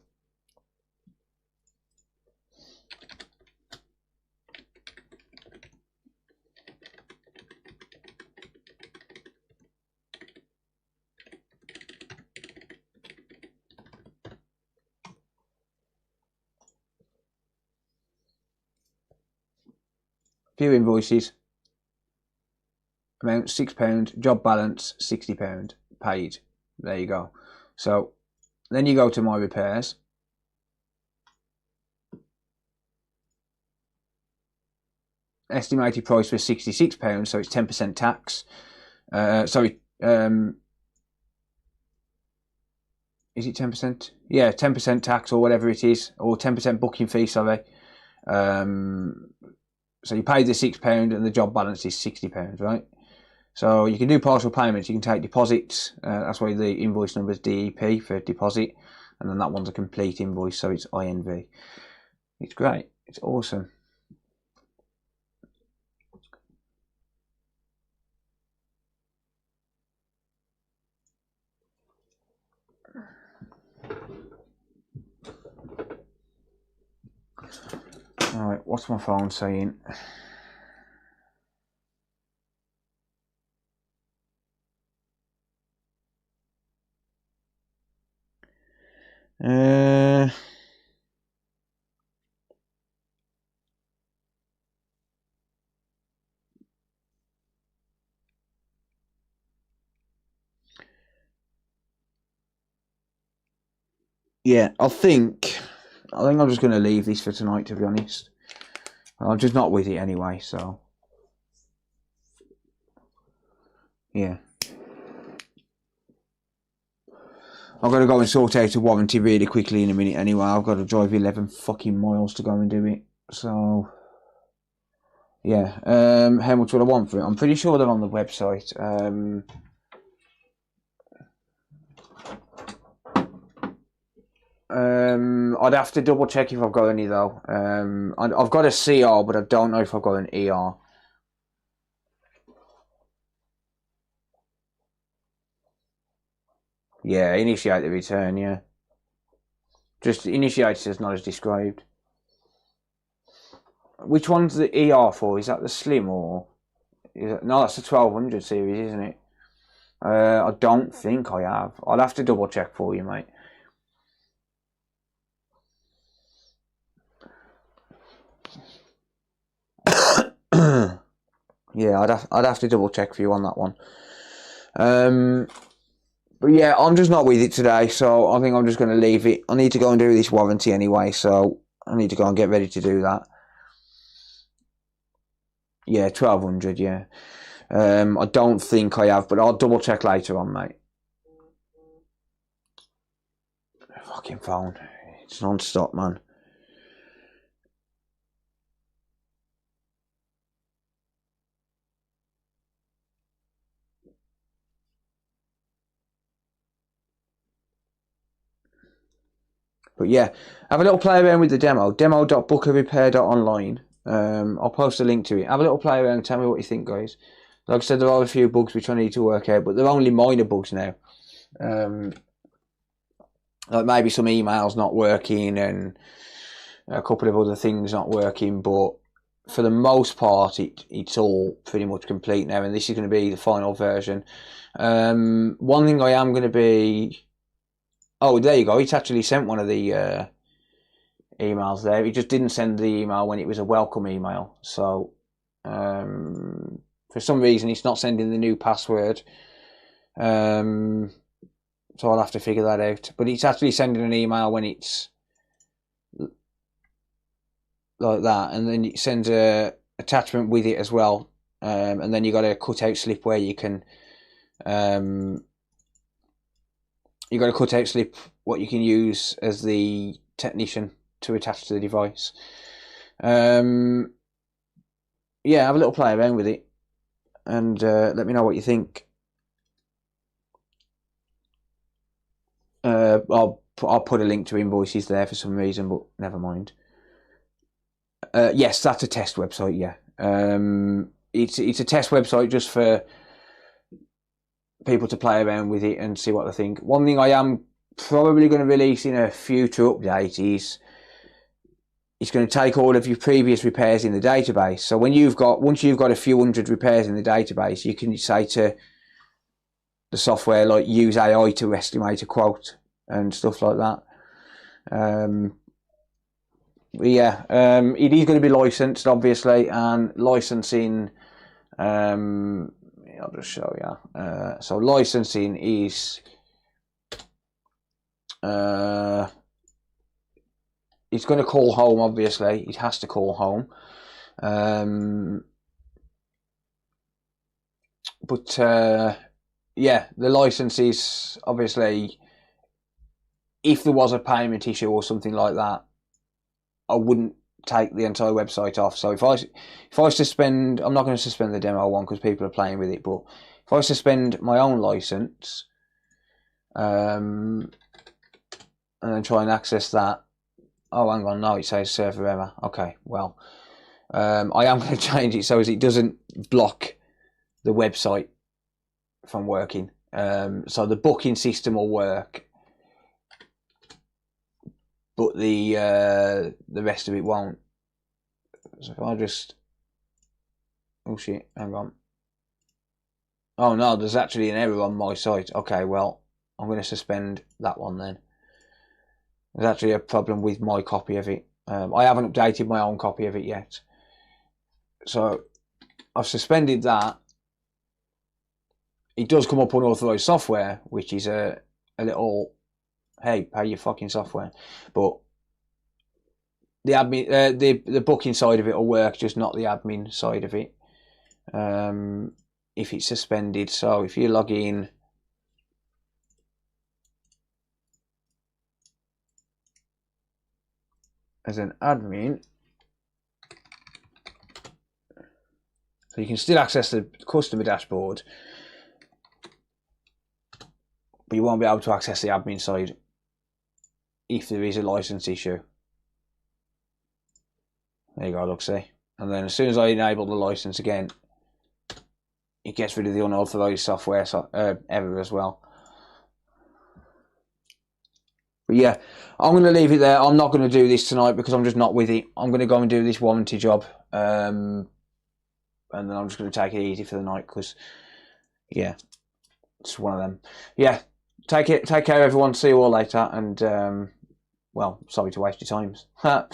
Few invoices. Amount £6. Job balance £60. Paid. There you go. So then you go to my repairs. Estimated price was £66, so it's 10% tax. Sorry, is it 10%? Yeah, 10% tax or whatever it is, or 10% booking fee, sorry. So you paid the £6 and the job balance is £60, right? So you can do partial payments, you can take deposits, that's why the invoice number is DEP for deposit, and then that one's a complete invoice, so it's INV. It's great, it's awesome. Alright, what's my phone saying? Yeah, I think I'm just going to leave this for tonight, to be honest. I'm just not with it anyway, so yeah. I've got to go and sort out a warranty really quickly in a minute anyway. I've got to drive 11 fucking miles to go and do it. So yeah, how much would I want for it? I'm pretty sure they're on the website. I'd have to double check if I've got any though. I've got a CR, but I don't know if I've got an ER. Yeah, initiate the return, yeah. Just initiate as not as described. Which one's the ER for? Is that the Slim or... No, that's the 1200 series, isn't it? I don't think I have. I'll have to double check for you, mate. Yeah, I'd have to double check for you on that one. But yeah, I'm just not with it today, so I think I'm just going to leave it. I need to go and do this warranty anyway, so I need to go and get ready to do that. Yeah, 1200, yeah. I don't think I have, but I'll double check later on, mate. Fucking phone. It's non-stop, man. But yeah, have a little play around with the demo. Demo.bookerrepair.online. I'll post a link to it. Have a little play around. Tell me what you think, guys. Like I said, there are a few bugs which I need to work out, but they're only minor bugs now. Like maybe some emails not working and a couple of other things not working, but for the most part, it's all pretty much complete now, and this is going to be the final version. One thing I am going to be... Oh, there you go. It's actually sent one of the emails there. It just didn't send the email when it was a welcome email. So, for some reason, it's not sending the new password. So I'll have to figure that out. But it's actually sending an email when it's like that, and then it sends a attachment with it as well. And then you got a cutout slip where you can you got a cutout slip what you can use as the technician to attach to the device. Yeah, have a little play around with it and let me know what you think. I'll put a link to invoices there for some reason, but never mind. Yes, that's a test website. Yeah, it's a test website just for people to play around with it and see what they think. One thing I am probably going to release in a future update is it's going to take all of your previous repairs in the database. So when once you've got a few hundred repairs in the database, you can say to the software, like, use AI to estimate a quote and stuff like that. Yeah, it is going to be licensed, obviously, and licensing, I'll just show you. So licensing is it's going to call home, obviously. It has to call home. But yeah, the license is obviously, if there was a payment issue or something like that, I wouldn't take the entire website off. So if I suspend, I'm not going to suspend the demo one because people are playing with it, but if I suspend my own license and then try and access that, oh, hang on, no, it says server error. Okay, well, I am going to change it so as it doesn't block the website from working. So the booking system will work, but the rest of it won't. So if I just... Oh shit, hang on. Oh no, there's actually an error on my site. Okay, well, I'm going to suspend that one then. There's actually a problem with my copy of it. I haven't updated my own copy of it yet. So I've suspended that. It does come up unauthorized software, which is a little, hey, pay your fucking software. But the admin, the booking side of it will work, just not the admin side of it. If it's suspended. So if you log in, as an admin, so you can still access the customer dashboard, but you won't be able to access the admin side if there is a license issue. There you go, look, see. And then as soon as I enable the license again, it gets rid of the unauthorized software error as well. But yeah, I'm going to leave it there. I'm not going to do this tonight because I'm just not with it. I'm going to go and do this warranty job. And then I'm just going to take it easy for the night because, yeah, it's one of them. Yeah, take care, everyone. See you all later. And, well, sorry to waste your times.